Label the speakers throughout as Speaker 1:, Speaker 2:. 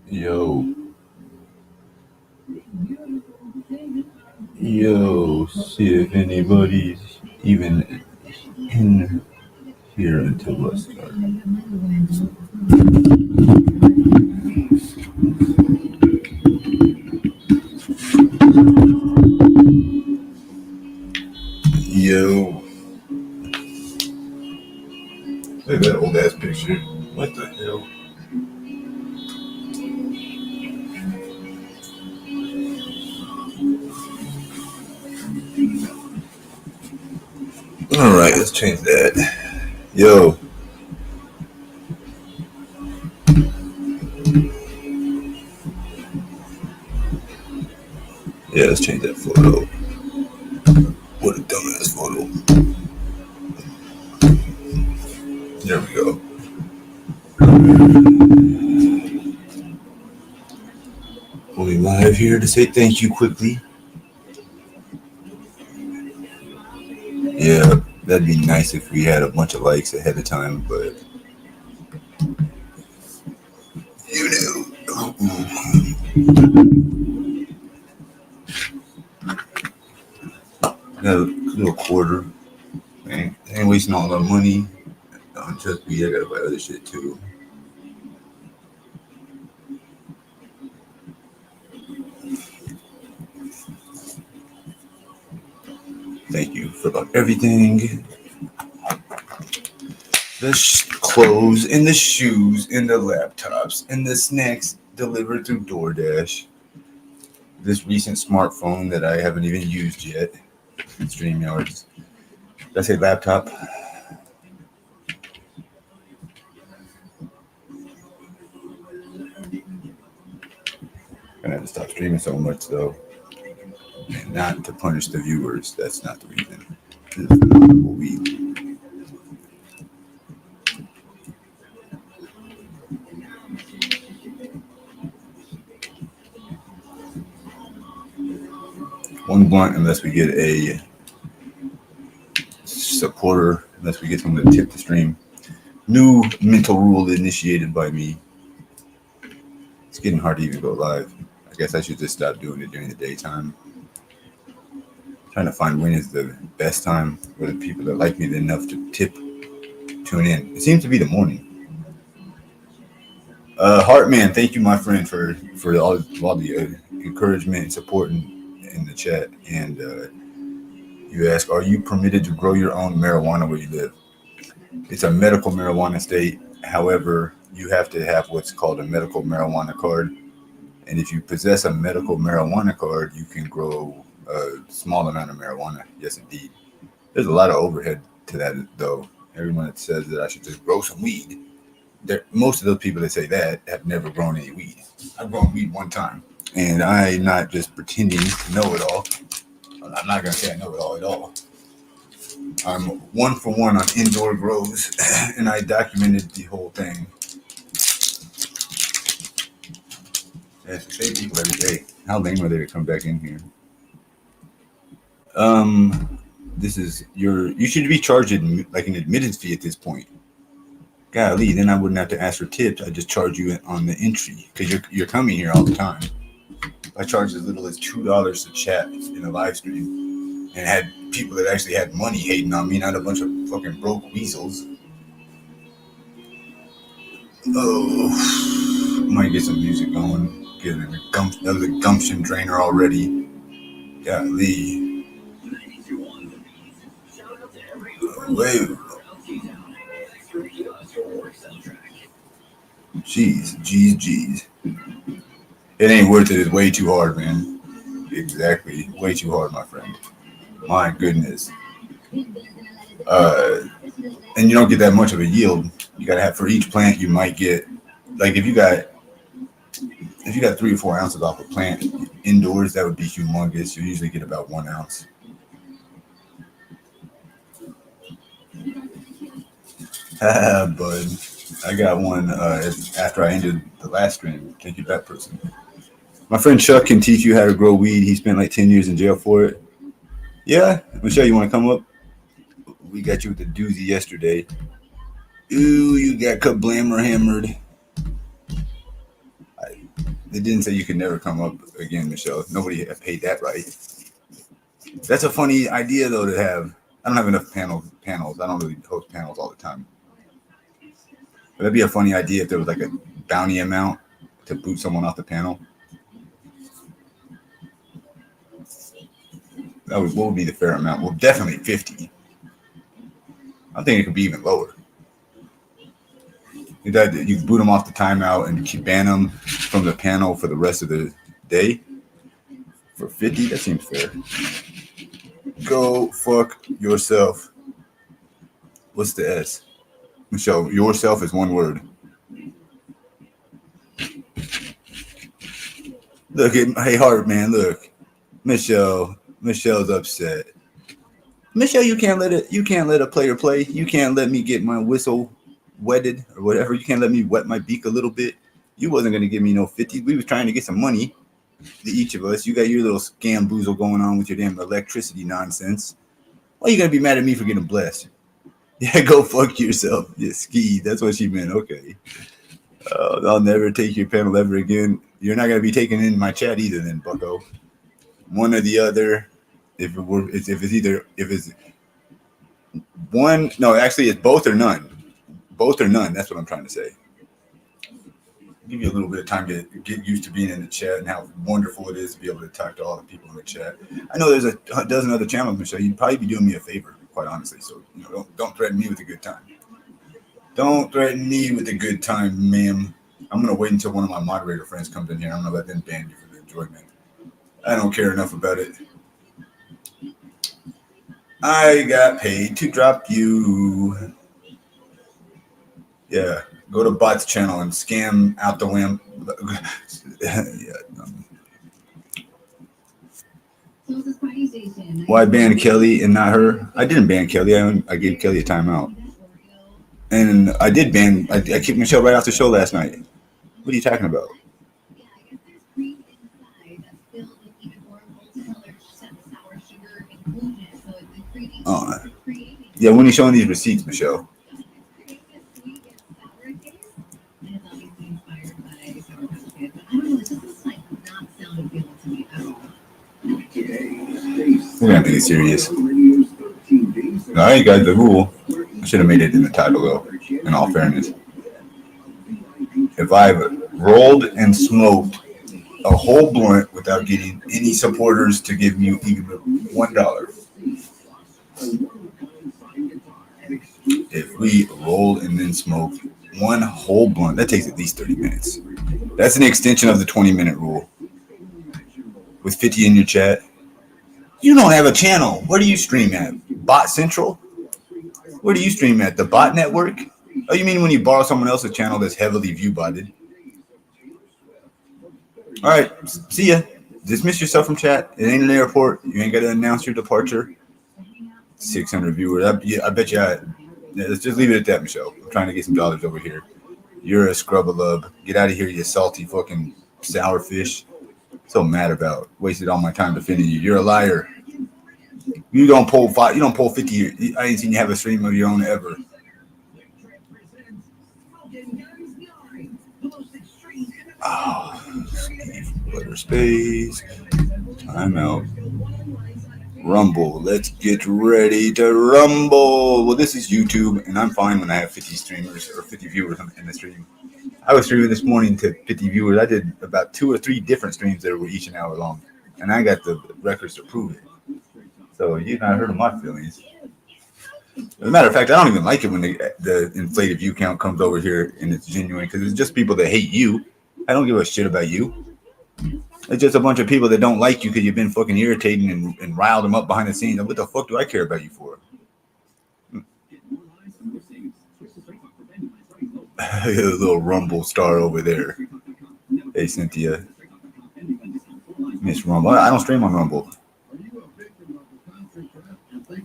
Speaker 1: Yo, yo, see if anybody's even in here until I start. Yo, look at that old ass picture. What the hell? All right, let's change that. Yo, yeah, let's change that photo. What a dumbass photo. There we go. We'll be live here to say thank you quickly. Yeah, that'd be nice if we had a bunch of likes ahead of time, but you know. Got a little quarter. Ain't wasting all our money on just weed. I gotta buy other shit too. Thank you for about everything. The clothes and the shoes and the laptops and the snacks delivered through DoorDash. This recent smartphone that I haven't even used yet. StreamYards. Did I say laptop? I'm gonna have to stop streaming so much though. And not to punish the viewers. That's not the reason. This is what we. One blunt unless we get a supporter, unless we get someone to tip the stream. New mental rule initiated by me. It's getting hard to even go live. I guess I should just stop doing it during the daytime. Trying to find when is the best time for the people that like me enough to tune in. It seems to be the morning. Heartman, thank you, my friend, for all the encouragement and support in the chat. And you ask, are you permitted to grow your own marijuana where you live? It's a medical marijuana state. However, you have to have what's called a medical marijuana card. And if you possess a medical marijuana card, you can grow a small amount of marijuana. Yes, indeed. There's a lot of overhead to that, though. Everyone that says that I should just grow some weed, most of those people that say that have never grown any weed. I've grown weed one time, and I'm not just pretending to know it all. I'm not going to say I know it all at all. I'm 1 for 1 on indoor grows, and I documented the whole thing. That's the same people every day. How lame are they to come back in here? This is you should be charged like an admittance fee at this point. Golly, then I wouldn't have to ask for tips. I just charge you on the entry because you're coming here all the time. I charge as little as $2 to chat in a live stream, and had people that actually had money hating on me, not a bunch of fucking broke weasels. Oh, might get some music going. That was a gumption drainer already. Golly. Wait. Jeez. It ain't worth it. It's way too hard, man. Exactly. Way too hard, my friend. My goodness. And you don't get that much of a yield. You gotta have for each plant. You might get like if you got 3 or 4 ounces off a plant indoors, that would be humongous. You usually get about 1 ounce. Bud, I got one after I ended the last stream. Thank you, that person. My friend Chuck can teach you how to grow weed. He spent like 10 years in jail for it. Yeah, Michelle, you want to come up? We got you with the doozy yesterday. Ooh, you got kablammer hammered. They didn't say you could never come up again, Michelle. Nobody paid that right. That's a funny idea, though, to have. I don't have enough panels. I don't really host panels all the time. But that'd be a funny idea if there was like a bounty amount to boot someone off the panel. What would be the fair amount? Well, definitely 50. I think it could be even lower. You boot them off the timeout and ban them from the panel for the rest of the day. For 50, that seems fair. Go fuck yourself. What's the S? Michelle, yourself is one word. Look at hey Hart, man. Look, Michelle's upset. Michelle, you can't let a player play. You can't let me get my whistle wetted or whatever. You can't let me wet my beak a little bit. You wasn't gonna give me no 50. We was trying to get some money to each of us. You got your little scam boozle going on with your damn electricity nonsense. Why are you gonna be mad at me for getting blessed? Yeah, go fuck yourself. Yeah, ski. That's what she meant. Okay. I'll never take your panel ever again. You're not gonna be taken in my chat either, then, Bucko. One or the other. If it's one, no, actually, it's both or none. Both or none. That's what I'm trying to say. Give you a little bit of time to get used to being in the chat and how wonderful it is to be able to talk to all the people in the chat. I know there's a dozen other channels, Michelle. You'd probably be doing me a favor, quite honestly. So don't threaten me with a good time. Don't threaten me with a good time, ma'am. I'm gonna wait until one of my moderator friends comes in here. I'm gonna let them ban you for the enjoyment. I don't care enough about it. I got paid to drop you. Yeah, go to Bot's channel and scam out the lamp. Why ban Kelly and not her? I didn't ban Kelly. I gave Kelly a timeout. And I did ban. I kicked Michelle right off the show last night. What are you talking about? Yeah, when are you showing these receipts, Michelle? We're gonna take it serious. All right, guys, the rule. I should have made it in the title, though, in all fairness. If I've rolled and smoked a whole blunt without getting any supporters to give me even $1. If we roll and then smoke one whole blunt, that takes at least 30 minutes. That's an extension of the 20-minute rule. With 50 in your chat. You don't have a channel. Where do you stream at? Bot Central? Where do you stream at? The Bot Network? Oh, you mean when you borrow someone else's channel that's heavily view-botted? All right, see ya. Dismiss yourself from chat. It ain't an airport. You ain't got to announce your departure. 600 viewers. I bet you. Let's just leave it at that, Michelle. I'm trying to get some dollars over here. You're a scrub-a-lub. Get out of here, you salty fucking sour fish. So mad about. Wasted all my time defending you. You're a liar. You don't pull 5. You don't pull 50. I ain't seen you have a stream of your own ever. Oh, letter space. I'm out. Rumble. Let's get ready to rumble. Well, this is YouTube, and I'm fine when I have 50 streamers or 50 viewers in the stream. I was streaming this morning to 50 viewers. I did about 2 or 3 different streams that were each an hour long, and I got the records to prove it. So you're not hurting my feelings. As a matter of fact, I don't even like it when the inflated view count comes over here and it's genuine because it's just people that hate you. I don't give a shit about you. It's just a bunch of people that don't like you because you've been fucking irritating and riled them up behind the scenes. What the fuck do I care about you for? A little Rumble star over there. Hey, Cynthia. Miss Rumble. I don't stream on Rumble. You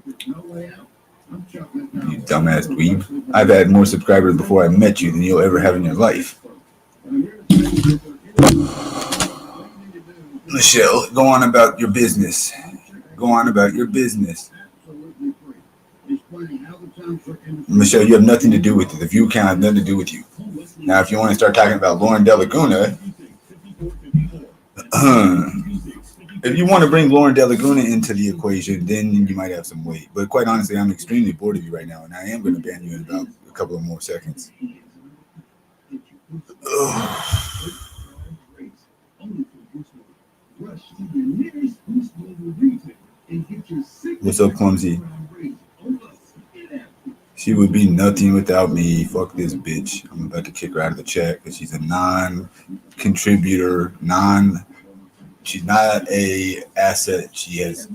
Speaker 1: dumbass dweeb. I've had more subscribers before I met you than you'll ever have in your life. Michelle, go on about your business. Go on about your business. Michelle, you have nothing to do with it. The view count has nothing to do with you. Now, if you want to start talking about Lauren De Laguna, if you want to bring Lauren De Laguna into the equation, then you might have some weight. But quite honestly, I'm extremely bored of you right now, and I am going to ban you in about a couple of more seconds. What's up, Clumsy? She would be nothing without me. Fuck this bitch. I'm about to kick her out of the chat because she's a non-contributor, she's not a asset. She has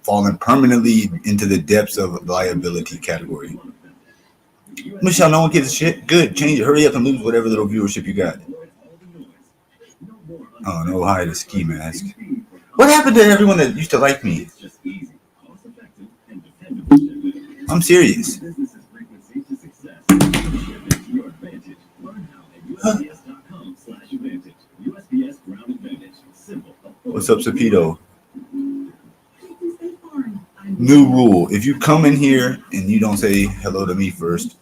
Speaker 1: fallen permanently into the depths of liability category. Michelle, no one gives a shit. Good, change it. Hurry up and lose whatever little viewership you got. Oh no, hi to Skimask. What happened to everyone that used to like me? I'm serious. Huh. What's up, Sapido? New rule. If you come in here and you don't say hello to me first,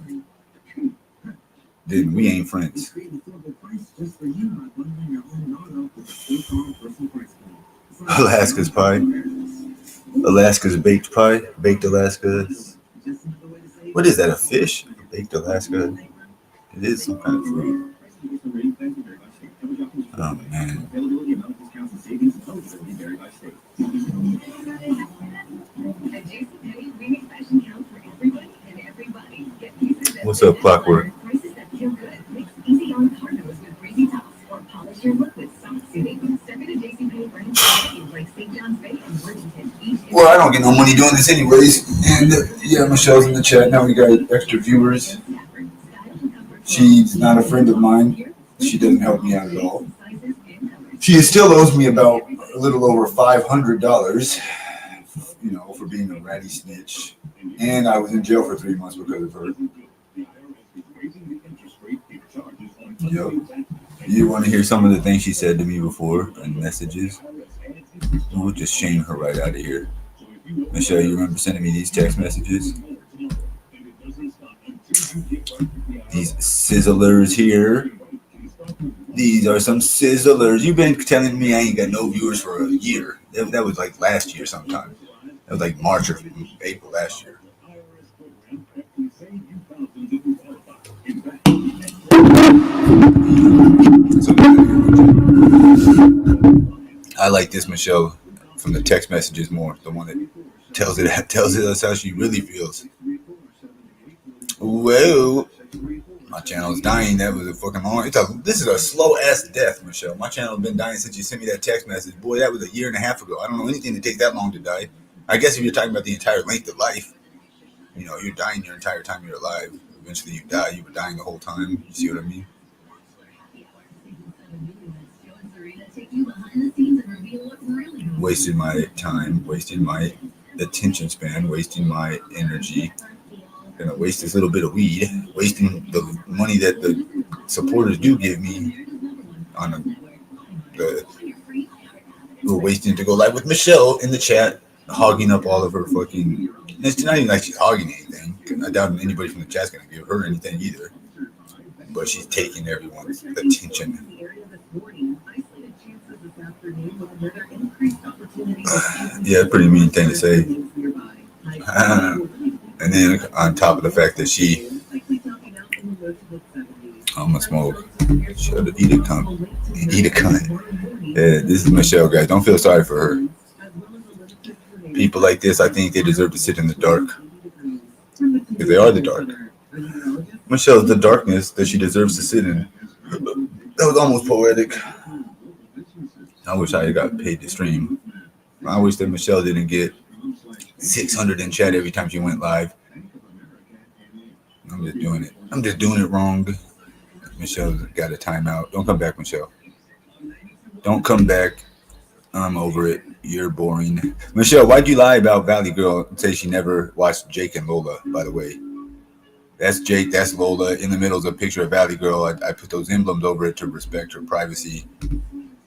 Speaker 1: then we ain't friends. Alaska's pie. Alaska's baked pie. Baked Alaska's. What is that, a fish? Baked Alaska? It is some kind of fruit. Oh, man. What's up, Clockwork? Well, I don't get no money doing this anyways. And yeah, Michelle's in the chat. Now we got extra viewers. She's not a friend of mine. She doesn't help me out at all. She still owes me about a little over $500, you know, for being a ratty snitch. And I was in jail for 3 months because of her. Yep. You want to hear some of the things she said to me before in messages? We'll just shame her right out of here. Michelle, you remember sending me these text messages? These sizzlers here. These are some sizzlers. You've been telling me I ain't got no viewers for a year. That was like last year sometime. That was like March or April last year. I like this Michelle from the text messages more. The one that tells us how she really feels. Whoa. My channel's dying. That was a fucking long. This is a slow ass death, Michelle. My channel's been dying since you sent me that text message. Boy, that was a year and a half ago. I don't know anything that takes that long to die. I guess if you're talking about the entire length of life, you know, you're dying your entire time you're alive. Eventually you die. You were dying the whole time. You see what I mean? Wasting my time, wasting my attention span, wasting my energy. Gonna waste this little bit of weed, wasting the money that the supporters do give me on we're wasting to go live with Michelle in the chat, hogging up all of her fucking. It's not even like she's hogging anything. I doubt anybody from the chat's gonna give her anything either. But she's taking everyone's attention. Yeah, pretty mean thing to say. And then on top of the fact that I'm gonna smoke. Shut up, eat a cunt. Eat a cunt. Yeah, this is Michelle, guys. Don't feel sorry for her. People like this, I think they deserve to sit in the dark. Because they are the dark. Michelle's the darkness that she deserves to sit in. That was almost poetic. I wish I had got paid to stream. I wish that Michelle didn't get 600 in chat every time she went live. I'm just doing it. I'm just doing it wrong. Michelle's got a timeout. Don't come back, Michelle. Don't come back. I'm over it. You're boring. Michelle, why'd you lie about Valley Girl and say she never watched Jake and Lola, by the way? That's Jake, that's Lola. In the middle is a picture of Valley Girl. I put those emblems over it to respect her privacy.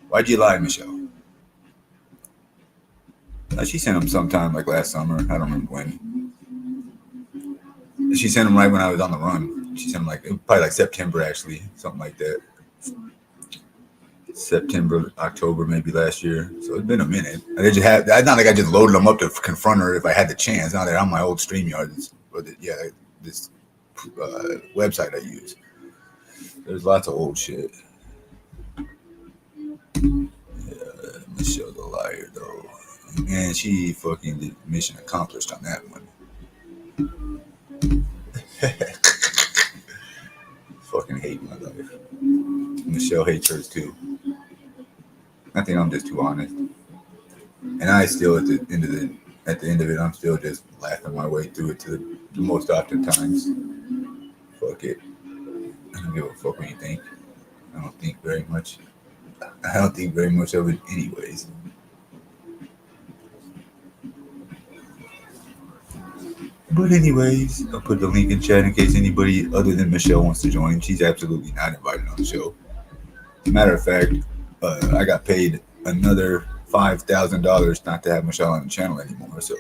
Speaker 1: Why'd you lie, Michelle? She sent them sometime like last summer. I don't remember when. She sent them right when I was on the run. She sent them probably like September, actually, something like that. September, October, maybe last year. So it's been a minute. It's not like I just loaded them up to confront her if I had the chance. Now they're on my old StreamYards, this website I use. There's lots of old shit. Yeah, Michelle's a liar though. Man, she fucking did mission accomplished on that one. Fucking hate my life. Michelle hates hers too. I think I'm just too honest. And I still at the end of it, I'm still just laughing my way through it to the most often times. Fuck it. I don't give a fuck what you think. I don't think very much. I don't think very much of it anyways. But anyways, I'll put the link in chat in case anybody other than Michelle wants to join. She's absolutely not invited on the show. Matter of fact, I got paid another $5,000 not to have Michelle on the channel anymore. So,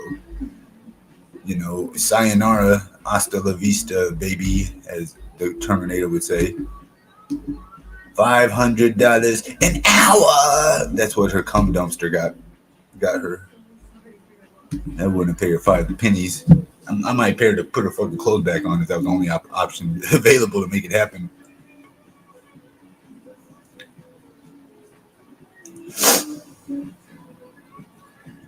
Speaker 1: sayonara, hasta la vista, baby, as the Terminator would say. $500 an hour. That's what her cum dumpster got her. That wouldn't pay her 5 pennies. I might pay her to put her fucking clothes back on if that was the only option available to make it happen.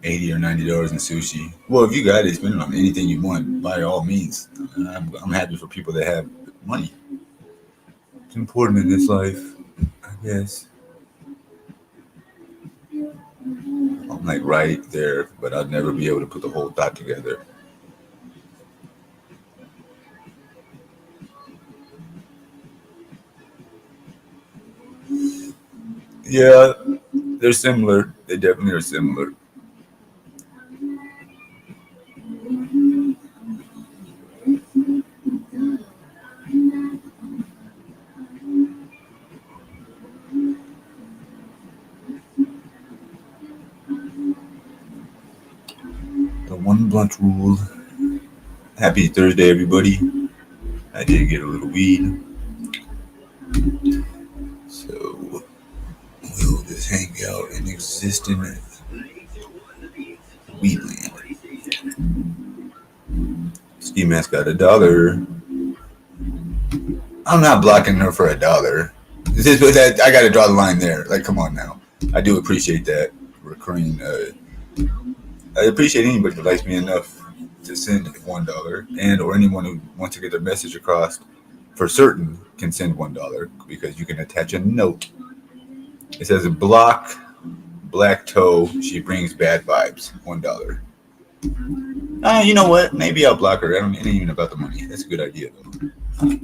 Speaker 1: $80 or $90 in sushi. Well, if you got it, spend it on anything you want, by all means. I'm happy for people that have money. It's important in this life, I guess. I'm like right there, but I'll never be able to put the whole thought together. Yeah, they're similar. They definitely are similar. The one blunt rule. Happy Thursday, everybody. I did get a little weed. So we'll just hang out and exist in weedland. Skimask got $1. I'm not blocking her for $1. I got to draw the line there. Like, come on now. I do appreciate that recurring. I appreciate anybody that likes me enough to send $1, and or anyone who wants to get their message across for certain can send $1 because you can attach a note. It says block Black Toe. She brings bad vibes. $1. You know what? Maybe I'll block her. It ain't even about the money. That's a good idea though. Let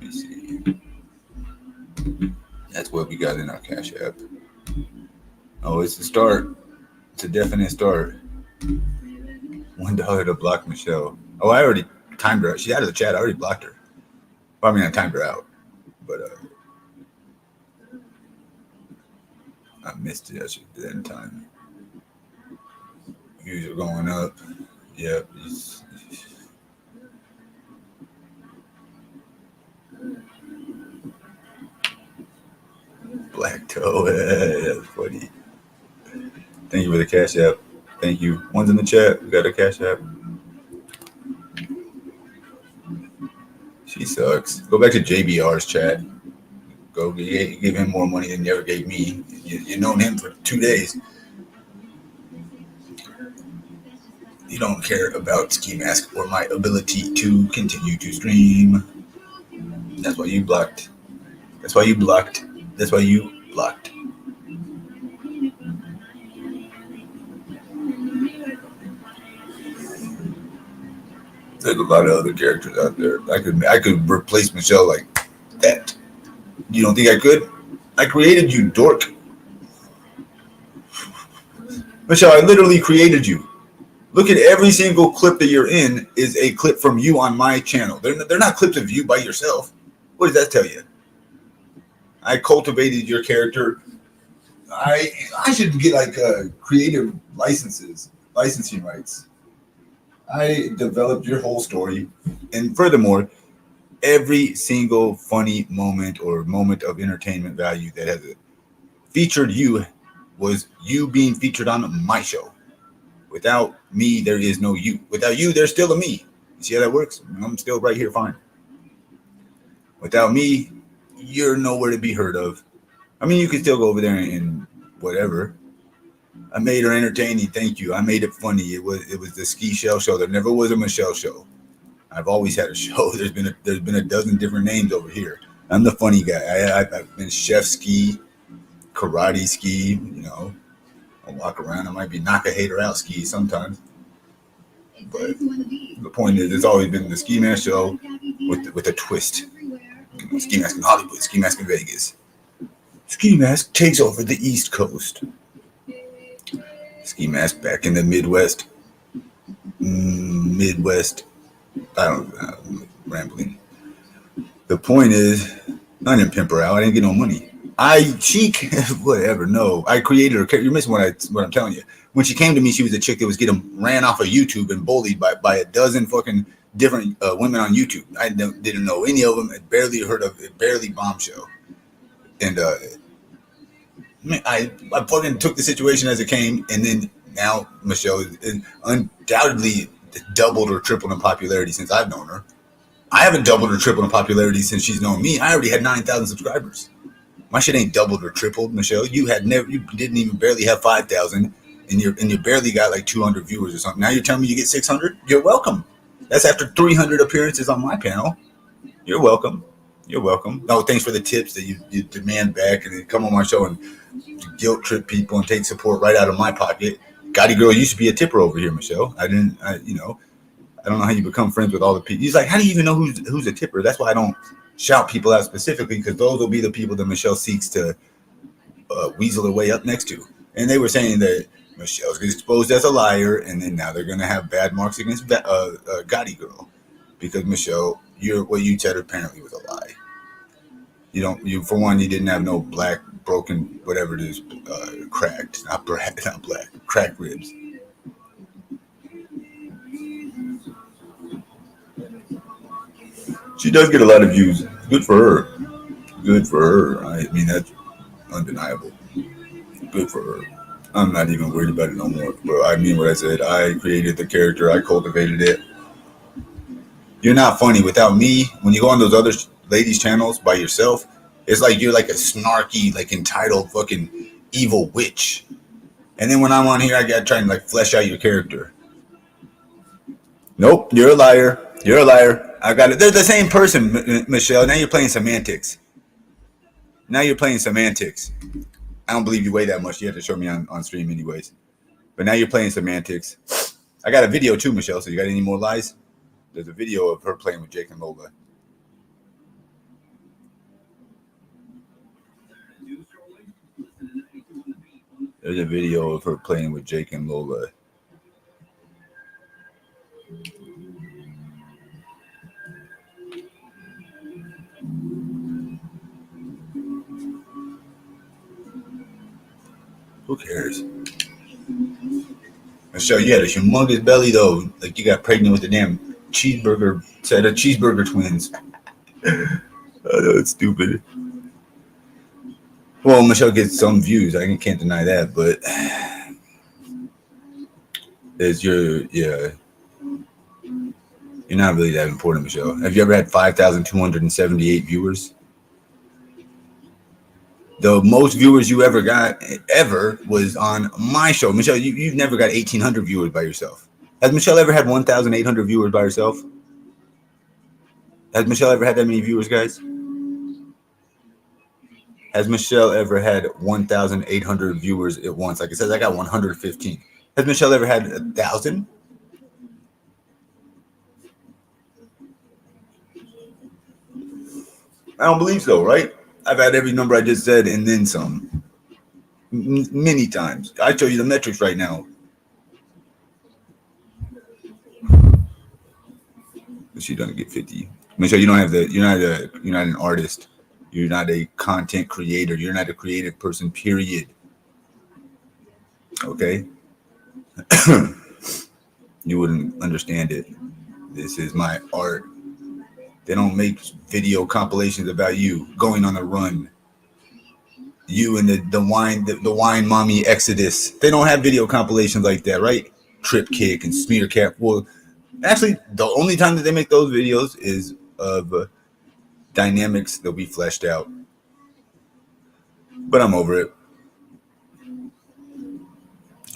Speaker 1: me see. That's what we got in our Cash App. Oh, it's a start. It's a definite start. $1 to block Michelle. Oh, I already timed her out. She's out of the chat. I already blocked her. Well, I mean, I timed her out, but I missed it. I should do that in time. Views are going up. Yep. Black Toe. That's funny. Thank you for the Cash App. Thank you. One's in the chat. We got a Cash App. She sucks. Go back to JBR's chat. Go give him more money than you ever gave me. You've known him for 2 days. You don't care about Skimask or my ability to continue to stream. That's why you blocked. That's why you blocked. That's why you blocked. There's a lot of other characters out there. I could replace Michelle like that. You don't think I could? I created you, dork. Michelle, I literally created you. Look at every single clip that you're in is a clip from you on my channel. They're not clips of you by yourself. What does that tell you? I cultivated your character. I should get like creative licensing rights. I developed your whole story, and furthermore, every single funny moment or moment of entertainment value that has featured you was you being featured on my show. Without me, there is no you. Without you, there's still a me. You see how that works? I'm still right here, fine. Without me, you're nowhere to be heard of. I mean, you can still go over there and whatever. I made her entertaining. Thank you. I made it funny. It was the Ski Shell show. There never was a Michelle show. I've always had a show. There's been a dozen different names over here. I'm the funny guy. I've been Chef Ski, Karate Ski. You know, I walk around. I might be knock a hater out ski sometimes. But the point is, it's always been the Ski Mask show with a twist. Ski Mask in Hollywood, Ski Mask in Vegas. Ski Mask takes over the East Coast. Ski Mask back in the Midwest. I don't know, I'm rambling. The point is, I didn't pimp her out. I didn't get no money. Whatever. No, I created her. You're missing what I'm telling you. When she came to me, she was a chick that was getting ran off of YouTube and bullied by a dozen fucking different women on YouTube. I didn't know any of them. I barely heard of it. Barely bombshell. And I fucking took the situation as it came, and then now Michelle is undoubtedly doubled or tripled in popularity since I've known her. I haven't doubled or tripled in popularity since she's known me. I already had 9,000 subscribers. My shit ain't doubled or tripled, Michelle. You didn't even barely have 5,000, and you barely got like 200 viewers or something. Now you're telling me you get 600? You're welcome. That's after 300 appearances on my panel. You're welcome. You're welcome. No, thanks for the tips that you demand back, and then come on my show and guilt trip people and take support right out of my pocket. Gotti Girl used to be a tipper over here, Michelle. I don't know how you become friends with all the people. He's like, how do you even know who's a tipper? That's why I don't shout people out specifically, because those will be the people that Michelle seeks to weasel her way up next to. And they were saying that Michelle's exposed as a liar, and then now they're going to have bad marks against Gotti Girl because Michelle, what you said apparently was a lie. You for one, you didn't have no black, broken, whatever it is, cracked, not black, cracked ribs. She does get a lot of views. Good for her. Good for her. I mean, that's undeniable. Good for her. I'm not even worried about it no more, bro. I mean what I said. I created the character. I cultivated it. You're not funny without me. When you go on those other ladies' channels by yourself, it's like you're like a snarky, like entitled fucking evil witch. And then when I'm on here, I gotta try and like flesh out your character. Nope, you're a liar. You're a liar. I got it. They're the same person, Michelle. Now you're playing semantics. I don't believe you weigh that much. You have to show me on stream anyways. But now you're playing semantics. I got a video too, Michelle. So you got any more lies? There's a video of her playing with Jake and Lola. There's a video of her playing with Jake and Lola. Who cares? Michelle, you had a humongous belly though. Like you got pregnant with a damn cheeseburger set of cheeseburger twins. I know it's stupid. Well, Michelle gets some views. I can't deny that, but you're not really that important, Michelle. Have you ever had 5,278 viewers? The most viewers you ever got was on my show. Michelle, you've never got 1,800 viewers by yourself. Has Michelle ever had 1,800 viewers by herself? Has Michelle ever had that many viewers, guys? Has Michelle ever had 1,800 viewers at once? Like it says, I got 115. Has Michelle ever had 1,000? I don't believe so, right? I've had every number I just said and then some. Many times. I show you the metrics right now. She doesn't get 50. Michelle, you don't have you're not an artist. You're not a content creator. You're not a creative person, period. Okay? You wouldn't understand it. This is my art. They don't make video compilations about you going on the run. You and the wine mommy exodus. They don't have video compilations like that, right? Trip kick and smear cap. Well, actually, the only time that they make those videos is of dynamics that we fleshed out. But I'm over it.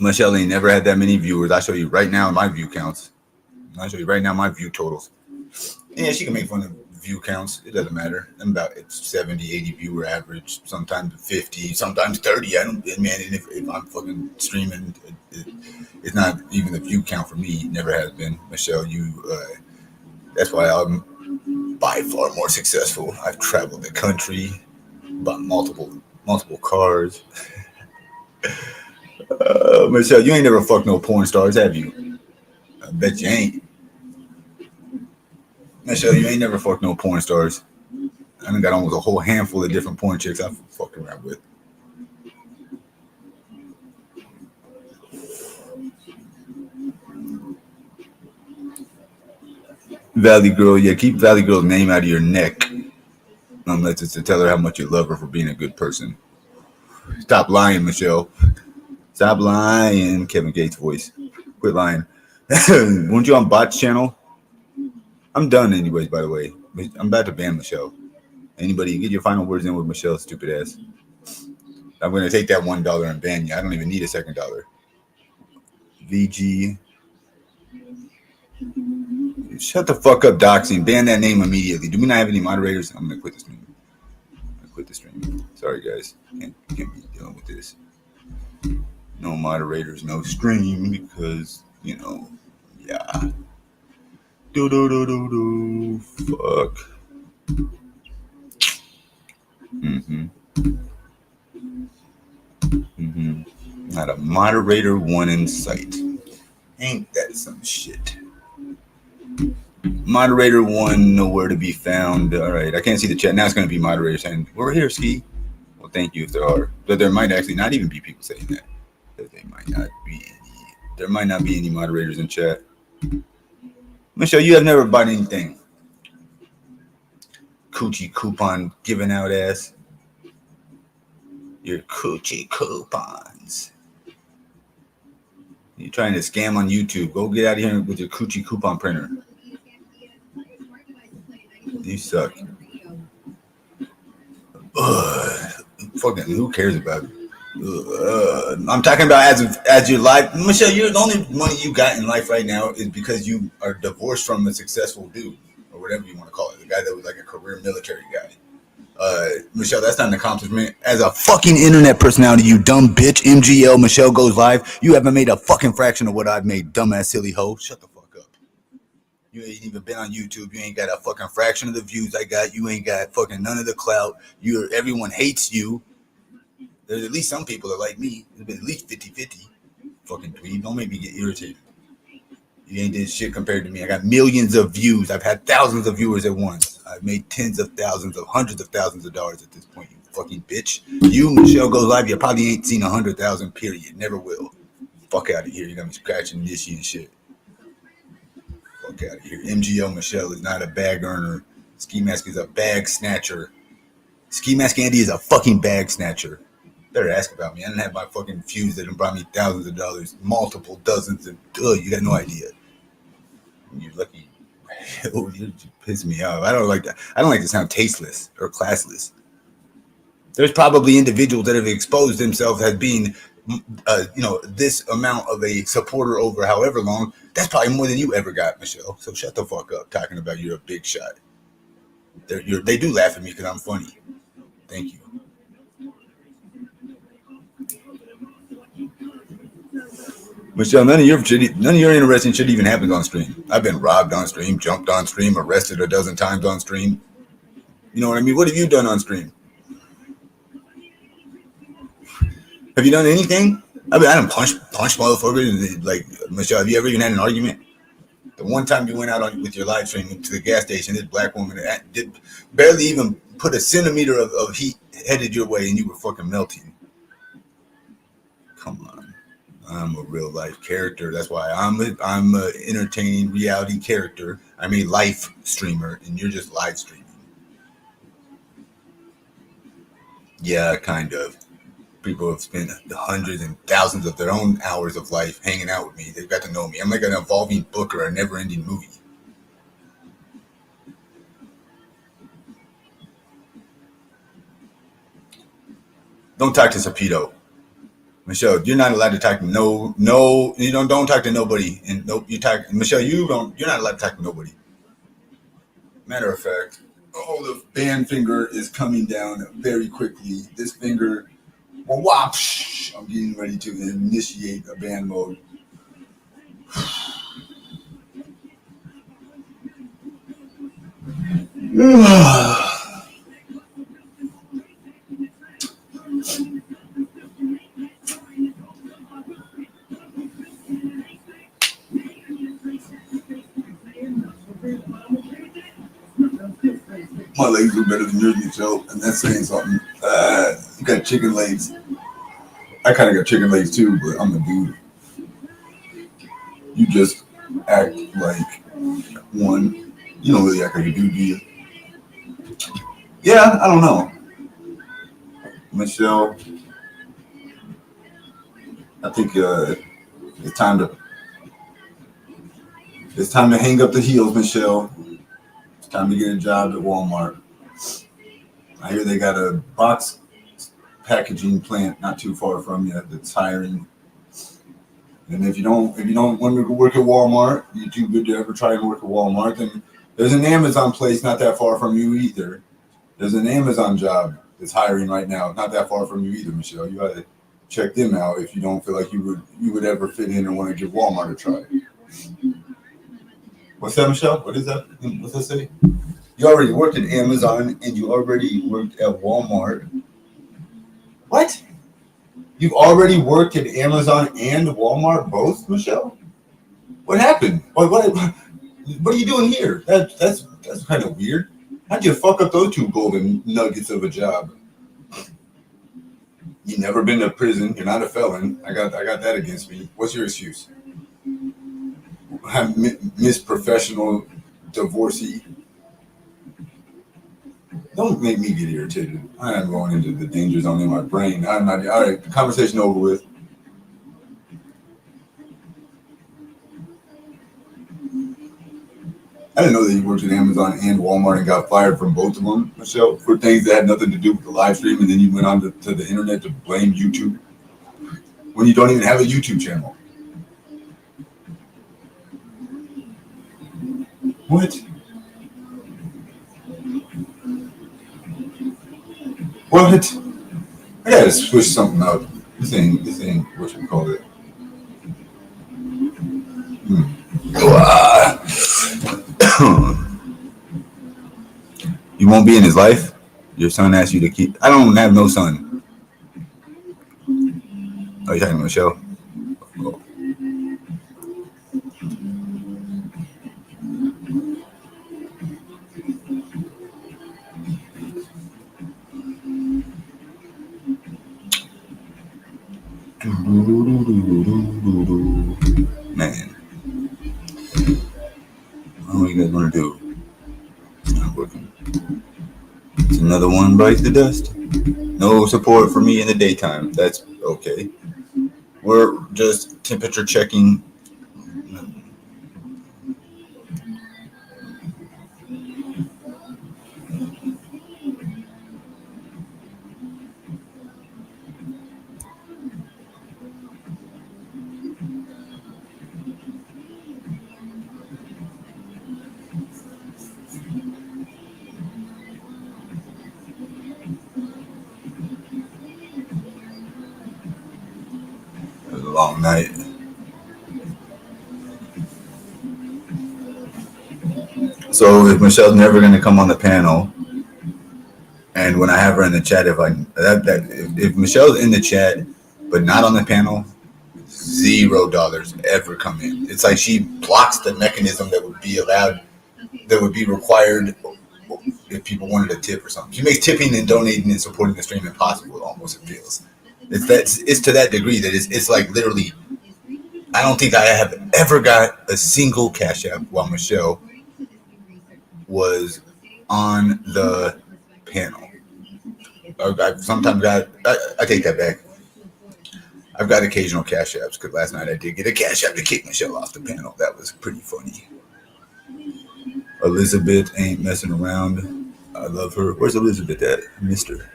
Speaker 1: Michelle ain't never had that many viewers. I'll show you right now my view counts. I'll show you right now my view totals. Yeah, she can make fun of view counts. It doesn't matter. I'm about 70, 80 viewer average. Sometimes 50, sometimes 30. I don't, man, and if I'm fucking streaming, it's not even the view count for me. It never has been. Michelle, that's why I'm by far more successful. I've traveled the country, bought multiple cars. Michelle, you ain't never fucked no porn stars, have you? I bet you ain't. Michelle, you ain't never fucked no porn stars. I done got almost a whole handful of different porn chicks I've fucked around with. Valley Girl, yeah, keep Valley Girl's name out of your neck. Unless it's to tell her how much you love her for being a good person. Stop lying, Michelle. Stop lying. Kevin Gates' voice. Quit lying. Weren't you on Bot's channel? I'm done anyways, by the way. I'm about to ban Michelle. Anybody, get your final words in with Michelle, stupid ass. I'm going to take that $1 and ban you. I don't even need a second dollar. VG. Shut the fuck up, doxing. Ban that name immediately. Do we not have any moderators? I'm going to quit the stream. Sorry, guys. Can't be dealing with this. No moderators, no stream because, yeah. Do. Fuck. Not a moderator one in sight. Ain't that some shit? Moderator one nowhere to be found. All right, I can't see the chat. Now it's going to be moderator saying, we're here, Ski. Well, thank you if there are. But there might actually not even be people saying that. There might not be any moderators in chat. Michelle, you have never bought anything. Coochie coupon giving out ass. Your coochie coupons. You're trying to scam on YouTube. Go get out of here with your coochie coupon printer. You suck. Fucking who cares about it? I'm talking about as your life. Michelle, the only money you got in life right now is because you are divorced from a successful dude, or whatever you want to call it. The guy that was like a career military guy. Michelle, that's not an accomplishment. As a fucking internet personality, you dumb bitch, MGL, Michelle Goes Live, you haven't made a fucking fraction of what I've made, dumbass silly hoe. Shut the fuck up. You ain't even been on YouTube. You ain't got a fucking fraction of the views I got. You ain't got fucking none of the clout. Everyone hates you. There's at least some people that like me. There's been at least 50-50. Fucking dweeb. Don't make me get irritated. You ain't did shit compared to me. I got millions of views. I've had thousands of viewers at once. I've made tens of thousands of hundreds of thousands of dollars at this point, you fucking bitch. You, Michelle Goes Live, you probably ain't seen 100,000, period. Never will. Fuck out of here. You're going to be scratching this and shit. Fuck out of here. MGO Michelle is not a bag earner. Skimask is a bag snatcher. Skimask Andy is a fucking bag snatcher. Better ask about me. I didn't have my fucking feuds that brought me thousands of dollars, multiple dozens, and you got no idea. You're lucky. You piss me off. I don't like that. I don't like to sound tasteless or classless. There's probably individuals that have exposed themselves as being, this amount of a supporter over however long. That's probably more than you ever got, Michelle. So shut the fuck up talking about you're a big shot. They do laugh at me because I'm funny. Thank you. Michelle, none of your interesting shit even happens on stream. I've been robbed on stream, jumped on stream, arrested a dozen times on stream. You know what I mean? What have you done on stream? Have you done anything? I done punched motherfuckers. Like, Michelle, have you ever even had an argument? The one time you went out with your live stream to the gas station, this black woman did barely even put a centimeter of heat headed your way, and you were fucking melting. Come on. I'm a real life character. That's why I'm a entertaining reality character. I'm a life streamer, and you're just live streaming. Yeah, kind of. People have spent hundreds and thousands of their own hours of life hanging out with me. They've got to know me. I'm like an evolving book or a never-ending movie. Don't talk to Sapido. Michelle, you're not allowed to talk to no, you don't talk to nobody. And no, you talk, Michelle, you're not allowed to talk to nobody. Matter of fact, oh, the band finger is coming down very quickly. This finger, well, whoosh, I'm getting ready to initiate a band mode. My legs are better than yours, Michelle, and that's saying something. You got chicken legs. I kind of got chicken legs too, but I'm a dude. You just act like one. You don't really act like a dude, do you? Yeah, I don't know. Michelle, I think it's time to hang up the heels, Michelle. It's time to get a job at Walmart. I hear they got a box packaging plant not too far from you that's hiring. And if you don't want to work at Walmart, you're too good to ever try and work at Walmart, then there's an Amazon place not that far from you either. There's an Amazon job that's hiring right now, not that far from you either, Michelle. You got to check them out if you don't feel like you would ever fit in and want to give Walmart a try. What's that, Michelle? What is that? What's that say? You already worked at Amazon and you already worked at Walmart. What? You've already worked at Amazon and Walmart both, Michelle? What happened? What are you doing here? That's kind of weird. How'd you fuck up those two golden nuggets of a job? You never been to prison. You're not a felon. I got that against me. What's your excuse? I'm Miss Professional Divorcee. Don't make me get irritated. I am going into the danger zone in my brain. I'm not. All right, the conversation over with. I didn't know that you worked at Amazon and Walmart and got fired from both of them, Michelle, for things that had nothing to do with the live stream, and then you went on to the internet to blame YouTube when you don't even have a YouTube channel. What? What? I gotta switch something up. This ain't what you call it. You won't be in his life? Your son asked you to keep. I don't have no son. Oh, you talking to Michelle? Oh. Man, what are you guys gonna do? Not working. It's another one bites the dust. No support for me in the daytime. That's okay. We're just temperature checking. It was a long night. So if Michelle's never going to come on the panel, and when I have her in the chat, if Michelle's in the chat but not on the panel, $0 ever come in. It's like she blocks the mechanism that would be allowed, that would be required if people wanted a tip or something. She makes tipping and donating and supporting the stream impossible. Almost, it feels. It's to that degree that it's like literally I don't think I have ever got a single Cash App while Michelle was on the panel. I've sometimes got, I take that back. I've got occasional Cash Apps because last night I did get a Cash App to kick Michelle off the panel. That was pretty funny. Elizabeth ain't messing around. I love her. Where's Elizabeth at? I missed her.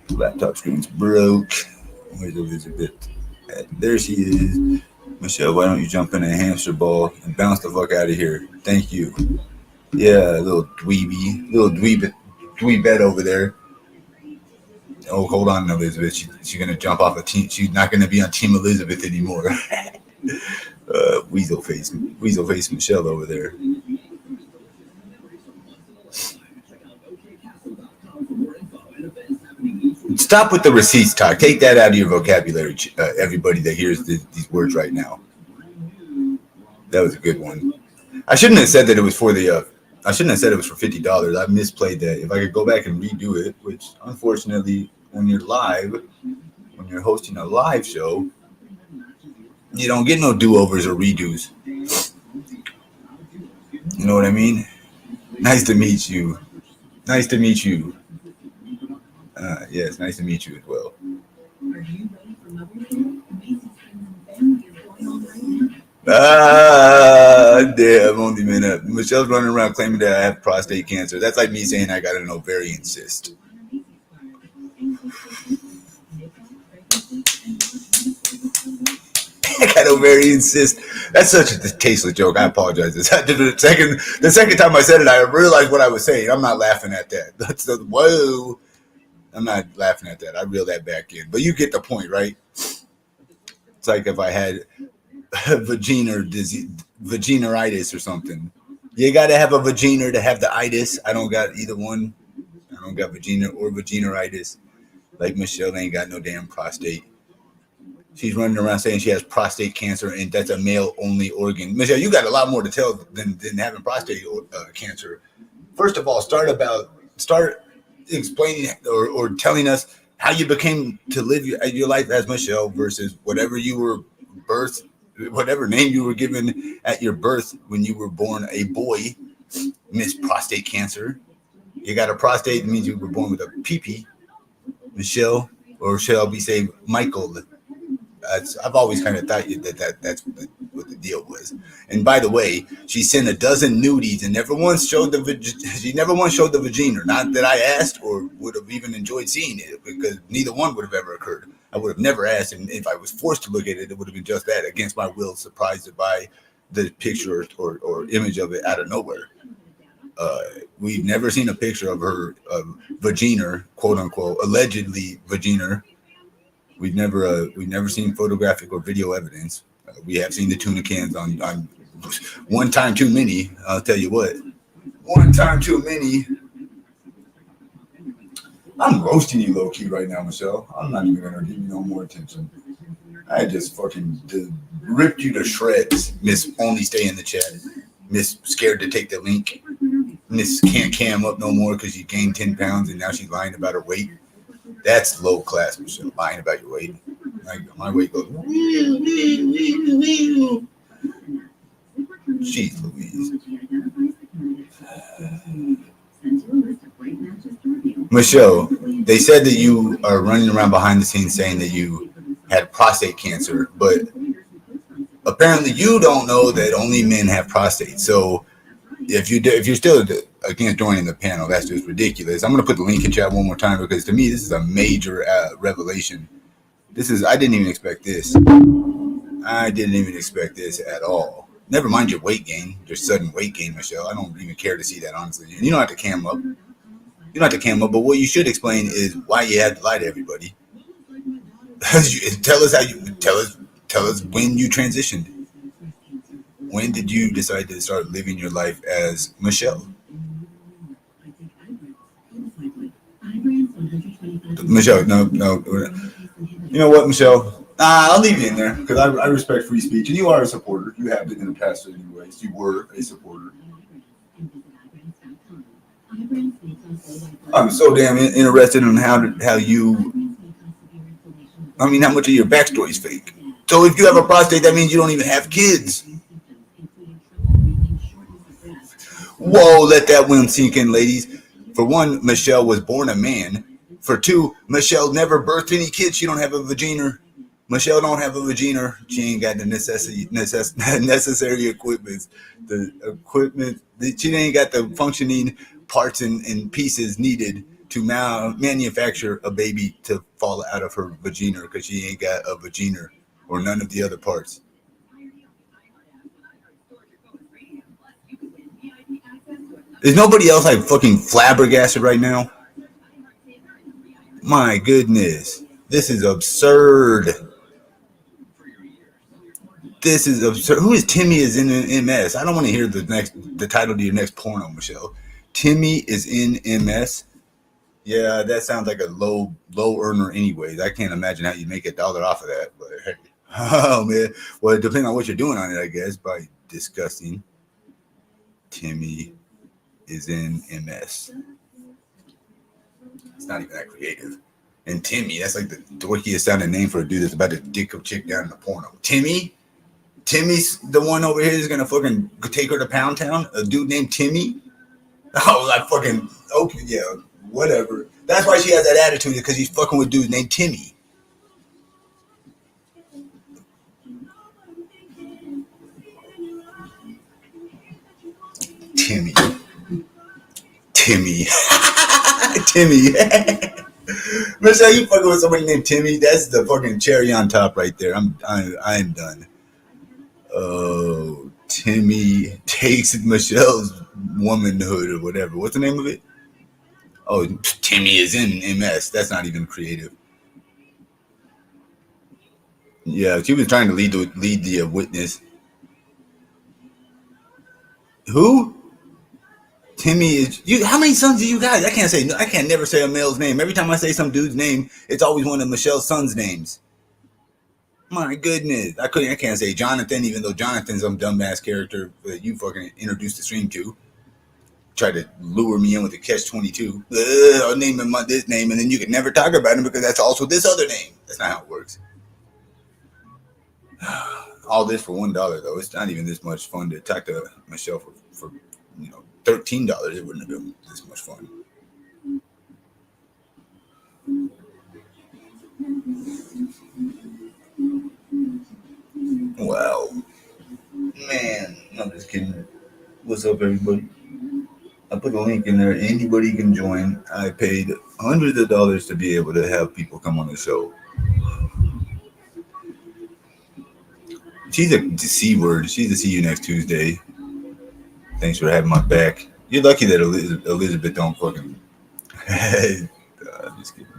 Speaker 1: Laptop screen's broke. Where's Elizabeth? There she is. Michelle, why don't you jump in a hamster ball and bounce the fuck out of here? Thank you. Yeah, little dweebette over there. Oh, hold on, Elizabeth. She's gonna jump off a team. She's not gonna be on Team Elizabeth anymore. Weasel face Michelle over there. Stop with the receipts talk. Take that out of your vocabulary, everybody that hears these words right now. That was a good one. I shouldn't have said that it was for the. I shouldn't have said it was for $50. I misplayed that. If I could go back and redo it, which unfortunately, when you're live, when you're hosting a live show, you don't get no do-overs or redos. You know what I mean? Nice to meet you. Nice to meet you. Yes, nice to meet you as well. Damn, only minute. Michelle's running around claiming that I have prostate cancer. That's like me saying I got an ovarian cyst. I got ovarian cyst. That's such a tasteless joke. I apologize. The second time I said it, I realized what I was saying. I'm not laughing at that. Whoa. I'm not laughing at that. I reel that back in. But you get the point, right? It's like if I had vaginaritis or something. You got to have a vagina to have the itis. I don't got either one. I don't got vagina or vaginaritis. Like Michelle ain't got no damn prostate. She's running around saying she has prostate cancer and that's a male-only organ. Michelle, you got a lot more to tell than having prostate cancer. First of all, start explaining or telling us how you became to live your life as Michelle versus whatever you were birthed, whatever name you were given at your birth when you were born a boy. Miss Prostate Cancer. You got a prostate, it means you were born with a pee-pee. Michelle, or shall we say Michael? I've always kind of thought that's what the deal was. And by the way, she sent a dozen nudies and never once showed the vagina. Not that I asked or would have even enjoyed seeing it, because neither one would have ever occurred. I would have never asked, and if I was forced to look at it, it would have been just that, against my will, surprised by the picture or image of it out of nowhere. We've never seen a picture of her vagina, quote unquote, allegedly vagina. We've never seen photographic or video evidence. We have seen the tuna cans on one time too many. I'll tell you what, one time too many. I'm roasting you low key right now, Michelle. I'm not even gonna give you no more attention. I just fucking ripped you to shreds. Miss only stay in the chat. Miss scared to take the link. Miss can't cam up no more because she gained 10 pounds and now she's lying about her weight. That's low class, Michelle. Lying about your weight. My weight goes. Jeez Louise. Michelle, they said that you are running around behind the scenes saying that you had prostate cancer, but apparently you don't know that only men have prostate. So if you're still against joining the panel, that's just ridiculous. I'm going to put the link in chat one more time because to me this is a major revelation. I didn't even expect this. I didn't even expect this at all. Never mind your weight gain, your sudden weight gain, Michelle. I don't even care to see that, honestly. You don't have to cam up. You don't have to cam up, but what you should explain is why you had to lie to everybody. Tell us when you transitioned. When did you decide to start living your life as Michelle? Michelle, no. You know what, Michelle? I'll leave you in there because I respect free speech, and you are a supporter. You have been in the past anyways. You were a supporter. I'm so damn interested in how much of your backstory is fake. So if you have a prostate, that means you don't even have kids. Whoa, let that one sink in, ladies. For one, Michelle was born a man. For two, Michelle never birthed any kids. She don't have a vagina. Michelle don't have a vagina. She ain't got the necessary equipment. The equipment. She ain't got the functioning parts and pieces needed to manufacture a baby to fall out of her vagina because she ain't got a vagina or none of the other parts. Is nobody else like fucking flabbergasted right now? My goodness. This is absurd. This is absurd. Who is Timmy is in MS? I don't want to hear the title to your next porno, Michelle. Timmy is in MS. Yeah, that sounds like a low earner anyways. I can't imagine how you make $1 off of that. But hey. Oh man. Well, depending on what you're doing on it, I guess. By disgusting. Timmy is in MS. It's not even that creative. And Timmy, that's like the dorkiest sounding name for a dude that's about to dick a chick down in the porno. Timmy? Timmy's the one over here that's gonna fucking take her to Pound Town? A dude named Timmy? Oh, I fucking, okay, yeah, whatever. That's why she has that attitude, because he's fucking with dudes named Timmy. Timmy. Timmy. Michelle, you fucking with somebody named Timmy? That's the fucking cherry on top right there. I'm done. Oh, Timmy takes Michelle's womanhood or whatever. What's the name of it? Oh, Timmy is in MS. That's not even creative. Yeah, she was trying to lead the witness. Who? Timmy is you. How many sons do you got? I can't say. I can't never say a male's name. Every time I say some dude's name, it's always one of Michelle's sons' names. My goodness, I can't say Jonathan, even though Jonathan's some dumbass character that you fucking introduced the stream to. Tried to lure me in with the catch-22. I'll name him this name, and then you can never talk about him because that's also this other name. That's not how it works. All this for $1 though. It's not even this much fun to talk to Michelle for $13. It wouldn't have been this much fun. Wow. Man, I'm just kidding. What's up, everybody? I put a link in there. Anybody can join. I paid hundreds of dollars to be able to have people come on the show. She's a C word. She's a see you next Tuesday. Thanks for having my back. You're lucky that Elizabeth don't fucking. I'm just kidding.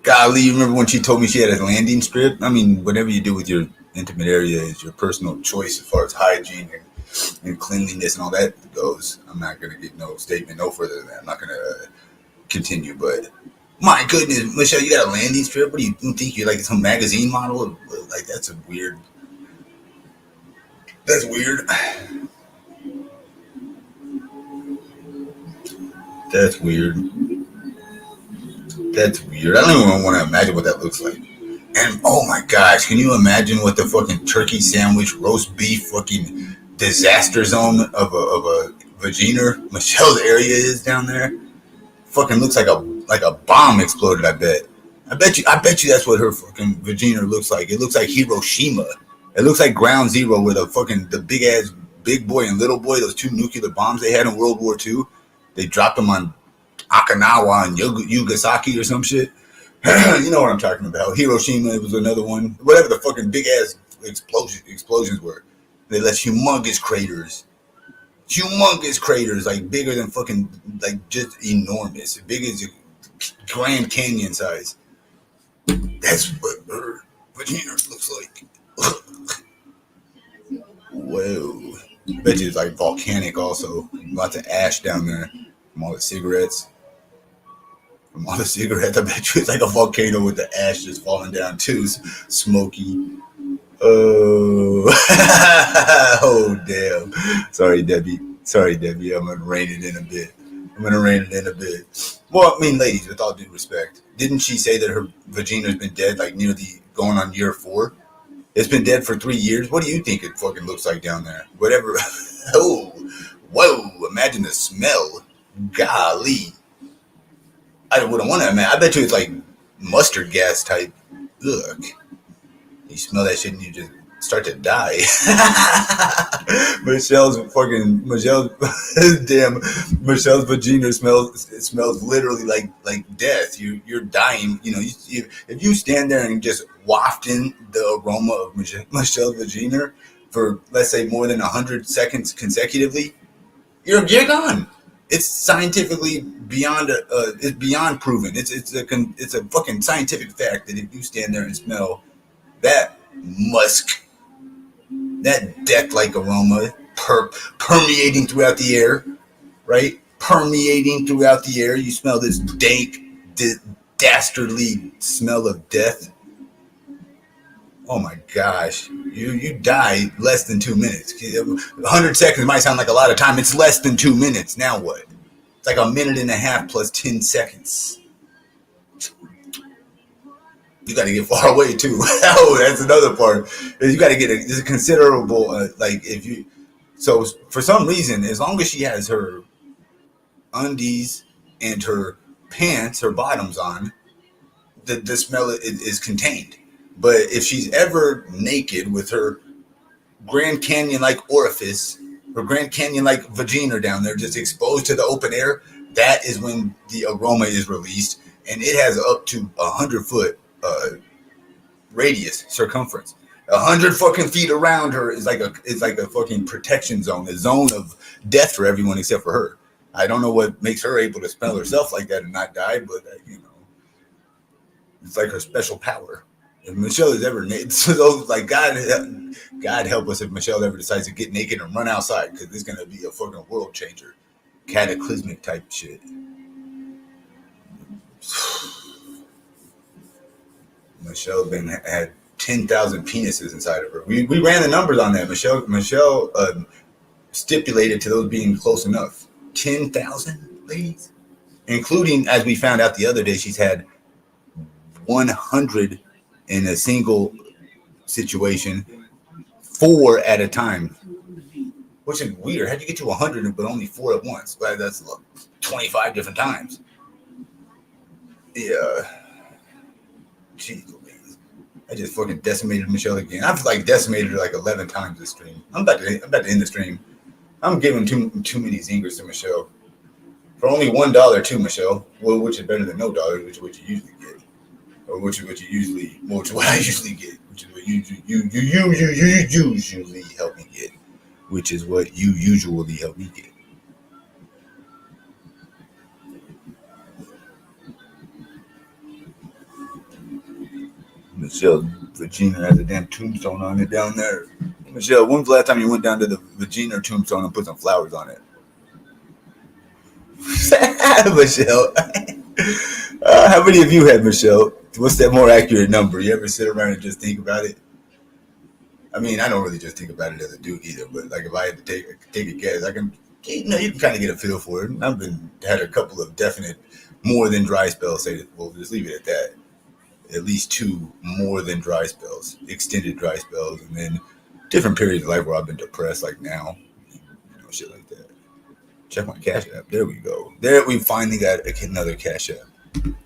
Speaker 1: Golly, you remember when she told me she had a landing strip? I mean, whatever you do with your intimate area is your personal choice as far as hygiene and cleanliness and all that goes. I'm not going to get no statement no further than that. I'm not going to continue, but my goodness, Michelle, you got a landing strip? What do you think? You're like some magazine model? Like, that's weird. That's weird. That's weird. That's weird. I don't even want to imagine what that looks like. And oh my gosh, can you imagine what the fucking turkey sandwich, roast beef, fucking disaster zone of a vagina Michelle's area is down there? Fucking looks like a bomb exploded. I bet you that's what her fucking vagina looks like. It looks like Hiroshima. It looks like Ground Zero, where the big ass big boy and little boy, those two nuclear bombs they had in World War II, they dropped them on Okinawa and Yugasaki or some shit. You know what I'm talking about. Hiroshima, it was another one. Whatever the fucking big ass explosions were. They left humongous craters. Humongous craters, like bigger than fucking, like just enormous. Big as a Grand Canyon size. That's what her vagina looks like. Whoa. Bet you it's like volcanic also. Lots of ash down there from all the cigarettes. From all the cigarettes, I bet you it's like a volcano with the ash just falling down too. Smoky. Oh. Oh, damn. Sorry, Debbie. I'm going to rein it in a bit. Well, I mean, ladies, with all due respect, didn't she say that her vagina's been dead like nearly going on year 4. It's been dead for 3 years. What do you think it fucking looks like down there? Whatever. Oh, whoa! Imagine the smell. Golly, I wouldn't want to imagine. I bet you it's like mustard gas type. Ugh. You smell that shit and you just start to die. Michelle's vagina smells literally like death. You're dying. You know, if you stand there and just waft in the aroma of Michelle's vagina for, let's say, more than 100 seconds consecutively, you're gone. It's scientifically beyond it's beyond proven. It's a fucking scientific fact that if you stand there and smell that musk, that death-like aroma permeating throughout the air, right? Permeating throughout the air, you smell this dank, dastardly smell of death. Oh my gosh, you die less than 2 minutes. 100 seconds might sound like a lot of time. It's less than 2 minutes. Now what? It's like a minute and a half plus 10 seconds. You got to get far away too. Oh, that's another part. You got to get a considerable like if you. So for some reason, as long as she has her undies and her pants, her bottoms on, the smell is contained. But if she's ever naked with her Grand Canyon-like orifice, her Grand Canyon-like vagina down there, just exposed to the open air, that is when the aroma is released, and it has up to 100-foot radius, circumference. 100 fucking feet around her is like a fucking protection zone, a zone of death for everyone except for her. I don't know what makes her able to smell herself like that and not die, but you know, it's like her special power. If Michelle is ever naked, so like God help us if Michelle ever decides to get naked and run outside, because it's gonna be a fucking world changer, cataclysmic type shit. Michelle had 10,000 penises inside of her. We ran the numbers on that. Michelle stipulated to those being close enough. 10,000 ladies, including, as we found out the other day, she's had 100 in a single situation, 4 at a time, which is weird. How'd you get to 100 but only 4 at once? Well, that's 25 different times. Yeah. Jeez Louise. I just fucking decimated Michelle again. I've like decimated her like 11 times this stream. I'm about to end the stream. I'm giving too many zingers to Michelle. For only $1 too, Michelle. Well, which is better than no dollars, which is what you usually get. Or which is what I usually get, which is what you usually help me get, which is what you usually help me get. Michelle, Vagina has a damn tombstone on it down there. Michelle, when's the last time you went down to the Vagina tombstone and put some flowers on it? Michelle. How many of you had Michelle? What's that more accurate number? You ever sit around and just think about it? I mean, I don't really just think about it as a dude either, but like if I had to take a guess, I can, you can kind of get a feel for it. I've had a couple of definite more than dry spells. We'll just leave it at that. At least 2 more than dry spells, extended dry spells, and then different periods of life where I've been depressed, like now, shit like that. Check my Cash App. There we go. There we finally got another Cash App.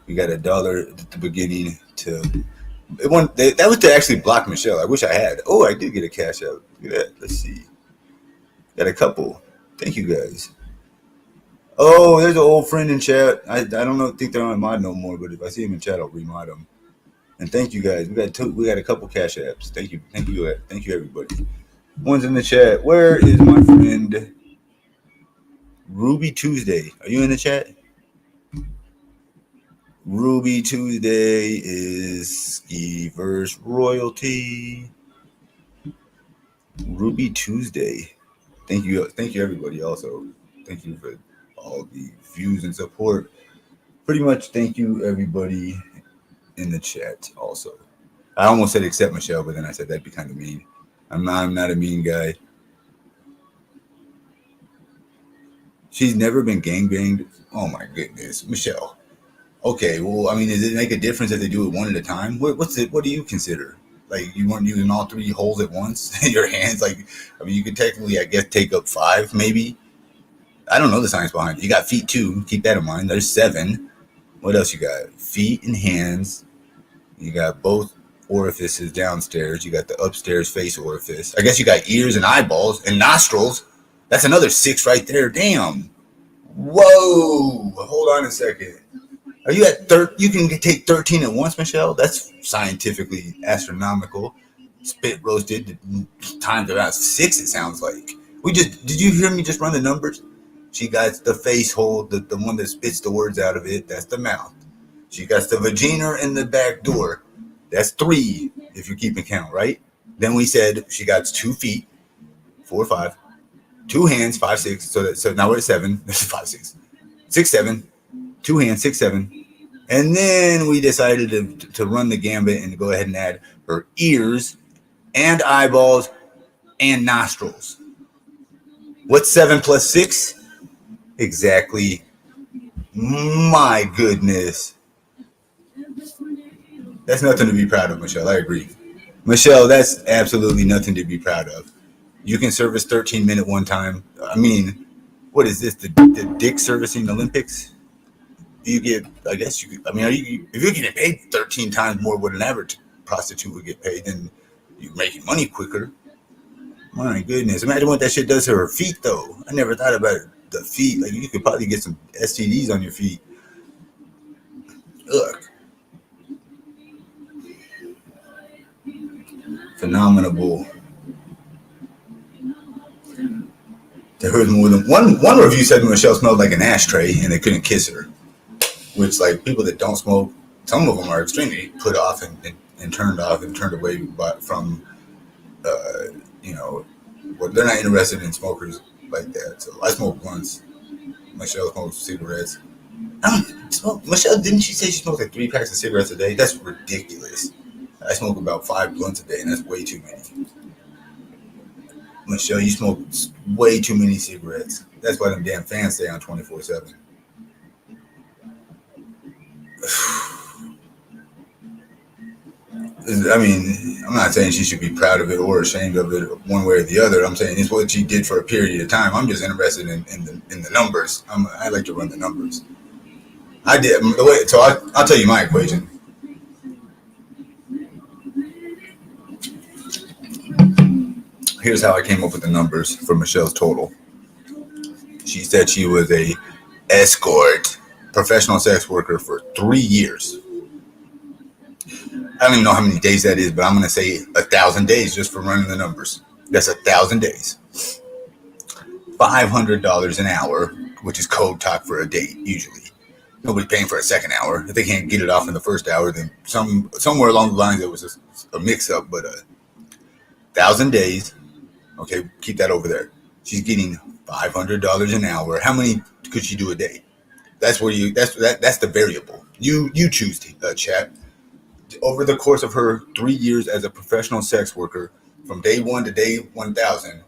Speaker 1: We got $1 at the beginning that was to actually block Michelle. I wish I had. Oh, I did get a Cash App. Look at that. Let's see. Got a couple. Thank you guys. Oh, there's an old friend in chat. I don't think they're on mod no more, but if I see him in chat, I'll remod them. And thank you guys. We got a couple Cash Apps. Thank you everybody. One's in the chat. Where is my friend Ruby Tuesday? Are you in the chat? Ruby Tuesday is Skiverse royalty. Ruby Tuesday. Thank you everybody. Also, thank you for all the views and support. Pretty much, thank you everybody in the chat. Also, I almost said except Michelle, but then I said that'd be kind of mean. I'm not a mean guy. She's never been gangbanged. Oh my goodness, Michelle. Okay, well, I mean, does it make a difference if they do it one at a time? What's it? What do you consider? Like, you weren't using all three holes at once in your hands? Like, I mean, you could technically, I guess, take up five, maybe. I don't know the science behind it. You got feet too. Keep that in mind. There's seven. What else you got? Feet and hands. You got both orifices downstairs. You got the upstairs face orifice. I guess you got ears and eyeballs and nostrils. That's another six right there. Damn. Whoa. Hold on a second. Are you at You can take 13 at once, Michelle? That's scientifically astronomical. Spit roasted times about six, it sounds like. Did you hear me just run the numbers? She got the face hole, the one that spits the words out of it. That's the mouth. She got the vagina in the back door. That's three, if you're keeping count, right? Then we said she got 2 feet, 4, 5, 2 hands, 5, 6. So now we're at 7. 5, 6, 6, 7. 2 hands, 6, 7. And then we decided to run the gambit and go ahead and add her ears and eyeballs and nostrils. What's 7 plus 6? Exactly. My goodness. That's nothing to be proud of, Michelle. I agree. Michelle, that's absolutely nothing to be proud of. You can service 13-minute one time. I mean, what is this? The dick servicing Olympics? You get, I guess you. I mean, if you're getting paid 13 times more what an average prostitute would get paid, then you're making money quicker. My goodness, imagine what that shit does to her feet, though. I never thought about the feet. Like, you could probably get some STDs on your feet. Ugh. Phenomenal. There was more than one review said Michelle smelled like an ashtray and they couldn't kiss her. Which, like, people that don't smoke, some of them are extremely put off and turned off and turned away from, well, they're not interested in smokers like that. So I smoke blunts. Michelle smokes cigarettes. I don't smoke. Michelle, didn't she say she smokes like 3 packs of cigarettes a day? That's ridiculous. I smoke about 5 blunts a day, and that's way too many. Michelle, you smoke way too many cigarettes. That's why them damn fans stay on 24/7. I mean, I'm not saying she should be proud of it or ashamed of it one way or the other. I'm saying it's what she did for a period of time. I'm just interested in the numbers. I like to run the numbers. I did the way. So I'll tell you my equation. Here's how I came up with the numbers for Michelle's total. She said she was a escort, professional sex worker for 3 years. I don't even know how many days that is, but I'm going to say 1,000 days just for running the numbers. That's 1,000 days. $500 an hour, which is code talk for a date, usually. Nobody's paying for a second hour. If they can't get it off in the first hour, then somewhere along the lines there was a mix-up, but 1,000 days. Okay, keep that over there. She's getting $500 an hour. How many could she do a day? That's the variable. You choose, chat. Over the course of her 3 years as a professional sex worker, from day 1 to day 1,000,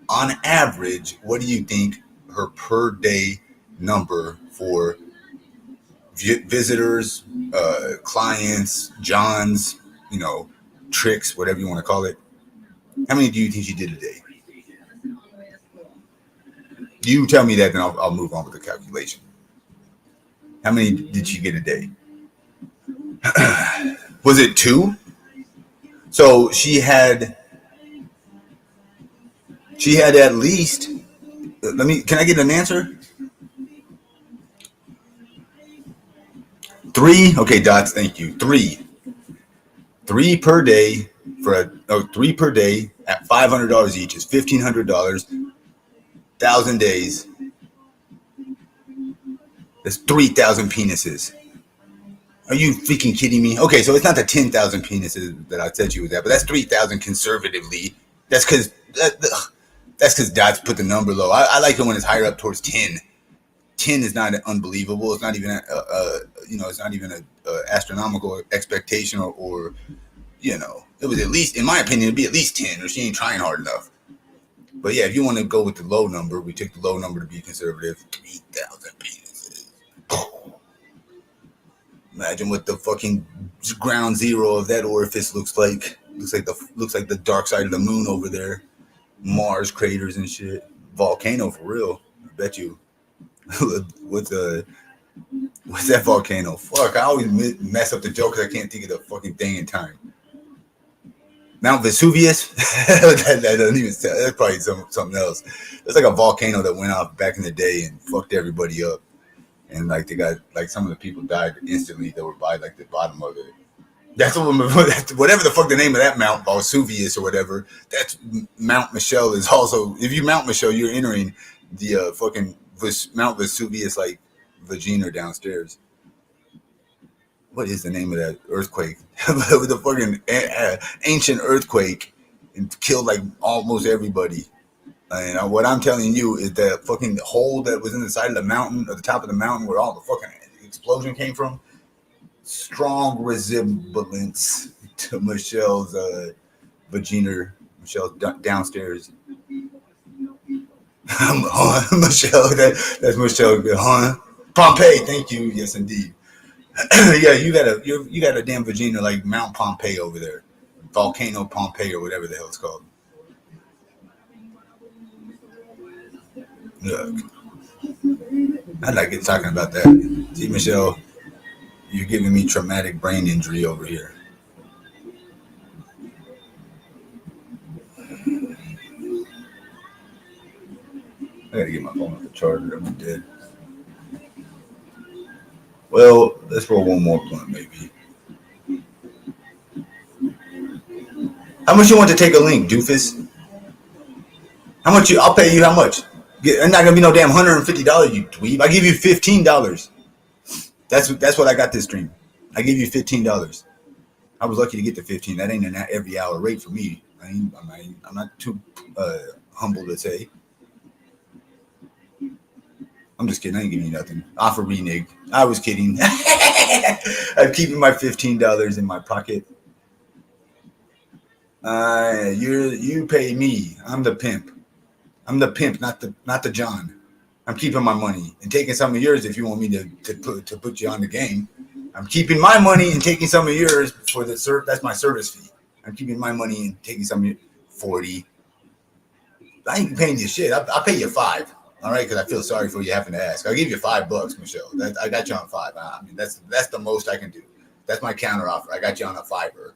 Speaker 1: on average, what do you think her per day number for visitors, clients, Johns, tricks, whatever you want to call it? How many do you think she did a day? You tell me that, then I'll move on with the calculation. How many did she get a day? Was it 2? So she had at least. Can I get an answer? 3. Okay, Dots. Thank you. 3. 3 per day 3 per day at $500 each is $1,500. 1,000 days. That's 3,000 penises. Are you freaking kidding me? Okay, so it's not the 10,000 penises that I said she was at, but that's 3,000 conservatively. That's because Dots put the number low. I like it when it's higher up towards 10. 10 is not unbelievable. It's not even it's not even an astronomical expectation or it was at least, in my opinion, it'd be at least 10, or she ain't trying hard enough. But yeah, if you want to go with the low number, we took the low number to be conservative. 3,000 penises. Imagine what the fucking ground zero of that orifice looks like. Looks like the dark side of the moon over there. Mars craters and shit. Volcano for real. I bet you. what's what's that volcano? Fuck, I always mess up the joke because I can't think of the fucking thing in time. Mount Vesuvius? that doesn't even sound. That's probably something else. It's like a volcano that went off back in the day and fucked everybody up. And like they got like some of the people died instantly that were by like the bottom of it. That's whatever the fuck the name of that Mount Vesuvius or whatever. That's Mount Michel is also. If you Mount Michel, you're entering the fucking Mount Vesuvius like vagina downstairs. What is the name of that earthquake? The fucking ancient earthquake and killed like almost everybody. And what I'm telling you is that fucking hole that was in the side of the mountain, or the top of the mountain, where all the fucking explosion came from. Strong resemblance to Michelle's vagina. Michelle's downstairs. Michelle, that's Michelle. Huh? Pompeii, thank you. Yes, indeed. Yeah, you got a damn vagina like Mount Pompeii over there, Volcano Pompeii or whatever the hell it's called. Look, I like it talking about that. See, Michelle, you're giving me traumatic brain injury over here. I gotta get my phone off the charger. I'm dead. Well, let's roll one more blunt, maybe. How much you want to take a link, doofus? How much I'll pay you how much? It's not gonna be no damn $150, you dweeb. I give you $15. That's what I got this stream. I give you $15. I was lucky to get the 15. That ain't an every hour rate for me. I'm not too humble to say. I'm just kidding. I ain't giving you nothing. Offer renege. I was kidding. I'm keeping my $15 in my pocket. You pay me. I'm the pimp. I'm the pimp, not the John. I'm keeping my money and taking some of yours if you want me to put you on the game. I'm keeping my money and taking some of yours for the that's my service fee. I'm keeping my money and taking some of your 40. I ain't paying you shit. I'll pay you $5. All right, because I feel sorry for you having to ask. I'll give you $5, Michelle. I got you on $5. I mean, that's the most I can do. That's my counter offer. I got you on a $5.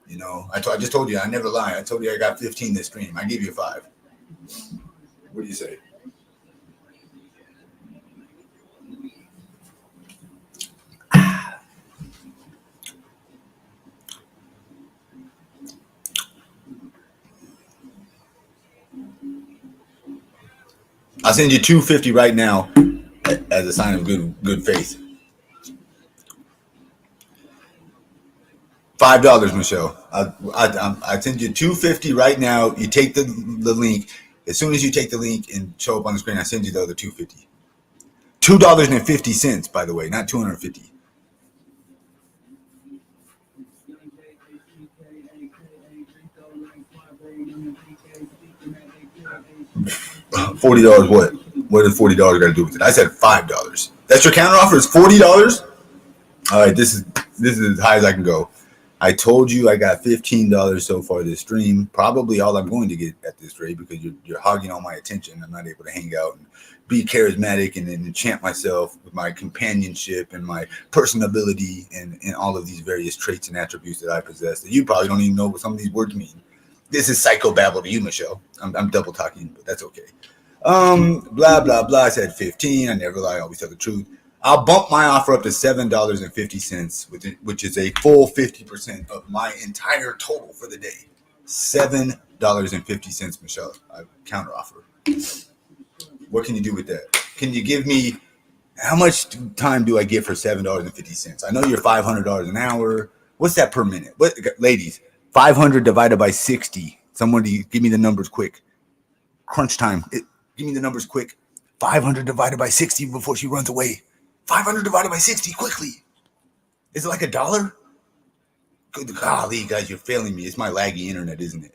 Speaker 1: You know, I just told you I never lie. I told you I got 15 this stream. I give you $5. What do you say? I'll send you $250 right now as a sign of good faith. $5, Michelle. I send you $250 right now. You take the link. As soon as you take the link and show up on the screen, I send you the other $250. $2.50, by the way, not $250. $40 what? What does $40 got to do with it? I said $5. That's your counter offer is $40? All right, this is as high as I can go. I told you I got $15 so far this stream. Probably all I'm going to get at this rate because you're hogging all my attention. I'm not able to hang out and be charismatic and enchant myself with my companionship and my personability and all of these various traits and attributes that I possess that you probably don't even know what some of these words mean. This is psychobabble to you, Michelle. I'm double talking, but that's okay. Blah, blah, blah. I said 15. I never lie. I always tell the truth. I'll bump my offer up to $7.50, which is a full 50% of my entire total for the day. $7.50, Michelle. I counter offer. What can you do with that? Can you give me how much time do I get for $7.50? I know you're $500 an hour. What's that per minute? What, ladies? 500 divided by 60. Somebody give me the numbers quick. Crunch time. Give me the numbers quick. 500 divided by 60 before she runs away. 500 divided by 60 quickly. Is it like $1? Good golly, guys, you're failing me. It's my laggy internet, isn't it?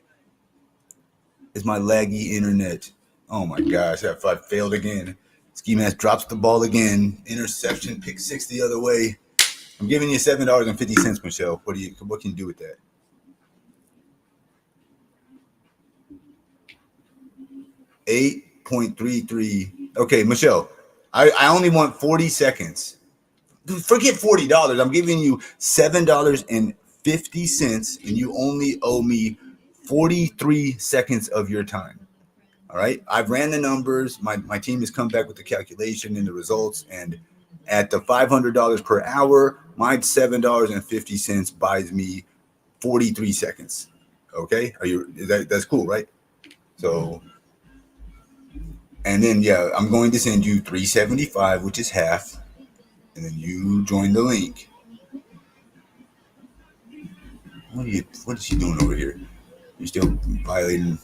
Speaker 1: It's my laggy internet. Oh my gosh, I failed again. Skimask drops the ball again. Interception, pick 6 the other way. I'm giving you $7.50, Michelle. What can you do with that? $8.33. Okay, Michelle. I only want 40 seconds. Forget $40. I'm giving you $7.50, and you only owe me 43 seconds of your time. All right. I've ran the numbers. My team has come back with the calculation and the results. And at the $500 per hour, my $7.50 buys me 43 seconds. Okay. That's cool, right? So, and then, yeah, I'm going to send you 375, which is half. And then you join the link. What is she doing over here? You're still violating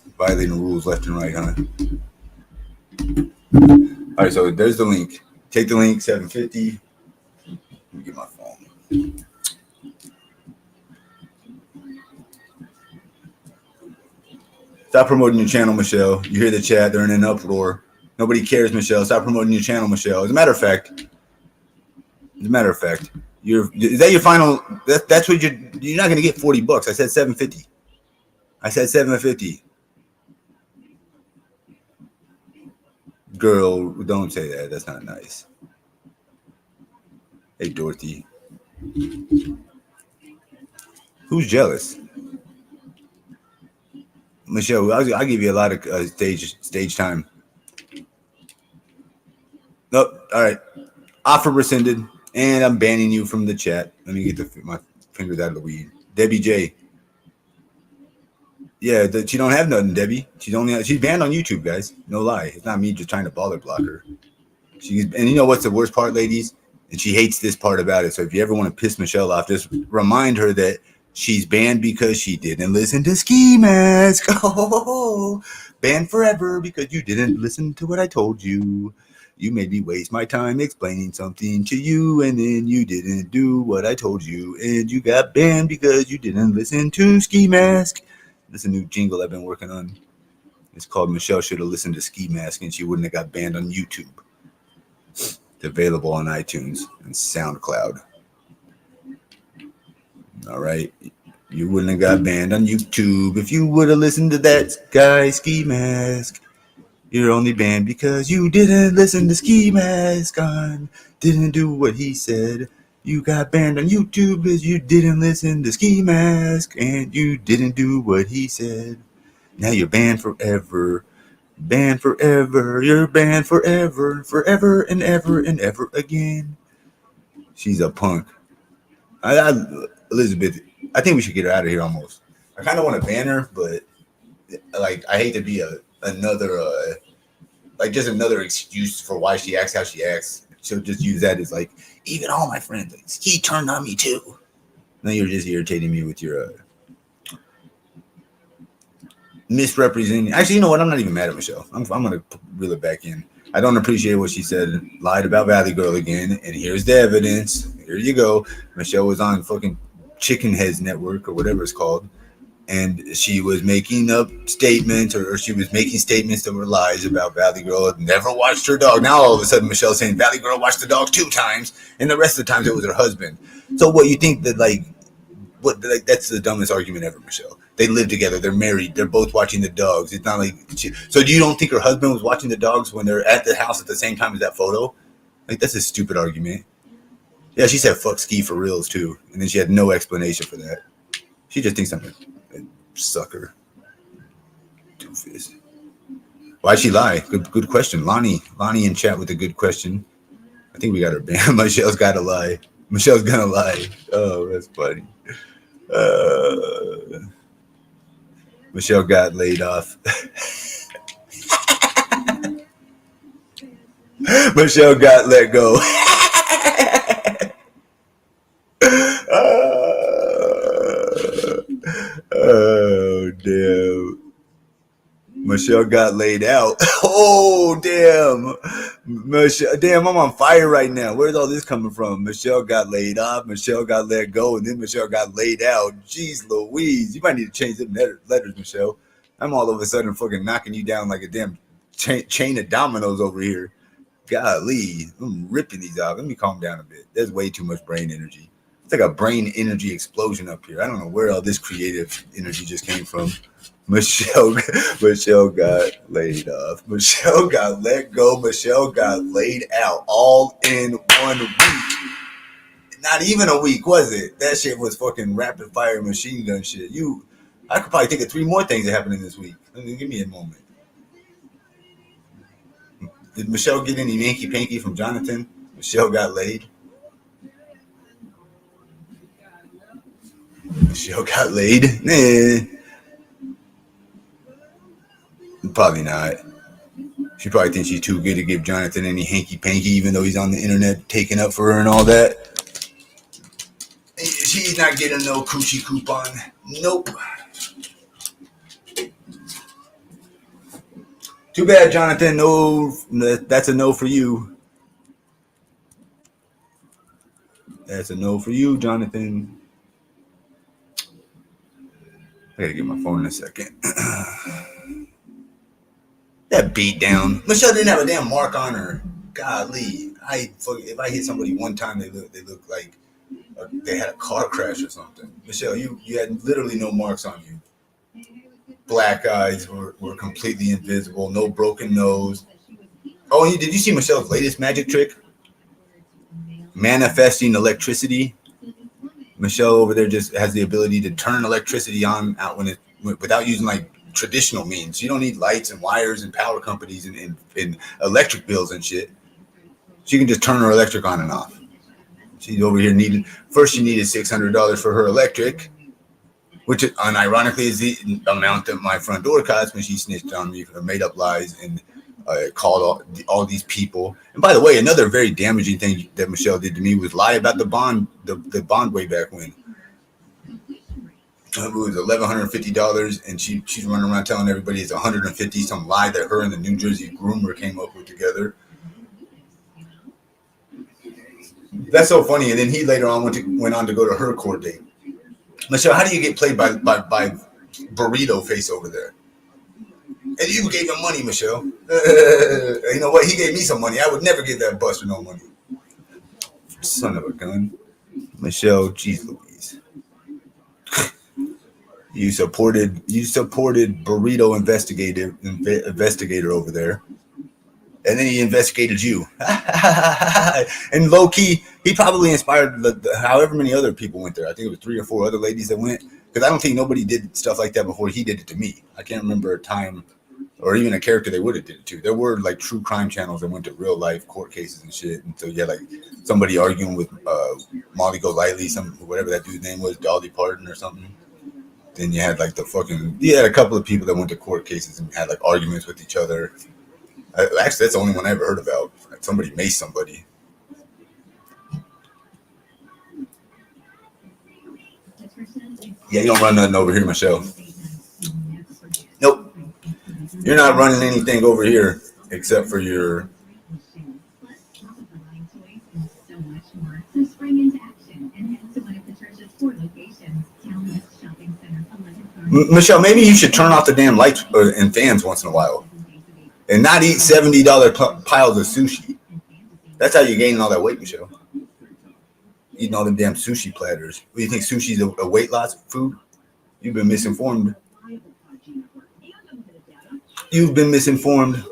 Speaker 1: rules left and right, huh? All right, so there's the link. Take the link, 750. Let me get my phone. Stop promoting your channel, Michelle. You hear the chat, they're in an uproar. Nobody cares, Michelle. Stop promoting your channel, Michelle. As a matter of fact, is that your final? That's what you're not gonna get $40. I said 750. I said 750. Girl, don't say that. That's not nice. Hey, Dorothy. Who's jealous? Michelle, I'll give you a lot of stage time. Nope. All right. Offer rescinded, and I'm banning you from the chat. Let me get my fingers out of the weed. Debbie J. Yeah, she don't have nothing, Debbie. She's banned on YouTube, guys. No lie. It's not me just trying to baller block her. And you know what's the worst part, ladies? And she hates this part about it. So if you ever want to piss Michelle off, just remind her that she's banned because she didn't listen to Skimask. Oh, banned forever because you didn't listen to what I told you. You made me waste my time explaining something to you, and then you didn't do what I told you, and you got banned because you didn't listen to Skimask. This is a new jingle I've been working on. It's called Michelle Should Have Listened to Skimask, and she wouldn't have got banned on YouTube. It's available on iTunes and SoundCloud. All right. You wouldn't have got banned on YouTube if you would have listened to that guy Skimask. You're only banned because you didn't listen to Skimask didn't do what he said. You got banned on YouTube because you didn't listen to Skimask and you didn't do what he said. Now you're banned forever. Banned forever. You're banned forever. Forever and ever and ever again. She's a punk. Elizabeth, I think we should get her out of here almost. I kind of want to ban her, but I hate to be another excuse for why she acts how she acts. She'll just use that as even all my friends, he turned on me too. Now you're just irritating me with your misrepresenting. Actually, you know what? I'm not even mad at Michelle. I'm gonna reel it back in. I don't appreciate what she said. Lied about Valley Girl again, and here's the evidence. Here you go. Michelle was on fucking Chicken Heads Network or whatever it's called, and she was making up statements, or she was making statements that were lies about Valley Girl. Never watched her dog. Now all of a sudden Michelle's saying Valley Girl watched the dog 2 times, and the rest of the times it was her husband. So what you think that that's the dumbest argument ever, Michelle. They live together. They're married. They're both watching the dogs. It's not so do you don't think her husband was watching the dogs when they're at the house at the same time as that photo? That's a stupid argument. Yeah, she said fuck Ski for reals too. And then she had no explanation for that. She just thinks I'm a sucker. Doofus. Why'd she lie? Good question. Lonnie in chat with a good question. I think we got her banned. Michelle's gotta lie. Michelle's gonna lie. Oh, that's funny. Michelle got laid off. Michelle got let go. Oh, damn. Michelle got laid out. Oh, damn. Michelle, damn, I'm on fire right now. Where's all this coming from? Michelle got laid off. Michelle got let go. And then Michelle got laid out. Jeez Louise. You might need to change them letters, Michelle. I'm all of a sudden fucking knocking you down like a damn chain of dominoes over here. Golly. I'm ripping these off. Let me calm down a bit. There's way too much brain energy. It's like a brain energy explosion up here. I don't know where all this creative energy just came from. Michelle got laid off. Michelle got let go. Michelle got laid out all in 1 week. Not even a week, was it? That shit was fucking rapid fire machine gun shit. I could probably think of 3 more things that happened in this week. Give me a moment. Did Michelle get any Yankee Panky from Jonathan? Michelle got laid. Michelle got laid? Nah. Probably not. She probably thinks she's too good to give Jonathan any hanky panky, even though he's on the internet taking up for her and all that. She's not getting no coochie coupon. Nope. Too bad, Jonathan. No, that's a no for you. That's a no for you, Jonathan. I gotta get my phone in a second. That beat down. Michelle didn't have a damn mark on her. Golly, if I hit somebody one time, they look like they had a car crash or something. Michelle, you had literally no marks on you. Black eyes were completely invisible. No broken nose. Oh, did you see Michelle's latest magic trick? Manifesting electricity. Michelle over there just has the ability to turn electricity on out without using like traditional means. You don't need lights and wires and power companies and electric bills and shit. She can just turn her electric on and off. She's over here she needed $600 for her electric, which unironically is the amount that my front door cost when she snitched on me for made up lies and called all these people. And by the way, another very damaging thing that Michelle did to me was lie about the bond way back when. It was $1,150, and she's running around telling everybody it's $150. Some lie that her and the New Jersey groomer came up with together. That's so funny. And then he later on went on to go to her court date. Michelle, how do you get played by Burrito Face over there? And you gave him money, Michelle. You know what? He gave me some money. I would never give that buster no money. Son of a gun. Michelle, geez Louise. You supported Burrito investigator over there. And then he investigated you. And low key, he probably inspired however many other people went there. I think it was 3 or 4 other ladies that went. Because I don't think nobody did stuff like that before he did it to me. I can't remember a time or even a character they would have did it to. There were like true crime channels that went to real life court cases and shit. And so you had like somebody arguing with Molly Golightly, whatever that dude's name was, Dolly Parton or something. Then you had like you had a couple of people that went to court cases and had like arguments with each other. Actually, that's the only one I ever heard about. Like somebody maced somebody. Yeah, you don't run nothing over here, Michelle. Nope. You're not running anything over here except for your... Michelle, maybe you should turn off the damn lights and fans once in a while. And not eat $70 piles of sushi. That's how you're gaining all that weight, Michelle. Eating all them damn sushi platters. What do you think, sushi's a weight loss food? You've been misinformed. You've been misinformed.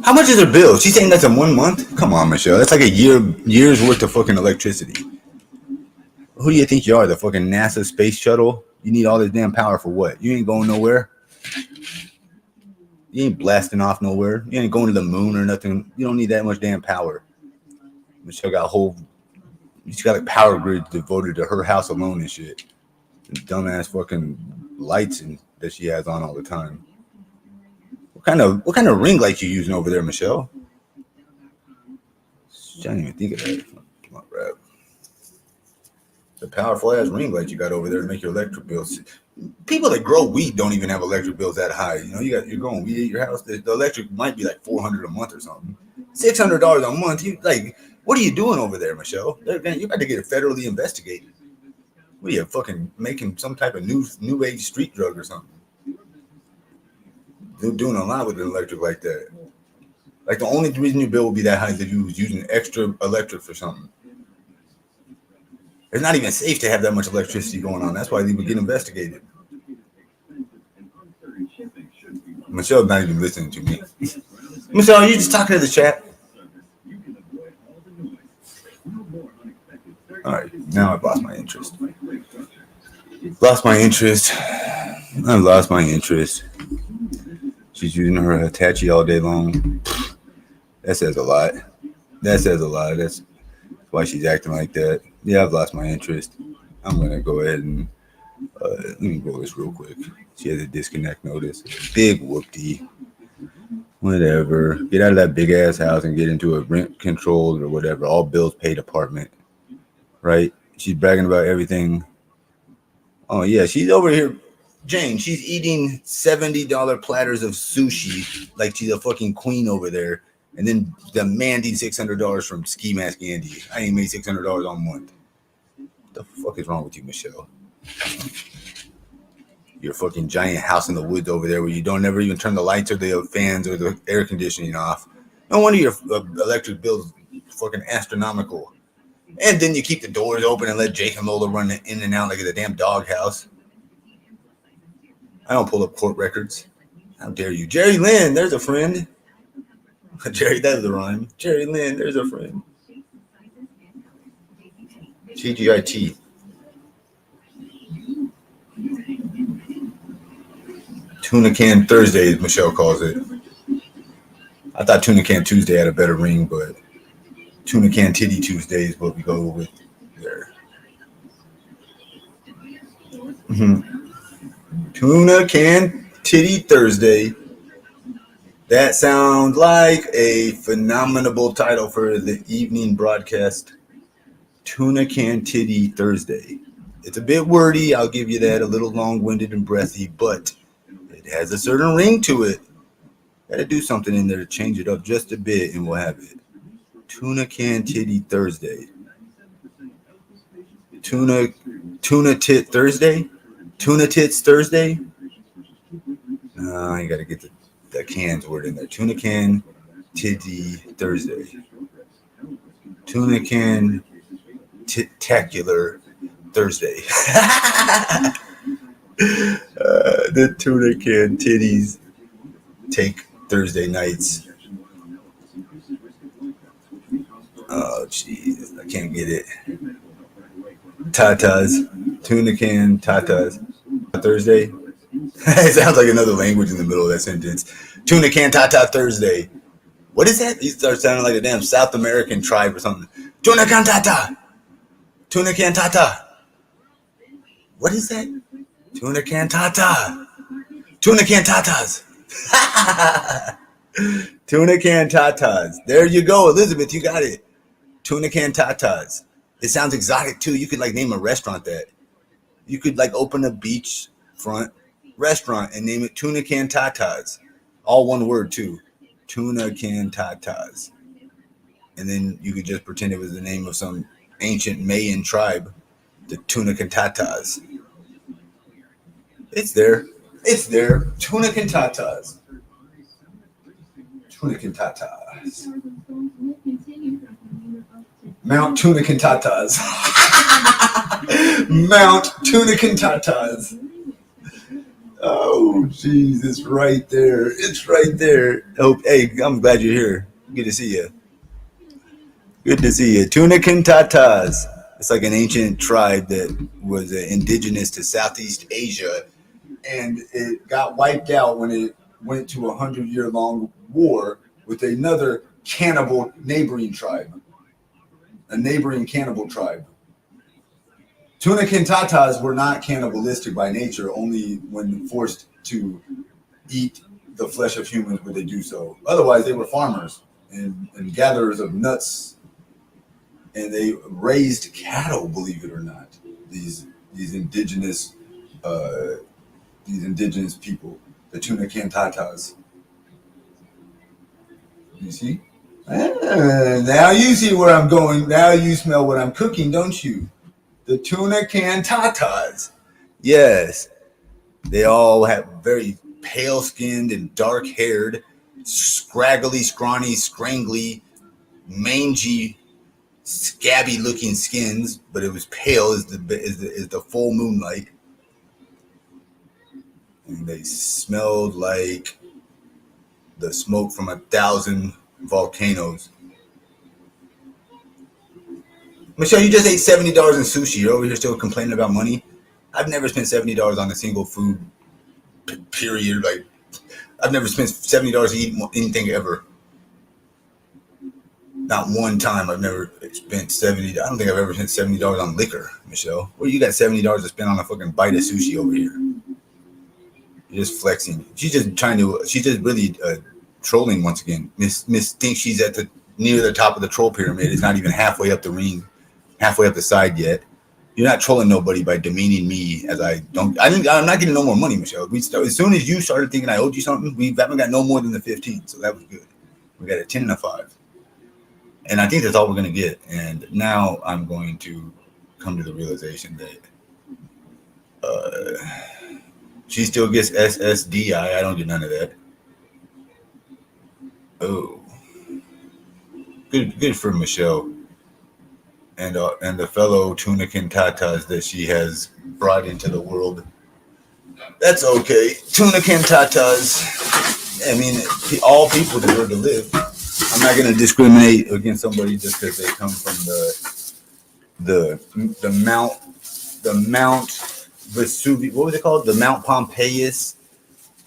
Speaker 1: How much is her bill? She's saying that's in 1 month? Come on, Michelle. That's like a year's worth of fucking electricity. Who do you think you are? The fucking NASA space shuttle? You need all this damn power for what? You ain't going nowhere. You ain't blasting off nowhere. You ain't going to the moon or nothing. You don't need that much damn power. Michelle got she's got a power grid devoted to her house alone and shit. And dumbass fucking lights that she has on all the time. What kind of ring light you using over there, Michelle? I didn't even think of that. Come on, Brad. The powerful ass ring light you got over there to make your electric bills. People that grow weed don't even have electric bills that high. You know, you're growing weed at your house. The electric might be like $400 a month or something. $600 a month. What are you doing over there, Michelle? You're about to get federally investigated. What are you fucking making some type of new age street drug or something? They're doing a lot with an electric like that. Like the only reason your bill will be that high is if you was using extra electric for something. It's not even safe to have that much electricity going on. That's why they would get investigated. Michelle's not even listening to me. Michelle, are you just talking to the chat? All right, now I've lost my interest. I've lost my interest. She's using her Hitachi all day long. That says a lot. That's why she's acting like that. Yeah, I've lost my interest. I'm going to go ahead and let me roll this real quick. She has a disconnect notice. Big whoopty. Whatever. Get out of that big ass house and get into a rent controlled or whatever. All bills paid apartment. Right? She's bragging about everything. Oh, yeah. She's over here. Jane, she's eating $70 platters of sushi like she's a fucking queen over there. And then demanding $600 from Skimask Andy. I ain't made $600 all month. What the fuck is wrong with you, Michelle? Your fucking giant house in the woods over there where you don't ever even turn the lights or the fans or the air conditioning off. No wonder your electric bill's fucking astronomical. And then you keep the doors open and let Jake and Lola run in and out like it's a damn doghouse. I don't pull up court records. How dare you? Jerry Lynn, there's a friend. Jerry, that's the rhyme. Jerry Lynn, there's a friend. TGIT. Tuna Can Thursday, as Michelle calls it. I thought Tuna Can Tuesday had a better ring, but Tuna Can Titty Tuesday is what we go with there. Tuna Can Titty Thursday. That sounds like a phenomenal title for the evening broadcast. Tuna Can Titty Thursday. It's a bit wordy, I'll give you that, a little long-winded and breathy, but it has a certain ring to it. Gotta do something in there to change it up just a bit and we'll have it. Tuna Can Titty Thursday. Tuna Tit Thursday? Tuna Tits Thursday? No, you gotta get the cans word in there. Tuna Can Titty Thursday. Tuna Can Titacular Thursday. The Tuna Can Titties take Thursday nights. Oh, jeez. I can't get it. Tatas. Tuna Can Tatas. Thursday. It sounds like another language in the middle of that sentence. Tuna Can Tata Thursday. What is that? You start sounding like a damn South American tribe or something. Tuna Can Tata. Tuna Can Tata. What is that? Tuna Can Tata. Tuna Can Tatas. Tuna Can Tatas. There you go, Elizabeth. You got it. Tuna Can Tatas. It sounds exotic too. You could like name a restaurant that. You could like open a beachfront restaurant and name it Tuna Can Tatas. All one word too. Tuna Can Tatas. And then you could just pretend it was the name of some ancient Mayan tribe. The Tuna Can Tatas. It's there. It's there. Tuna Can Tatas. Tuna Can Tatas. Mount Tuna Can Tatas. Mount Tuna Can Tatas. Oh, jeez, it's right there. It's right there. Oh, hey, I'm glad you're here. Good to see you. Good to see you. Tuna Can Tatas. It's like an ancient tribe that was indigenous to Southeast Asia, and it got wiped out when it went to a 100-year-long war with another cannibal neighboring tribe. A neighboring cannibal tribe. Tuna Can Tatas were not cannibalistic by nature, only when forced to eat the flesh of humans would they do so. Otherwise, they were farmers and gatherers of nuts, and they raised cattle, believe it or not. These indigenous people, the Tuna Can Tatas. You see? Now you see where I'm going. Now you smell what I'm cooking, don't you? The tuna can tatas. Yes. They all have very pale skinned and dark haired, scraggly, scrawny, scrangly, mangy, scabby looking skins, but it was pale as the full moonlight. And they smelled like the smoke from 1,000 volcanoes. Michelle, you just ate $70 in sushi. You're over here still complaining about money? I've never spent $70 on a single food, period. Like, I've never spent $70 to eat anything ever. Not one time I've never spent $70. I don't think I've ever spent $70 on liquor, Michelle. Well, you got $70 to spend on a fucking bite of sushi over here. You're just flexing. She's just really trolling once again. Miss thinks she's near the top of the troll pyramid. It's not even halfway up the ring, halfway up the side yet. You're not trolling nobody by demeaning me as I don't. I'm not getting no more money, Michelle. As soon as you started thinking I owed you something, we haven't got no more than the 15, so that was good. We got a 10 and a 5. And I think that's all we're going to get. And now I'm going to come to the realization that she still gets SSDI. I don't get none of that. Oh. Good for Michelle. And the fellow tunican tatas that she has brought into the world. That's okay. Tunican tatas. I mean, all people deserve to live. I'm not going to discriminate against somebody just because they come from the Mount Vesuvius. What was it called? The Mount Pompeius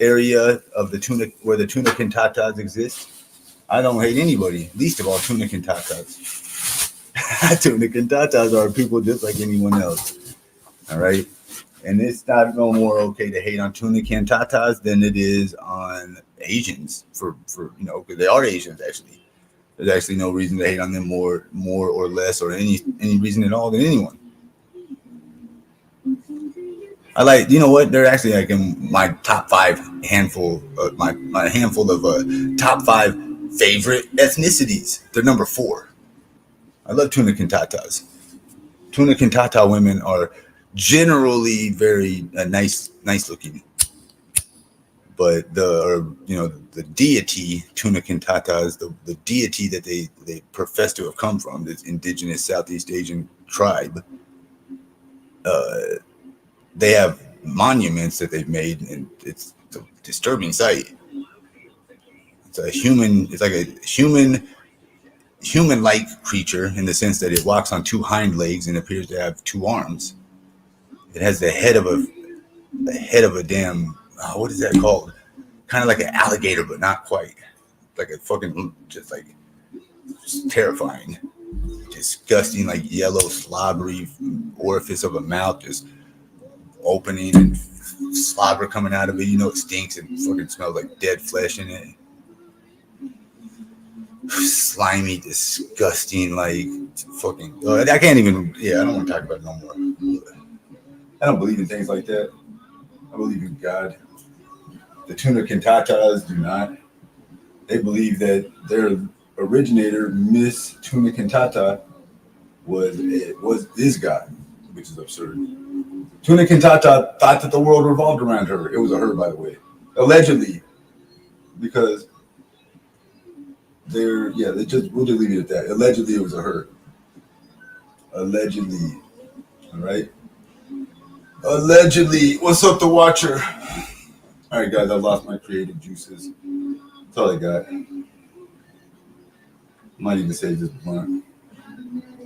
Speaker 1: area of the where the tunican tatas exist. I don't hate anybody, least of all tunican tatas. Tunican tatas are people just like anyone else. All right. And it's not no more okay to hate on tunican tatas than it is on Asians for because they are Asians actually. There's actually no reason to hate on them more or less or any reason at all than anyone. I like, you know what? They're actually like in my top 5 handful, my handful of top 5 favorite ethnicities. They're number 4. I love tunican tatas. Tunican tata women are generally very nice looking, but the deity tunican tatas, the deity that they profess to have come from, this indigenous Southeast Asian tribe, they have monuments that they've made, and it's a disturbing sight. It's like a human-like creature in the sense that it walks on 2 hind legs and appears to have 2 arms. It has the head of a damn, what is that called? Kind of like an alligator, but not quite. Like a fucking, just terrifying, disgusting, like yellow, slobbery orifice of a mouth just opening and slobber coming out of it. You know it stinks and fucking smells like dead flesh in it. Slimy, disgusting, like fucking. I can't even. Yeah, I don't want to talk about it no more. I don't believe in things like that. I believe in God. The tunican tatas do not. They believe that their originator, Miss Tunican Tata, is God, which is absurd. Tunican Tata thought that the world revolved around her. It was a her, by the way, allegedly, because we'll just leave it at that. Allegedly, it was a her. Allegedly, all right. Allegedly, what's up, the Watcher? All right, guys, I've lost my creative juices. That's all I got. Might even say this blunt.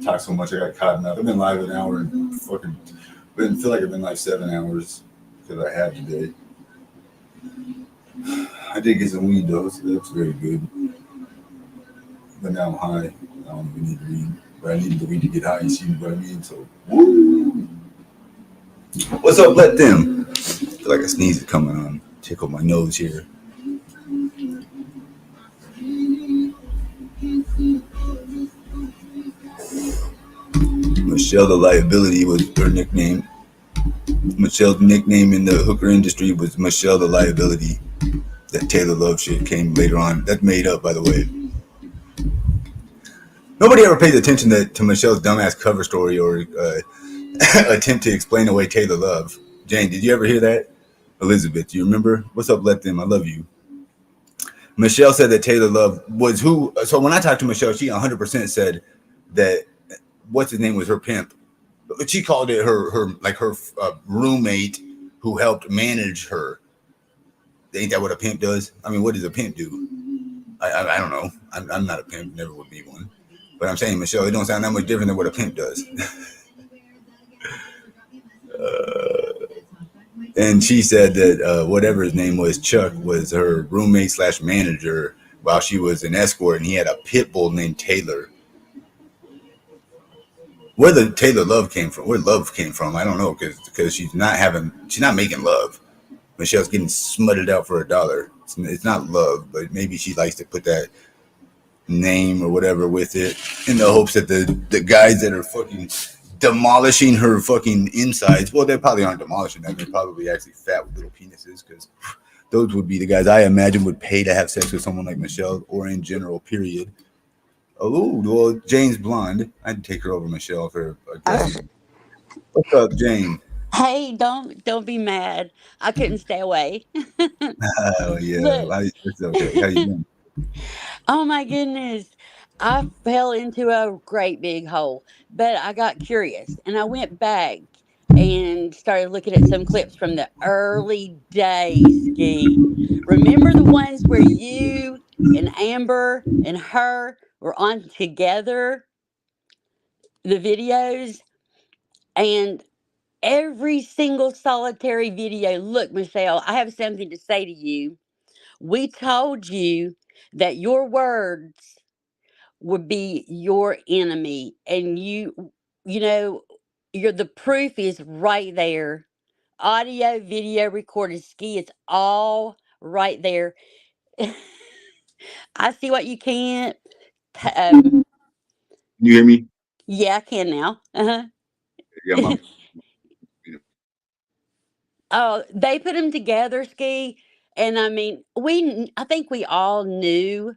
Speaker 1: Talk so much, I got caught up. I've been live an hour and fucking feel like I've been like 7 hours because I had today. I did get some weed though, so that's very good. But now I'm high. I don't even need weed, but I needed the weed to get high. You see what I mean? So, woo! What's up? Let them. I feel like a sneeze is coming on. Tickle my nose here. Michelle the Liability was her nickname. Michelle's nickname in the hooker industry was Michelle the Liability. That Taylor Love shit came later on. That's made up, by the way. Nobody ever pays attention to Michelle's dumbass cover story or attempt to explain away Taylor Love. Jane, did you ever hear that? Elizabeth, do you remember? What's up, let them? I love you. Michelle said that Taylor Love was who. So when I talked to Michelle, she 100% said that what's his name was her pimp. But she called it her roommate who helped manage her. Ain't that what a pimp does? I mean, what does a pimp do? I don't know. I'm not a pimp. Never would be one. But I'm saying, Michelle, it don't sound that much different than what a pimp does. And she said that whatever his name was, Chuck, was her roommate slash manager while she was an escort, and he had a pit bull named Taylor. Where the Taylor Love came from, where love came from, I don't know, because she's not making love. Michelle's getting smutted out for $1. It's not love, but maybe she likes to put that name or whatever with it in the hopes that the guys that are fucking demolishing her fucking insides, well, they probably aren't demolishing them. They're probably actually fat with little penises, because those would be the guys I imagine would pay to have sex with someone like Michelle, or in general, period. Oh, well, Jane's blonde. I'd take her over Michelle for aggressive. What's up, Jane?
Speaker 2: Hey, don't be mad. I couldn't stay away.
Speaker 1: Oh yeah,
Speaker 2: Look,
Speaker 1: it's okay. How you doing?
Speaker 2: oh my goodness. I fell into a great big hole, but I got curious and I went back and started looking at some clips from the early days, Ski. Remember the ones where you and Amber and her were on together, the videos? And every single solitary video. Look, Michelle, I have something to say to you. We told you that your words would be your enemy, and you know, you're the proof is right there. Audio, video, recorded, Ski. It's all right there. I see what you can't. Um,
Speaker 1: Can you hear me?
Speaker 2: yeah, I can now.
Speaker 1: Yeah, my
Speaker 2: Oh, they put them together, Ski, and I mean, I think we all knew,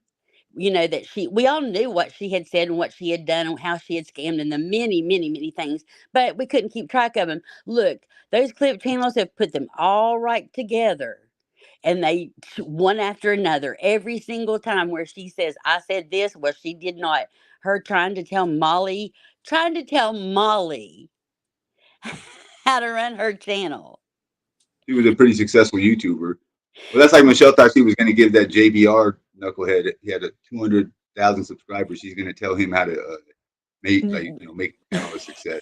Speaker 2: that we all knew what she had said and what she had done and how she had scammed and the many, many, many things, but we couldn't keep track of them. Look, those clip channels have put them all right together, and they one after another every single time where she says, "I said this," well, she did not. Her trying to tell Molly how to run her channel.
Speaker 1: She was a pretty successful YouTuber. Well, that's like Michelle thought she was going to give that JBR knucklehead. He had a 200,000 subscribers. She's going to tell him how to make the channel a success.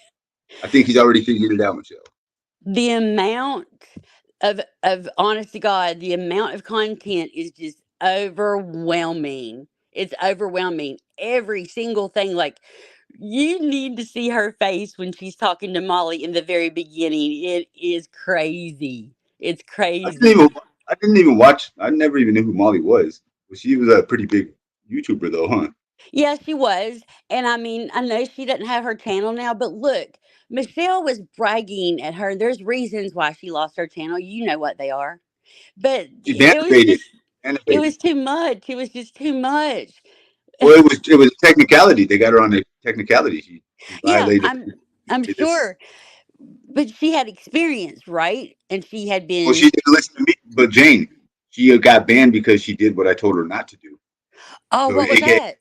Speaker 1: I think he's already figured it out, Michelle.
Speaker 2: The amount of honest to God, the amount of content is just overwhelming. It's overwhelming. Every single thing, like you need to see her face when she's talking to Molly in the very beginning. It is crazy. It's
Speaker 1: I didn't even
Speaker 2: crazy.
Speaker 1: I didn't even watch. I never even knew who Molly was. But she was a pretty big YouTuber, though, huh?
Speaker 2: Yeah, she was. And I mean, I know she doesn't have her channel now, but look, Michelle was bragging at her. There's reasons why she lost her channel. You know what they are. But
Speaker 1: She
Speaker 2: it was
Speaker 1: banned
Speaker 2: just it
Speaker 1: Animated.
Speaker 2: was too much. It was just too much.
Speaker 1: Well, it was technicality. They got her on the technicality. She
Speaker 2: Yeah,
Speaker 1: violated.
Speaker 2: I'm
Speaker 1: This.
Speaker 2: sure. But she had experience, right? And she had
Speaker 1: Well,
Speaker 2: been
Speaker 1: she didn't listen to me, but Jane, she got banned because she did what I told her not to do.
Speaker 2: oh,
Speaker 1: So,
Speaker 2: what was
Speaker 1: AKA,
Speaker 2: that?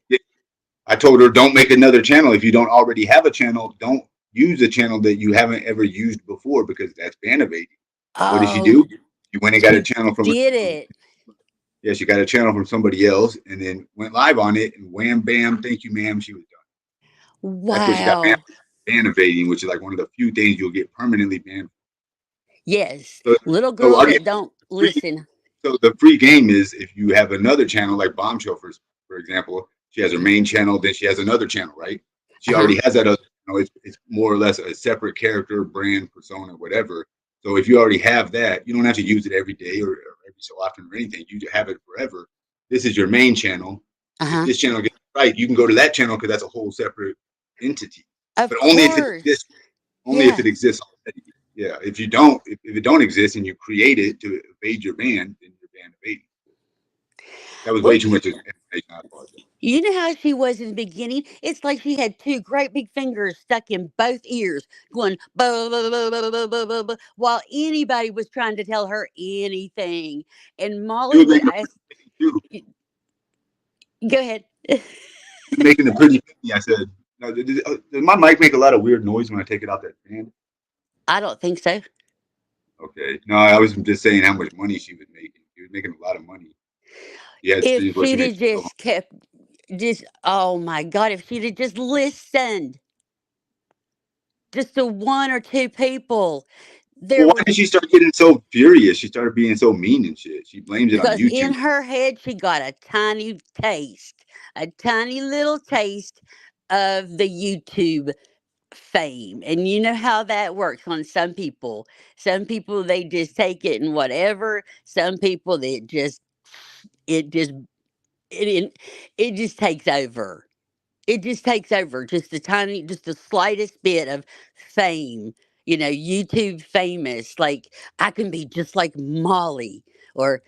Speaker 1: I told her, don't make another channel. If you don't already have a channel, don't use a channel that you haven't ever used before, because that's ban evading. What did she
Speaker 2: Oh,
Speaker 1: do? She went and got a
Speaker 2: she
Speaker 1: channel
Speaker 2: did it.
Speaker 1: yeah, she got a channel from somebody else and then went live on it, and wham, bam, thank you, ma'am. She was done. That's what she got banned
Speaker 2: Wow.
Speaker 1: for. Ban evading, which is like one of the few things you'll get permanently banned.
Speaker 2: Yes.
Speaker 1: So,
Speaker 2: Little
Speaker 1: so
Speaker 2: girls
Speaker 1: are you
Speaker 2: that don't
Speaker 1: free?
Speaker 2: listen.
Speaker 1: So the free game is if you have another channel like Bombshell, for example, she has her main channel, then she has another channel, right? She
Speaker 2: Uh-huh.
Speaker 1: already has that other channel. It's more or less a separate character, brand, persona, whatever. So if you already have that, you don't have to use it every day or every so often or anything. You have it forever. This is your main channel. If
Speaker 2: Uh-huh.
Speaker 1: this channel gets right, you can go to that channel because that's a whole separate entity.
Speaker 2: Of
Speaker 1: But only if it
Speaker 2: course.
Speaker 1: exists. Only if
Speaker 2: Yeah.
Speaker 1: it exists already. Yeah. If it don't exist and you create it to evade your ban, then you're ban evading. That was way
Speaker 2: Well,
Speaker 1: too much information. I apologize.
Speaker 2: You know how she was in the beginning? It's like she had two great big fingers stuck in both ears, going blah, blah, blah, blah, blah, blah, blah, blah, while anybody was trying to tell her anything. And
Speaker 1: You
Speaker 2: Molly
Speaker 1: were
Speaker 2: would
Speaker 1: making
Speaker 2: ask,
Speaker 1: a pretty too.
Speaker 2: go ahead.
Speaker 1: You're making a pretty penny. I said, no, does my mic make a lot of weird noise when I take it out that fan?
Speaker 2: I don't think so.
Speaker 1: Okay. No, I was just saying how much money she was making. She was making a lot of money. She had
Speaker 2: If
Speaker 1: streams where she
Speaker 2: she'd
Speaker 1: made
Speaker 2: have
Speaker 1: so much.
Speaker 2: just kept, just, oh my God, if she'd have just listened just to one or two people, there
Speaker 1: Well, why
Speaker 2: was.
Speaker 1: did she start getting so furious? She started being so mean and shit. She blames it on
Speaker 2: Because in
Speaker 1: YouTube.
Speaker 2: her head, she got a tiny little taste of the YouTube fame. And you know how that works on some people. Some people, they just take it and whatever. Some people, it just, it, it just takes over. It just takes over. Just the slightest bit of fame. YouTube famous. Like, I can be just like Molly, or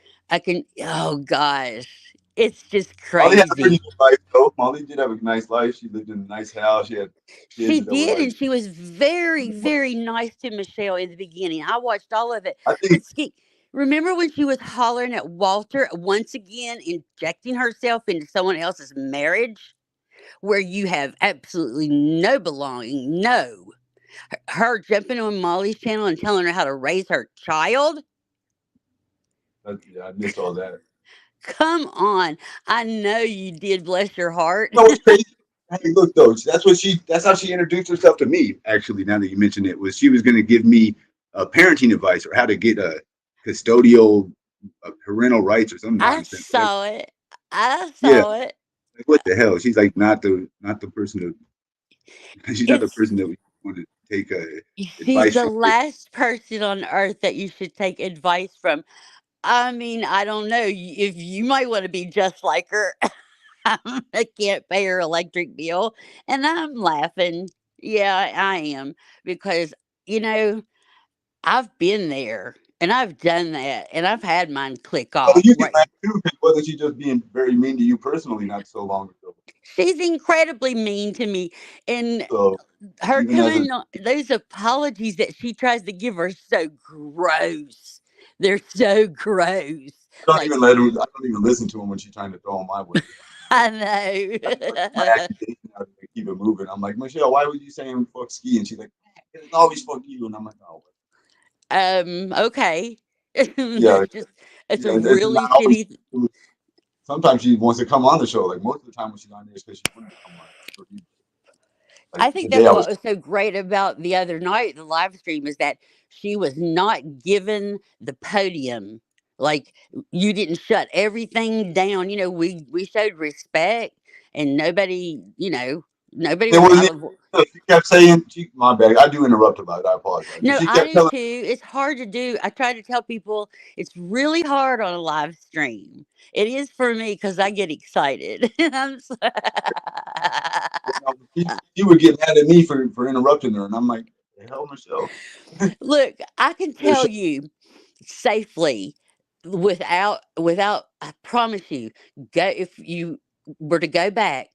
Speaker 2: oh gosh, it's just
Speaker 1: Molly had a pretty
Speaker 2: crazy.
Speaker 1: good life though. Molly did have a nice life. She lived in a nice house. She had
Speaker 2: She
Speaker 1: kids that were
Speaker 2: did,
Speaker 1: like,
Speaker 2: and she was very, very nice to Michelle in the beginning. I watched all of it.
Speaker 1: I think
Speaker 2: But remember when she was hollering at Walter once again, injecting herself into someone else's marriage where you have absolutely no belonging? No. Her jumping on Molly's channel and telling her how to raise her child?
Speaker 1: yeah, I missed all that.
Speaker 2: Come on. I know you did, bless your heart.
Speaker 1: You know what's crazy? Hey, look though, that's how she introduced herself to me. Actually, now that you mention it, was she was going to give me parenting advice or how to get a custodial parental rights or some
Speaker 2: I
Speaker 1: nonsense. Whatever.
Speaker 2: saw it. I
Speaker 1: Yeah,
Speaker 2: saw it.
Speaker 1: like what the hell? She's like not the person she's not the
Speaker 2: It's
Speaker 1: person that we want to take
Speaker 2: She's
Speaker 1: advice
Speaker 2: the
Speaker 1: from.
Speaker 2: last person on earth that you should take advice from. I mean, I don't know if you might want to be just like her. I can't pay her electric bill. And I'm laughing. Yeah, I am. Because, you know, I've been there and I've done that and I've had mine click
Speaker 1: Well,
Speaker 2: off.
Speaker 1: you can
Speaker 2: Right.
Speaker 1: laugh too, because wasn't she just being very mean to you personally not so long ago?
Speaker 2: She's incredibly mean to me. And
Speaker 1: So
Speaker 2: her
Speaker 1: even as a
Speaker 2: coming on those apologies that she tries to give are so gross. They're so gross. Like,
Speaker 1: I don't even listen to him when she's trying to throw him my way.
Speaker 2: I
Speaker 1: Like my
Speaker 2: know.
Speaker 1: accusation, I keep it moving. I'm like, Michelle, why would you saying fuck ski? And she's like, it's always fuck you. And I'm like, oh,
Speaker 2: Okay.
Speaker 1: yeah,
Speaker 2: It's a
Speaker 1: yeah. It's
Speaker 2: really
Speaker 1: not always.
Speaker 2: shitty.
Speaker 1: Sometimes she wants to come on the show. Like most of the time when she's on there, it's because she wanted to come on. Like
Speaker 2: I think
Speaker 1: today,
Speaker 2: that's
Speaker 1: I was.
Speaker 2: what was so great about the other night, the live stream, is that she was not given the podium. Like, you didn't shut everything down. We showed respect, and nobody
Speaker 1: It
Speaker 2: was
Speaker 1: wasn't
Speaker 2: out
Speaker 1: even.
Speaker 2: of.
Speaker 1: She kept saying, my bad. I do interrupt a lot. I apologize. But
Speaker 2: No,
Speaker 1: she
Speaker 2: I
Speaker 1: kept
Speaker 2: do
Speaker 1: telling.
Speaker 2: too. It's hard to do. I try to tell people it's really hard on a live stream. It is for me because I get excited.
Speaker 1: You know, she would get mad at me for interrupting her, and I'm like, the hell, Michelle.
Speaker 2: Look, I can
Speaker 1: The
Speaker 2: tell
Speaker 1: show-
Speaker 2: you safely, without, I promise you, go if you were to go back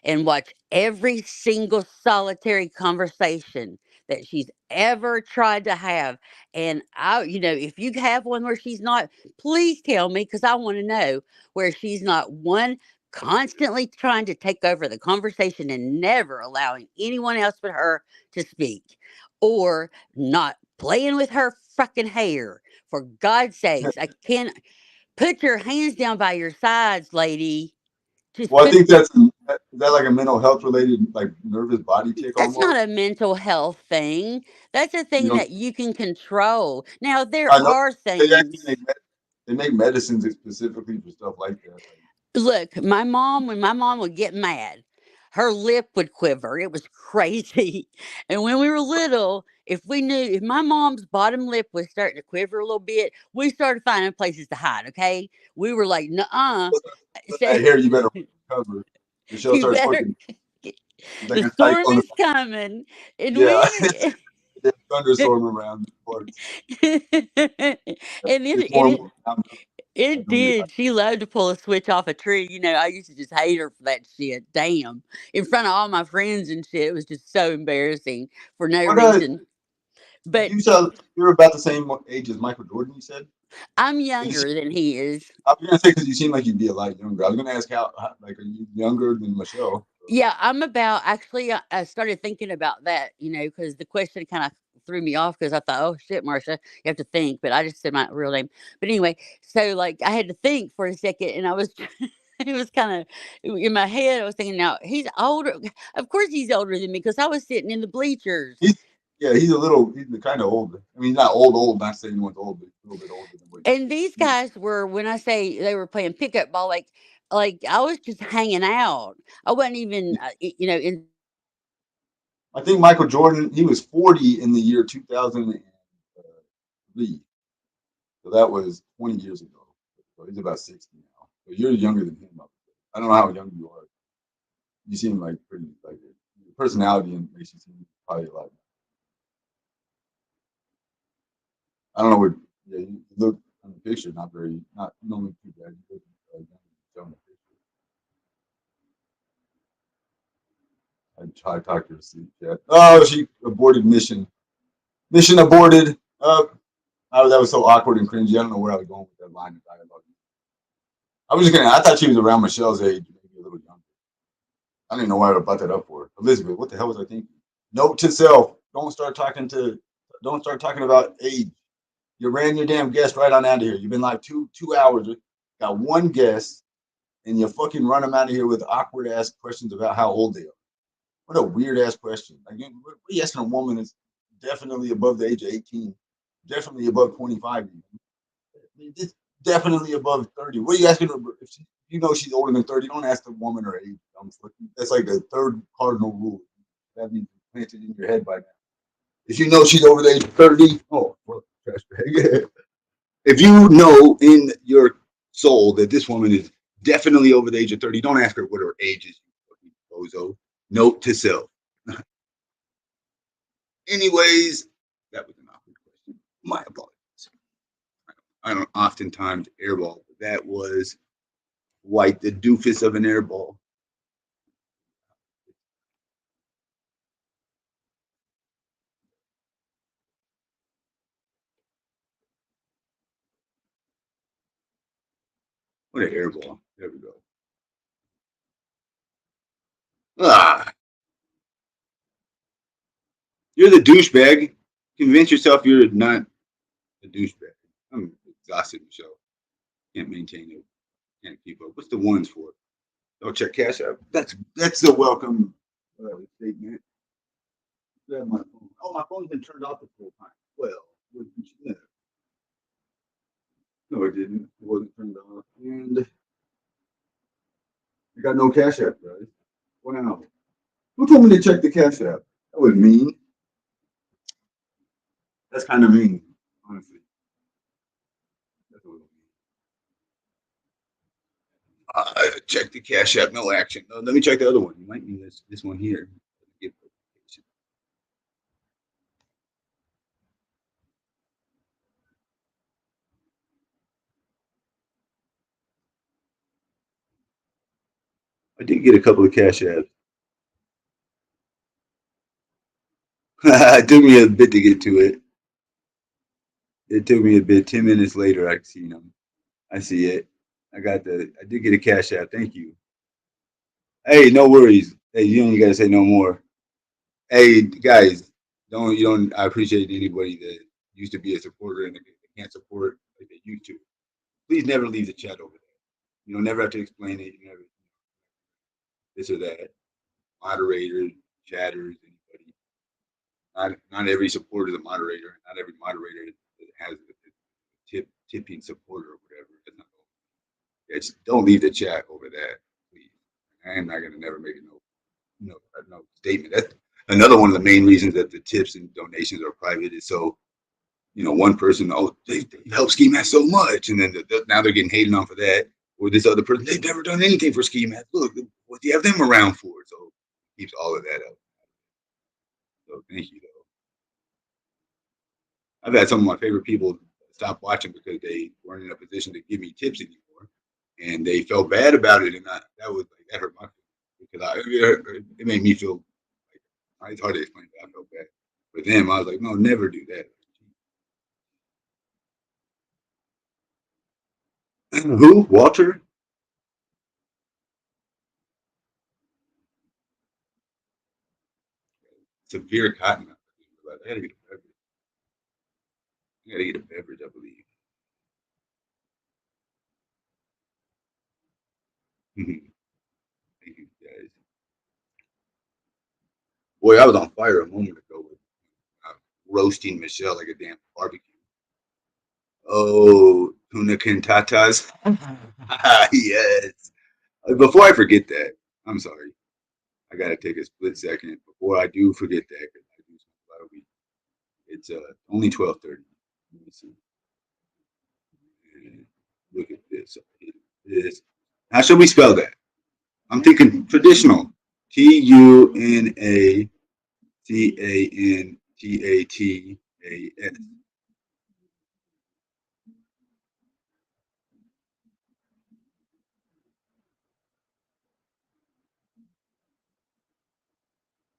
Speaker 2: and watch every single solitary conversation that she's ever tried to have. And if you have one where she's not, please tell me, because I want to know where she's not one, constantly trying to take over the conversation and never allowing anyone else but her to speak, or not playing with her fucking hair. For God's sakes, I can't. Put your hands down by your sides, lady. Just
Speaker 1: Well, I
Speaker 2: put.
Speaker 1: think is that like a mental health related, like nervous body tick
Speaker 2: That's not
Speaker 1: almost.
Speaker 2: a mental health thing. That's a
Speaker 1: You
Speaker 2: thing
Speaker 1: know,
Speaker 2: that you can control. Now, there
Speaker 1: I know
Speaker 2: are
Speaker 1: they actually
Speaker 2: things.
Speaker 1: they make medicines specifically for stuff like that. Like,
Speaker 2: Look, when my mom would get mad, her lip would quiver. It was crazy. And when we were little, if my mom's bottom lip was starting to quiver a little bit, we started finding places to hide, okay? We were like, nuh-uh.
Speaker 1: that
Speaker 2: So,
Speaker 1: hair, you better cover. Michelle
Speaker 2: you
Speaker 1: starts
Speaker 2: better,
Speaker 1: fucking. It's like
Speaker 2: the
Speaker 1: a
Speaker 2: storm
Speaker 1: cyclone.
Speaker 2: is coming. And
Speaker 1: Yeah,
Speaker 2: we,
Speaker 1: there's thunderstorm around these parts.
Speaker 2: and
Speaker 1: It's
Speaker 2: it,
Speaker 1: warm.
Speaker 2: It did. She loved to pull a switch off a tree. I used to just hate her for that shit. Damn. In front of all my friends and shit. It was just so embarrassing for no
Speaker 3: What
Speaker 2: reason. But
Speaker 3: you said you're about the same age as Michael Jordan? You said.
Speaker 2: I'm
Speaker 3: You seem,
Speaker 2: younger than he is.
Speaker 3: I was gonna say because you seem like you'd be a lot younger. I was gonna ask how like are you younger than Michelle?
Speaker 2: Yeah, I'm about actually, I started thinking about that, because the question kind of threw me off because I thought, oh shit, Marsha, you have to think. But I just said my real name. But anyway, so like I had to think for a second and I was, it was kind of in my head. I was thinking, now he's older. Of course he's older than me because I was sitting in the bleachers.
Speaker 3: He's he's a little he's kind of old. I mean, he's not old. Not saying anyone's old, but he's a little bit older than what
Speaker 2: And these
Speaker 3: you.
Speaker 2: guys were, when I say they were playing pickup ball, like I was just hanging out. I wasn't even, in.
Speaker 3: I think Michael Jordan he was 40 in the year 2003, so that was 20 years ago. So he's about 60 now. So you're younger than him. I don't know how young you are. You seem like pretty like your personality and makes you seem probably a lot. I don't know what. Yeah, you look on the picture not very not you don't look too bad. You look young on the picture. I try to talk to her sleep chat. Oh, she aborted mission. Mission aborted. That was so awkward and cringy. I don't know where I was going with that line of dialogue. I was just gonna. I thought she was around Michelle's age, maybe a little younger. I didn't know why I brought that up for her. Elizabeth. What the hell was I thinking? Note to self: Don't start talking about age. You ran your damn guest right on out of here. You've been like two hours. Got one guest, and you fucking run them out of here with awkward ass questions about how old they are. What a weird ass question. Like, what are you asking a woman that's definitely above the age of 18, definitely above 25, it's definitely above 30. What are you asking her? If you know she's older than 30, don't ask the woman her age. That's like the third cardinal rule. That means planted in your head by now. If you know she's over the age of 30, oh, well, trash bag. If you know in your soul that this woman is definitely over the age of 30, don't ask her what her age is, you fucking bozo. Note to self. Anyways, that was an awkward question. My apologies. I don't oftentimes airball, but that was White, the doofus of an airball. What an airball. There we go. Ah, you're the douchebag. Convince yourself you're not a douchebag. I'm exhausted, Michelle. Can't maintain it. Can't keep up. What's the ones for? Don't check cash out. That's the welcome statement. Grab my phone. Oh, my phone's been turned off the whole time. Well, no, it didn't. It wasn't turned off. And I got no cash app, guys. Wow. Who told me to check the cash app? That was mean. That's kind of mean, honestly. That's a little mean. Check the cash app, no action. No, let me check the other one. You might mean this one here. I did get a couple of cash apps. It took me a bit to get to it. It took me a bit. 10 minutes later, I see them. I see it. I did get a cash app. Thank you. Hey, no worries. Hey, you don't gotta say no more. Hey, guys, don't. I appreciate anybody that used to be a supporter and they can't support like they used to. Please never leave the chat over there. You don't never have to explain it. You never this or that. Moderators, chatters, anybody. Not every supporter is a moderator. Not every moderator has a tipping supporter or whatever. It's, don't leave the chat over that, please. I am not gonna never make no statement. That's another one of the main reasons that the tips and donations are private is so one person, oh, they help Skimask so much, and then now they're getting hated on for that. Or this other person, they've never done anything for Skimask. Look, what do you have them around for? So it keeps all of that up. So thank you, though. I've had some of my favorite people stopped watching because they weren't in a position to give me tips anymore, and they felt bad about it, and that hurt my feelings because it made me feel like it's hard to explain, but I felt bad for them. I was like, no, never do that. Who? Walter? Severe cotton. I gotta get a beverage. I gotta get a beverage, I believe. Thank you guys. Boy, I was on fire a moment ago with roasting Michelle like a damn barbecue. Oh, tuna cantatas. Yes. Before I forget that, I'm sorry. I gotta take a split second before I do forget that because I do smoke a lot of weed. It's only 12:30. Let me see. And look at this. This. How should we spell that? I'm thinking traditional. TUNACANTATAS.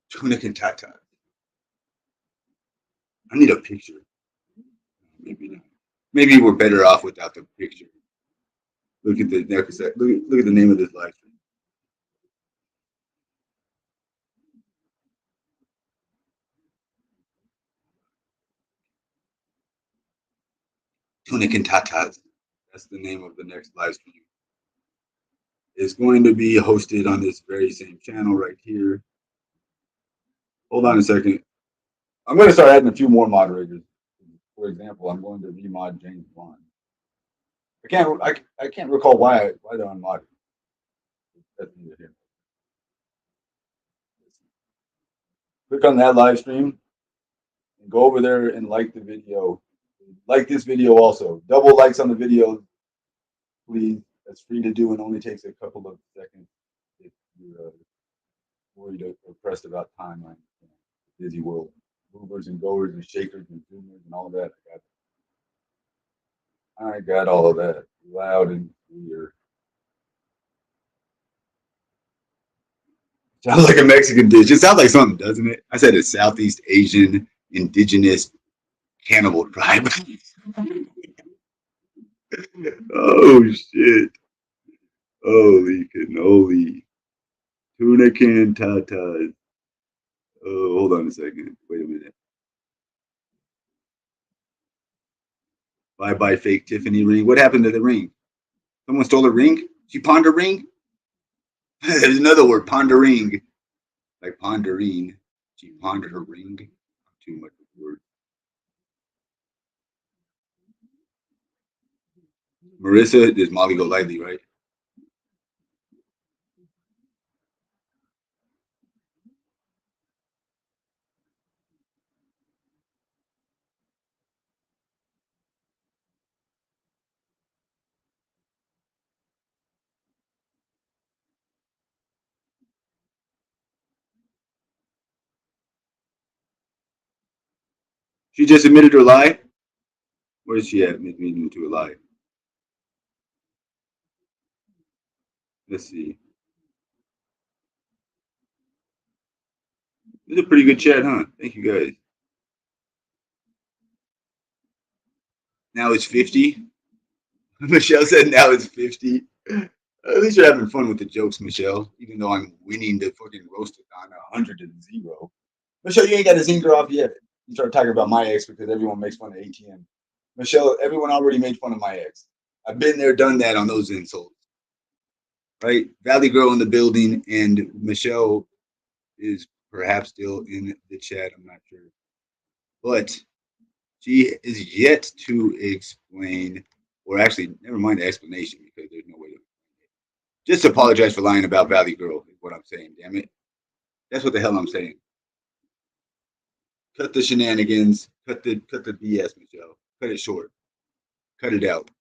Speaker 3: Tuna cantata. I need a picture. Maybe not. Maybe we're better off without the picture. Look at the look at the name of this live stream. Tuna cantatas. That's the name of the next live stream. It's going to be hosted on this very same channel right here. Hold on a second. I'm going to start adding a few more moderators. For example, I'm going to remod James Bond. I can't recall why they're unmodded. That's neither here. Click on that live stream and go over there and like the video. Like this video also. Double likes on the video, please. That's free to do and only takes a couple of seconds if you're worried or pressed about time. Like, busy world. Movers and goers and shakers and zoomers and all that. I got all of that loud and clear. Sounds like a Mexican dish. It sounds like something, doesn't it? I said a Southeast Asian indigenous cannibal tribe. Oh shit. Holy cannoli. Tuna can tatas. Oh, hold on a second. Wait a minute. Bye bye fake Tiffany ring. What happened to the ring? Someone stole a ring? She pawned a ring? There's another word, pondering. Like pondering. She pondered her ring. Too much word. Marissa, is Molly Golightly, right? She just admitted her lie? Where is she at? Admitting to a lie. Let's see. It's a pretty good chat, huh? Thank you guys. Now it's 50. Michelle said now it's 50. At least you're having fun with the jokes, Michelle. Even though I'm winning the fucking roasted on 100-0. Michelle, you ain't got a zinger off yet. You start talking about my ex because everyone makes fun of ATM. Michelle, everyone already made fun of my ex. I've been there, done that on those insults. Right? Valley Girl in the building, and Michelle is perhaps still in the chat. I'm not sure. But she is yet to explain, or actually, never mind the explanation because there's no way to. Just apologize for lying about Valley Girl, is what I'm saying, damn it. That's what the hell I'm saying. Cut the shenanigans, cut the BS, Michelle. Cut it short. Cut it out.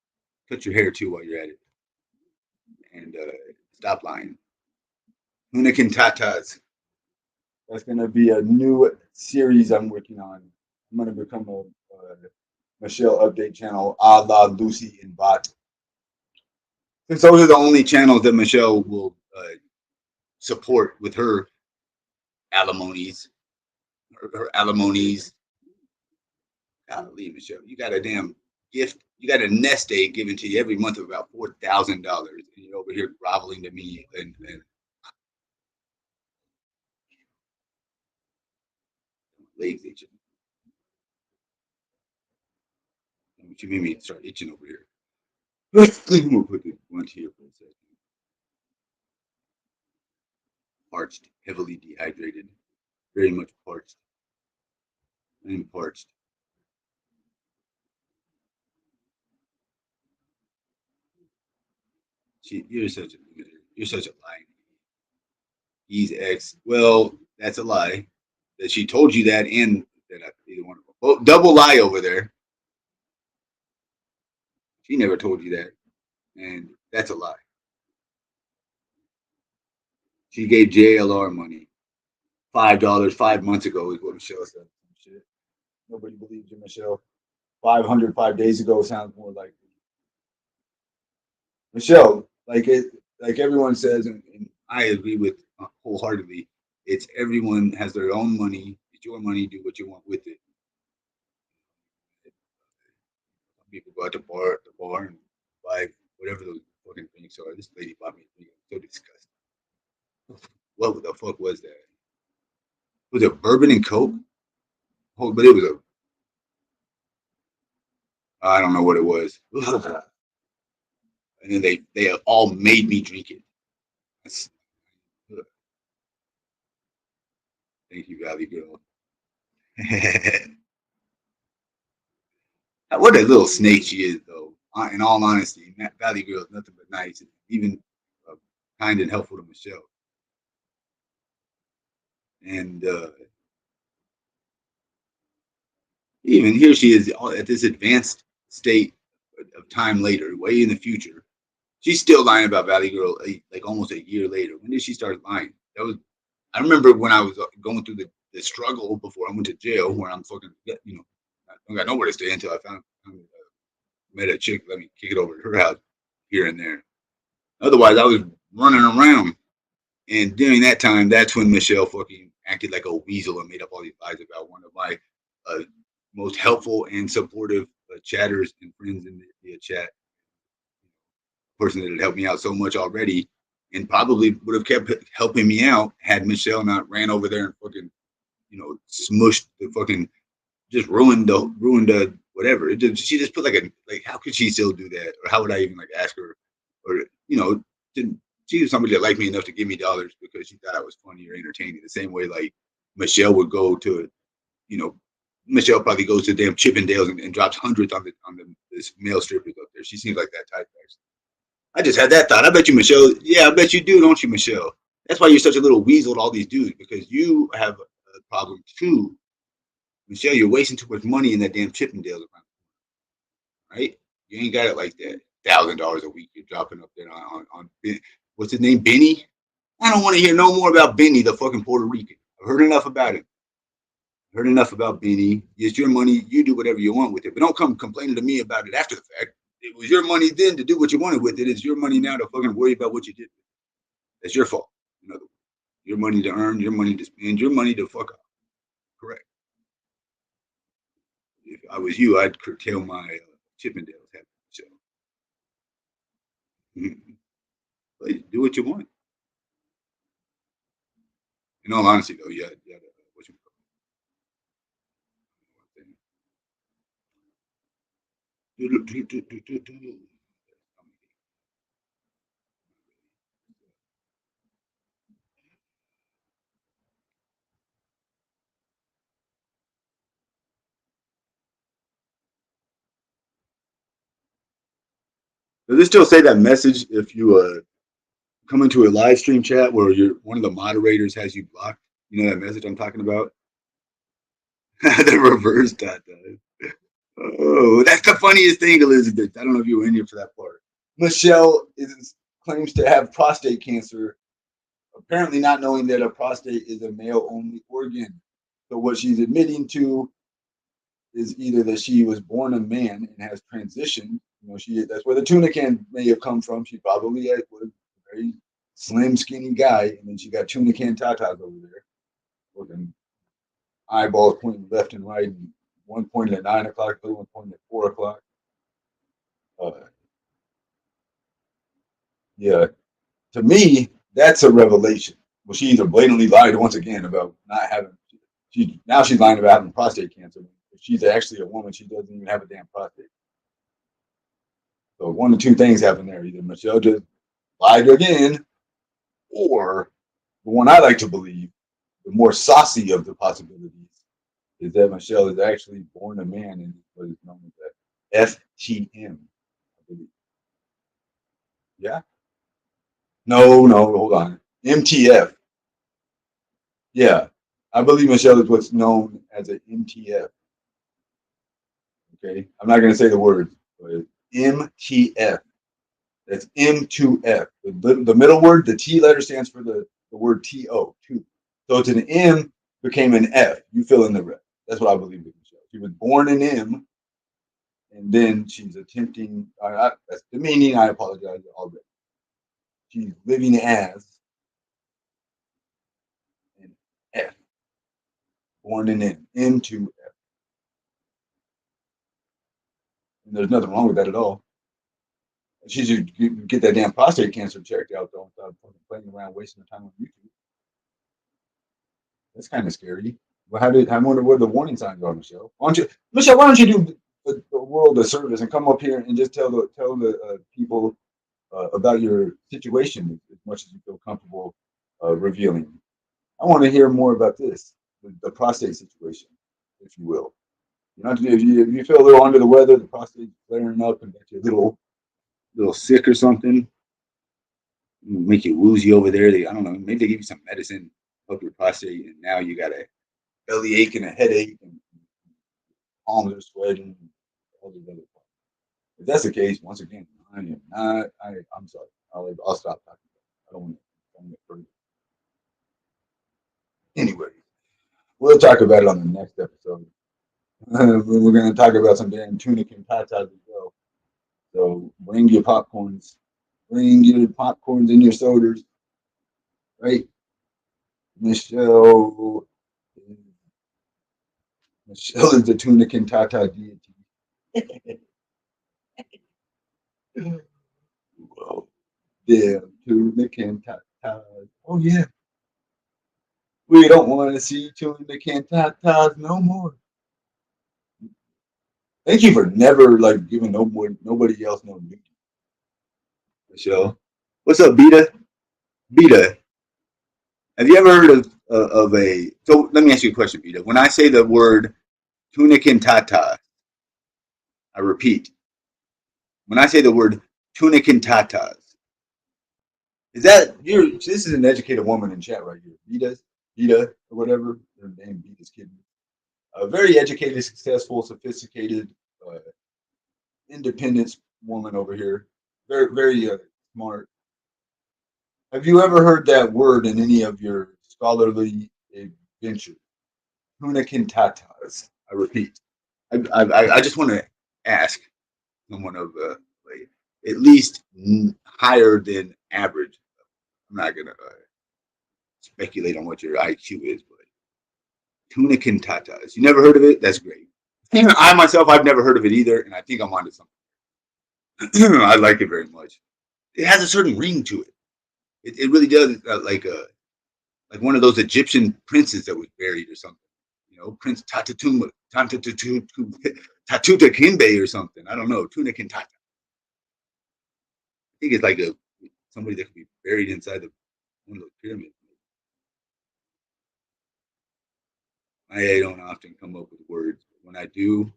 Speaker 3: Cut your hair too while you're at it. And stop lying. Hunikin Tatas. That's gonna be a new series I'm working on. I'm gonna become a Michelle update channel, a la Lucy and Bot. Since those are the only channels that Michelle will support with her alimonies, her alimonies. Golly, Michelle, you got a damn gift. You got a nest egg given to you every month of about $4,000, and you're over here groveling to me and legs itching. What you made me start itching over here. Let's put the one here for a second. Parched, heavily dehydrated, very much parched. I'm parched. You're such a loser. You're such a liar. He's ex. Well, that's a lie. That she told you that, and that either one of them. Well, double lie over there. She never told you that, and that's a lie. She gave JLR money. $5 5 months ago is what Michelle said. Shit. Nobody believes you, Michelle. 505 days ago sounds more like Michelle. Like everyone says, and I agree with wholeheartedly. It's everyone has their own money. It's your money. Do what you want with it. Some people go out to the bar and buy whatever those fucking things are. This lady bought me a drink. I'm so disgusting. What the fuck was that? Was it bourbon and coke? Oh, but it was a. I don't know what it was. And then they all made me drink it. Thank you, Valley Girl. What a little snake she is, though. In all honesty, Valley Girl is nothing but nice, even kind and helpful to Michelle. And even here she is at this advanced state of time later, way in the future. She's still lying about Valley Girl, like almost a year later. When did she start lying? I remember when I was going through the struggle before I went to jail, where I'm fucking, I don't got nowhere to stay until I met a chick, let me kick it over to her house here and there. Otherwise, I was running around. And during that time, that's when Michelle fucking acted like a weasel and made up all these lies about one of my most helpful and supportive chatters and friends in the chat. Person that had helped me out so much already, and probably would have kept helping me out had Michelle not ran over there and fucking, smushed the fucking, just ruined the whatever. She just put like how could she still do that, or how would I even like ask her, or didn't she was somebody that liked me enough to give me dollars because she thought I was funny or entertaining. The same way like Michelle would go to, Michelle probably goes to damn Chippendales and drops hundreds on this male strippers up there. She seems like that type. Actually. I just had that thought. I bet you, Michelle. Yeah, I bet you do, don't you, Michelle? That's why you're such a little weasel to all these dudes, because you have a problem too. Michelle, you're wasting too much money in that damn Chippendales around, right? You ain't got it like that. $1,000 a week you're dropping up there on what's his name, Benny? I don't want to hear no more about Benny, the fucking Puerto Rican. I've heard enough about him. Heard enough about Benny. It's your money. You do whatever you want with it, but don't come complaining to me about it after the fact. It was your money then to do what you wanted with it. It's your money now to fucking worry about what you did. That's your fault. In other words, your money to earn, your money to spend, your money to fuck up. Correct. If I was you, I'd curtail my Chippendales habit. So, but do what you want. In all honesty, though, yeah, what you Does it still say that message if you come into a live stream chat where one of the moderators has you blocked? You know that message I'm talking about? The reverse dot does. Oh, that's the funniest thing, Elizabeth. I don't know if you were in here for that part. Michelle claims to have prostate cancer, apparently not knowing that a prostate is a male-only organ. So what she's admitting to is either that she was born a man and has transitioned. That's where the tuna can may have come from. She probably was a very slim, skinny guy, and then she got tuna can tatas over there, looking eyeballs pointing left and right, and one pointing at 9 o'clock, the other one pointing at 4 o'clock. Yeah, to me, that's a revelation. Well, she either blatantly lied once again about not having. She's lying about having prostate cancer. If she's actually a woman, she doesn't even have a damn prostate. So one of two things happen there: either Michelle just lied again, or the one I like to believe, the more saucy of the possibilities, is that Michelle is actually born a man and what is known as FTM. I believe. Yeah. No, hold on. MTF. Yeah, I believe Michelle is what's known as an MTF. Okay, I'm not going to say the word, but MTF. That's M2F. The middle word, the T letter stands for the word TO, two. So it's an M became an F. You fill in the rest. That's what I believe with Michelle. She was born an M, and then she's attempting. That's the meaning. I apologize already. She's living as an F, born an M, M2F. And there's nothing wrong with that at all. She should get that damn prostate cancer checked out though, without playing around wasting her time on YouTube. That's kind of scary. Well, I wonder what the warning signs are, Michelle. Why don't you do the world a service and come up here and just tell the people about your situation as much as you feel comfortable revealing. I want to hear more about this, the prostate situation, if you will. If you feel a little under the weather, the prostate flaring up and got you a little sick or something, make you woozy over there. I don't know, maybe they give you some medicine, help your prostate, and now you got a belly ache and a headache, and palms are sweating, and all these other problems. If that's the case, once again, I am not. I'm sorry. I'll stop talking. I don't want to further. Anyway, we'll talk about it on the next episode. We're going to talk about some damn tuna and tatas as well. So bring your popcorns. Bring your popcorns and your sodas. Right? Michelle is the tuna and tata deity. Well, damn tuna and tatas. Oh yeah. We don't want to see tuna and tatas no more. Thank you for never giving nobody else no nudity. Michelle. What's up, Beta? Beta, have you ever heard of a? So let me ask you a question, Beta. When I say the word tunic and tata, I repeat. When I say the word tunic and tatas, is that you're? This is an educated woman in chat right here, Beta or whatever her name. Beta's kid. A very educated, successful, sophisticated, independent woman over here. Very, very smart. Have you ever heard that word in any of your scholarly adventures? Tunic and tatas. I repeat. I just want to ask someone of at least higher than average. I'm not gonna speculate on what your IQ is, but tunic and tatas. You never heard of it? That's great. I myself, I've never heard of it either, and I think I'm onto something. I like it very much. It has a certain ring to it. It really does, like one of those Egyptian princes that was buried or something. Prince Tatuta Kinbe or something. I don't know. Tunic and Tata. I think it's like somebody that could be buried inside one of those pyramids. I don't often come up with words, but when I do,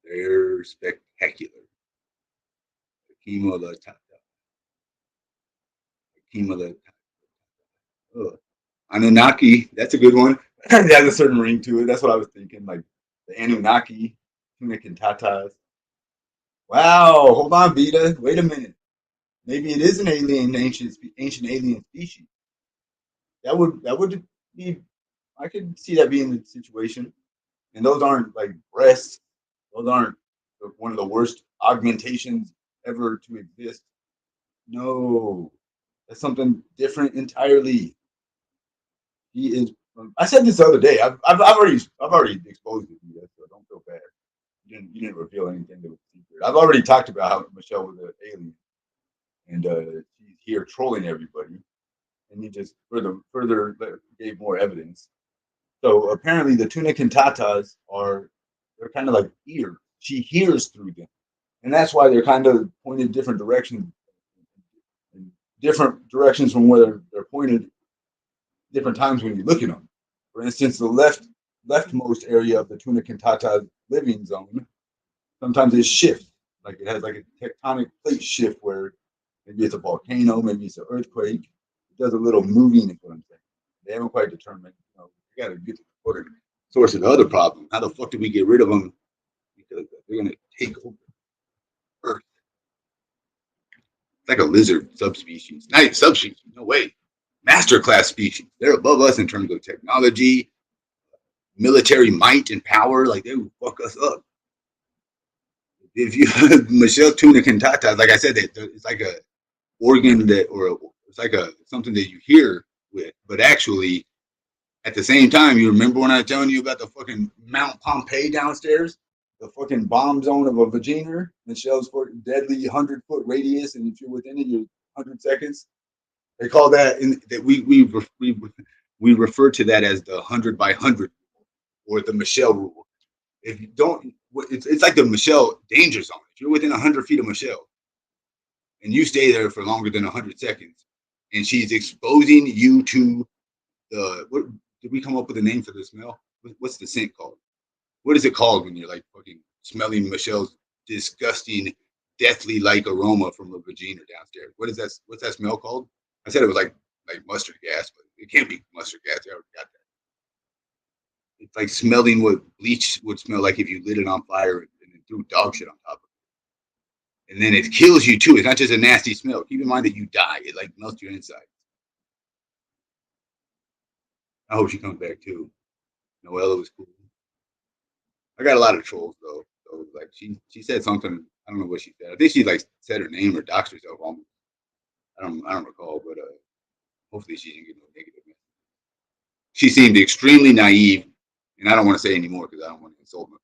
Speaker 3: they're spectacular. Akima la Tata. Akima la Tata. Anunnaki. That's a good one. It has a certain ring to it. That's what I was thinking. Like the Anunnaki, Tunic and Tatas. Wow, hold on, Vita. Wait a minute. Maybe it is an ancient alien species. That would be. I could see that being the situation. And those aren't like breasts. Those aren't one of the worst augmentations ever to exist. No, that's something different entirely. He is. I said this the other day. I've already exposed it to you, so don't feel bad. You didn't reveal anything that was secret. I've already talked about how Michelle was an alien, and she's here trolling everybody. And he just further gave more evidence. So apparently, the tuna cantatas they're kind of like ears. She hears through them, and that's why they're kind of pointed different directions from where they're pointed different times when you look at them. For instance, the leftmost area of the tuna cantata living zone sometimes it shifts, like it has like a tectonic plate shift where maybe it's a volcano, maybe it's an earthquake. It does a little moving. Is what I'm saying. They haven't quite determined. You got to get to the source of the other problem. How the fuck do we get rid of them? Because they're gonna take over Earth. It's like a lizard subspecies, not even subspecies. No way. Master class species. They're above us in terms of technology, military might, and power. Like they will fuck us up. If you Michelle Tuna Cantata, like I said, it's like a organ it's like a something that you hear with, but actually at the same time, you remember when I was telling you about the fucking Mount Pompeii downstairs, the fucking bomb zone of a vagina, Michelle's deadly 100-foot radius, and if you're within it, you're 100 seconds. They call that we refer to that as the 100 by 100 or the Michelle rule. If you don't, it's like the Michelle danger zone. If you're within 100 feet of Michelle and you stay there for longer than 100 seconds, and she's exposing you to what did we come up with a name for the smell? What's the scent called? What is it called when you're like fucking smelling Michelle's disgusting, deathly like aroma from a vagina downstairs? What is that? What's that smell called? I said it was like mustard gas, but it can't be mustard gas. I already got that. It's like smelling what bleach would smell like if you lit it on fire and then threw dog shit on top of it. And then it kills you too. It's not just a nasty smell. Keep in mind that you die. It like melts your inside. I hope she comes back too. Noella was cool. I got a lot of trolls though. So like she said something. I don't know what she said. I think she like said her name or doxed herself almost. I don't recall, but hopefully she didn't get no negative. She seemed extremely naive, and I don't want to say anymore because I don't want to insult her.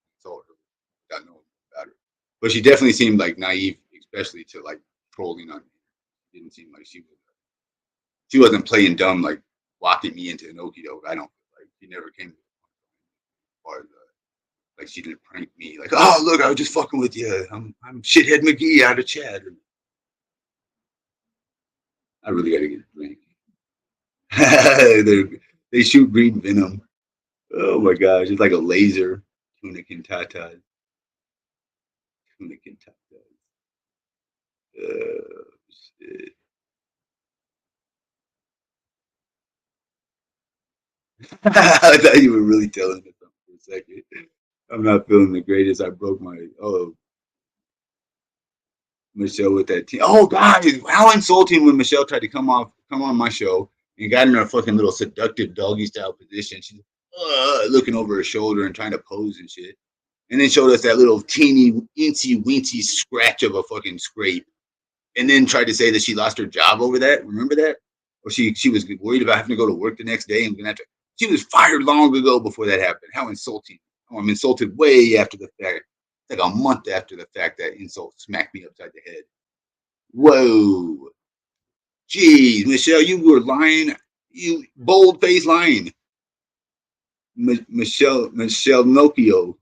Speaker 3: I know about her, but she definitely seemed like naive, especially to like trolling on me. It didn't seem like she wasn't playing dumb like walking me into an okie doke. I don't feel like she never came as far as like she didn't prank me. Like, oh look, I was just fucking with you. I'm shithead McGee out of Chad. I really gotta get a drink. they shoot green venom. Oh my gosh, it's like a laser. Tuna cantata. Tuna cantata. Shit. I thought you were really telling me something for a second. I'm not feeling the greatest. I broke my Michelle with that team. Oh God, how insulting when Michelle tried to come on my show and got in a fucking little seductive doggy style position. She's looking over her shoulder and trying to pose and shit. And then showed us that little teeny incy wincy scratch of a fucking scrape. And then tried to say that she lost her job over that. Remember that? Or she was worried about having to go to work the next day and gonna have to. She was fired long ago before that happened. How insulting! Oh, I'm insulted way after the fact. Like a month after the fact that insult smacked me upside the head. Whoa. Jeez, Michelle, you were lying. You bold faced lying. Michelle Nokio.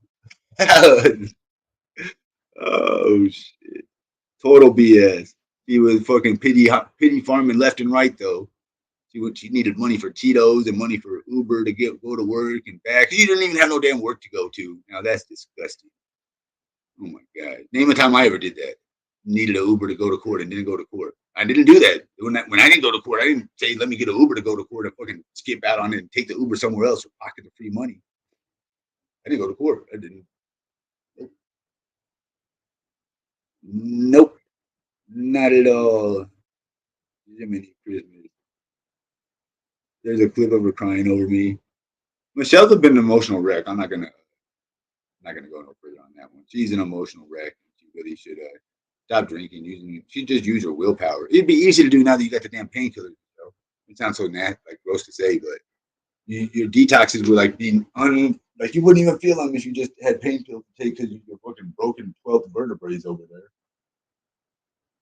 Speaker 3: Oh shit. Total BS. She was fucking pity farming left and right though. She needed money for Tito's and money for Uber to go to work and back. She didn't even have no damn work to go to. Now that's disgusting. Oh my god. Name a time I ever did that. Needed an Uber to go to court and didn't go to court. I didn't do that. When I didn't go to court, I didn't say let me get an Uber to go to court and fucking skip out on it and take the Uber somewhere else or pocket the free money. I didn't go to court. I didn't. Nope. Not at all. Jiminy Christmas. There's a clip of her crying over me. Michelle's been an emotional wreck. I'm not gonna. not gonna go no further on that one. She's an emotional wreck. She really should stop drinking. She just use her willpower. It'd be easy to do now that you got the damn painkillers. You know? It sounds so like gross to say, but your detoxes were like being like you wouldn't even feel them if you just had pain pills to take because you're fucking broken 12th vertebrae over there.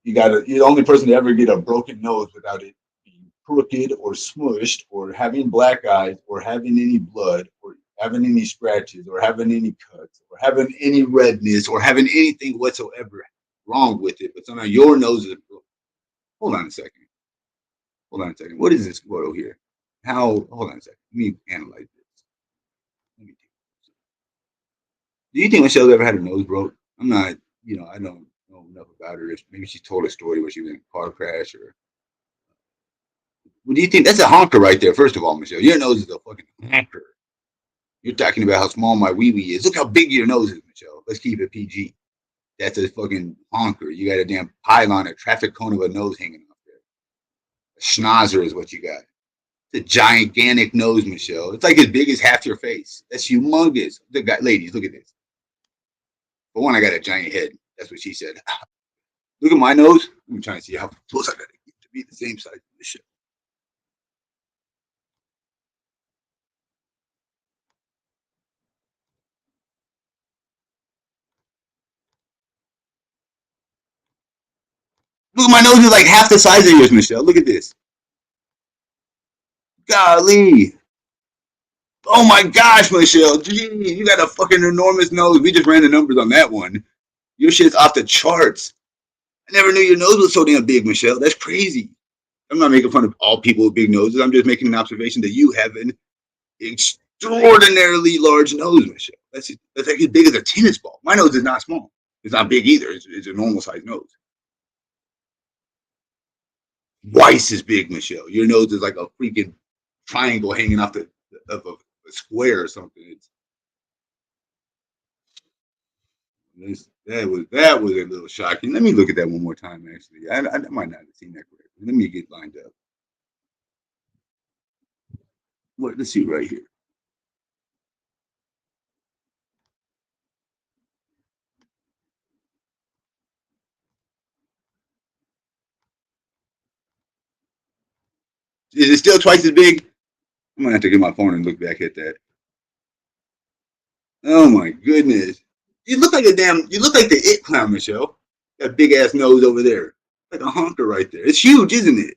Speaker 3: You're the only person to ever get a broken nose without it being crooked or smushed or having black eyes or having any blood or having any scratches or having any cuts or having any redness or having anything whatsoever wrong with it. But somehow your nose is broken. Hold on a second. Hold on a second. What is this photo here? Hold on a second. Let me analyze this. Let me take Do you think Michelle's ever had her nose broke? I'm not, I don't know enough about her. Maybe she told a story where she was in a car crash or. What do you think? That's a honker right there, first of all, Michelle. Your nose is a fucking honker. You're talking about how small my wee wee is. Look how big your nose is, Michelle. Let's keep it PG. That's a fucking honker. You got a damn pylon, a traffic cone of a nose hanging up there. A schnauzer is what you got. It's a gigantic nose, Michelle. It's like as big as half your face. That's humongous. Ladies, look at this. For one, I got a giant head. That's what she said. Look at my nose. I'm trying to see how close I got to get to be the same size as this shit. Look, my nose is like half the size of yours, Michelle. Look at this. Golly. Oh my gosh, Michelle. Gee, you got a fucking enormous nose. We just ran the numbers on that one. Your shit's off the charts. I never knew your nose was so damn big, Michelle. That's crazy. I'm not making fun of all people with big noses. I'm just making an observation that you have an extraordinarily large nose, Michelle. That's like as big as a tennis ball. My nose is not small. It's not big either. It's a normal sized nose. Twice as big, Michelle. Your nose is like a freaking triangle hanging off of a square or something. That was a little shocking. Let me look at that one more time. Actually, I might not have seen that correctly. Let me get lined up. Let's see right here. Is it still twice as big? I'm gonna have to get my phone and look back at that. Oh my goodness! You look like You look like the It Clown, Michelle. That big ass nose over there, like a honker right there. It's huge, isn't it?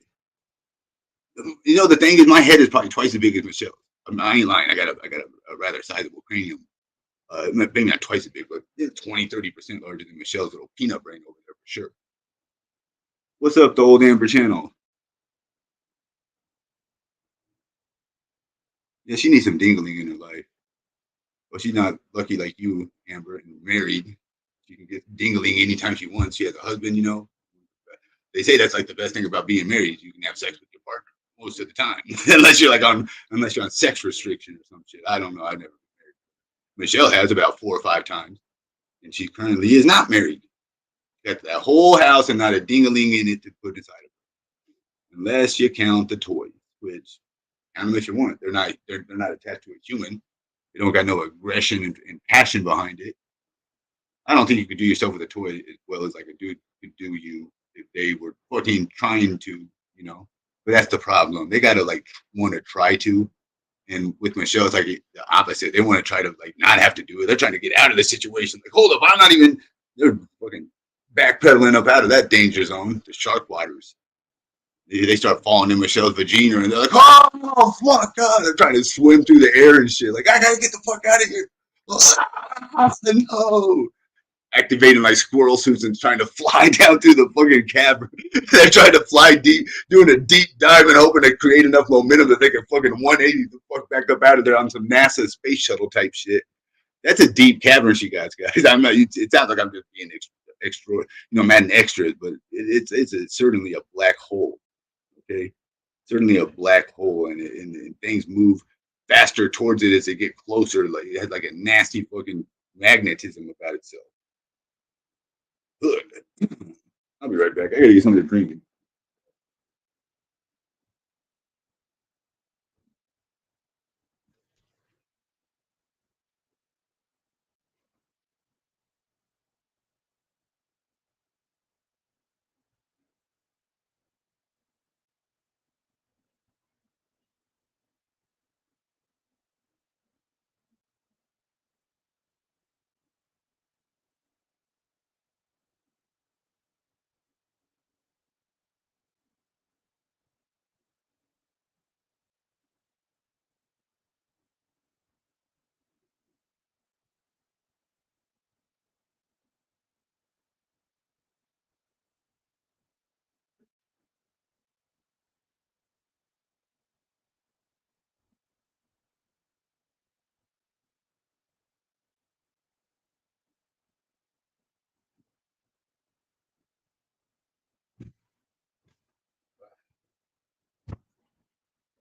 Speaker 3: The thing is, my head is probably twice as big as Michelle's. I ain't lying. I got a rather sizable cranium. Maybe not twice as big, but 20-30% larger than Michelle's little peanut brain over there for sure. What's up, the old Amber channel? Yeah, she needs some dingling in her life. Well, she's not lucky like you, Amber, and married. She can get dingling anytime she wants. She has a husband. They say that's like the best thing about being married. You can have sex with your partner most of the time, unless you're on sex restriction or some shit. I don't know. I've never been married. Michelle has about 4 or 5 times, and she currently is not married. Got that whole house and not a ding-a-ling in it to put inside of her, unless you count the toys, which count them if you want. They're not attached to a human. They don't got no aggression and passion behind it. I don't think you could do yourself with a toy as well as like a dude could do you if they were fucking trying to. But that's the problem. They gotta like want to try to. And with Michelle, it's like the opposite. They want to try to like not have to do it. They're trying to get out of the situation. Like, hold up, I'm not even. They're fucking backpedaling up out of that danger zone, the shark waters. They start falling in Michelle's vagina, and they're like, "Oh fuck, God!" They're trying to swim through the air and shit. Like, I gotta get the fuck out of here. No, activating like squirrel suits and trying to fly down through the fucking cavern. They're trying to fly deep, doing a deep dive and hoping to create enough momentum that they can fucking 180 the fuck back up out of there on some NASA space shuttle type shit. That's a deep cavern she got, guys. I'm not. It sounds like I'm just being extra, mad and extras, but it's certainly a black hole. Okay, certainly a black hole, and things move faster towards it as they get closer. Like it has like a nasty fucking magnetism about itself. Good. I'll be right back. I gotta get something to drink.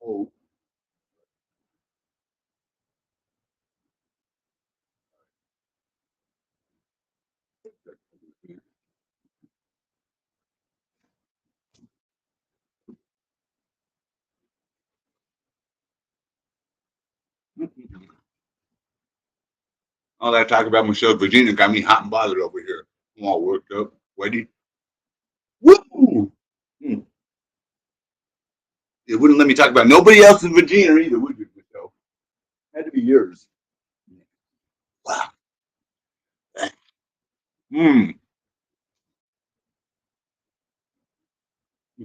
Speaker 3: Oh, all that talk about Michelle Virginia got me hot and bothered over here. I'm all worked up, sweaty. Woo! Hmm. It wouldn't let me talk about nobody else in Virginia either, would you, Michelle? Had to be yours. Wow. Hmm.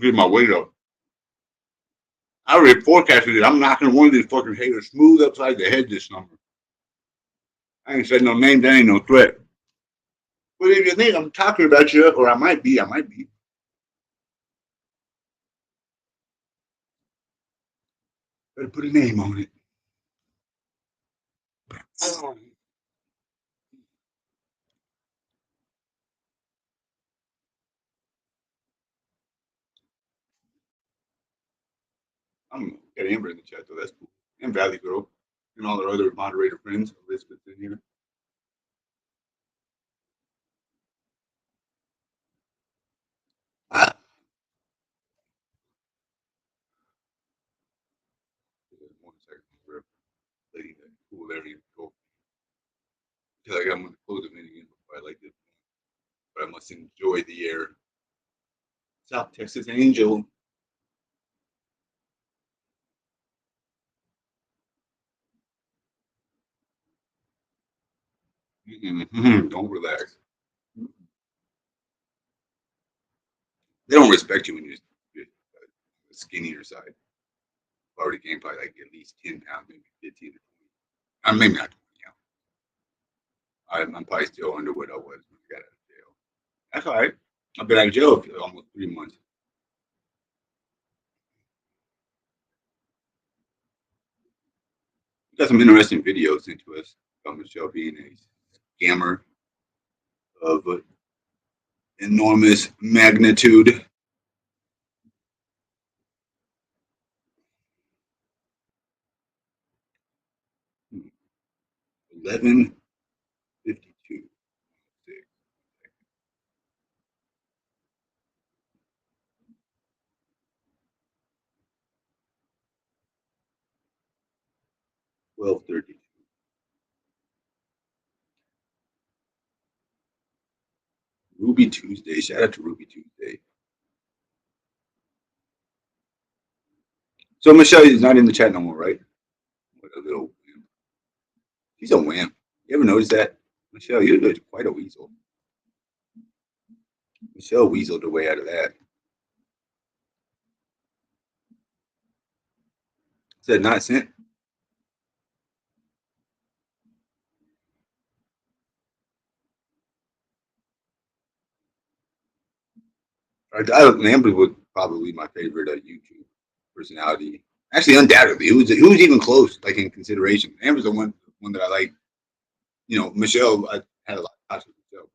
Speaker 3: Get my weight up. I already forecasted it. I'm knocking one of these fucking haters smooth upside the head this summer. I ain't said no name. That ain't no threat. But if you think I'm talking about you, or I might be. Better put a name on it. Oh, I'm got Amber in the chat though. That's cool. And Valley Girl, and all our other moderator friends. Elizabeth's in here. Ah. 1 second, we're letting that cool area go. I feel like I'm going to close the meeting before I like it, but I must enjoy the air. South Texas Angel. Don't relax. They don't respect you when you're the skinnier side. I've already gained probably like at least 10 pounds, maybe 15 or 20. Maybe not 20. I'm probably still under what I was when I got out of jail. That's all right. I've been out of jail for almost 3 months. We got some interesting videos sent to us about Michelle being a scammer of enormous magnitude. 11:52. 12:32. Ruby Tuesday. Shout out to Ruby Tuesday. So Michelle is not in the chat no more, right? What a little wimp. She's a wimp. You ever notice that? Michelle, you're quite a weasel. Michelle weaseled her way out of that. Said not sent. Amber would probably be my favorite YouTube personality. Actually, undoubtedly, who's even close, like in consideration. Amber's the one that I like. You know, Michelle, I had a lot of talks with Michelle.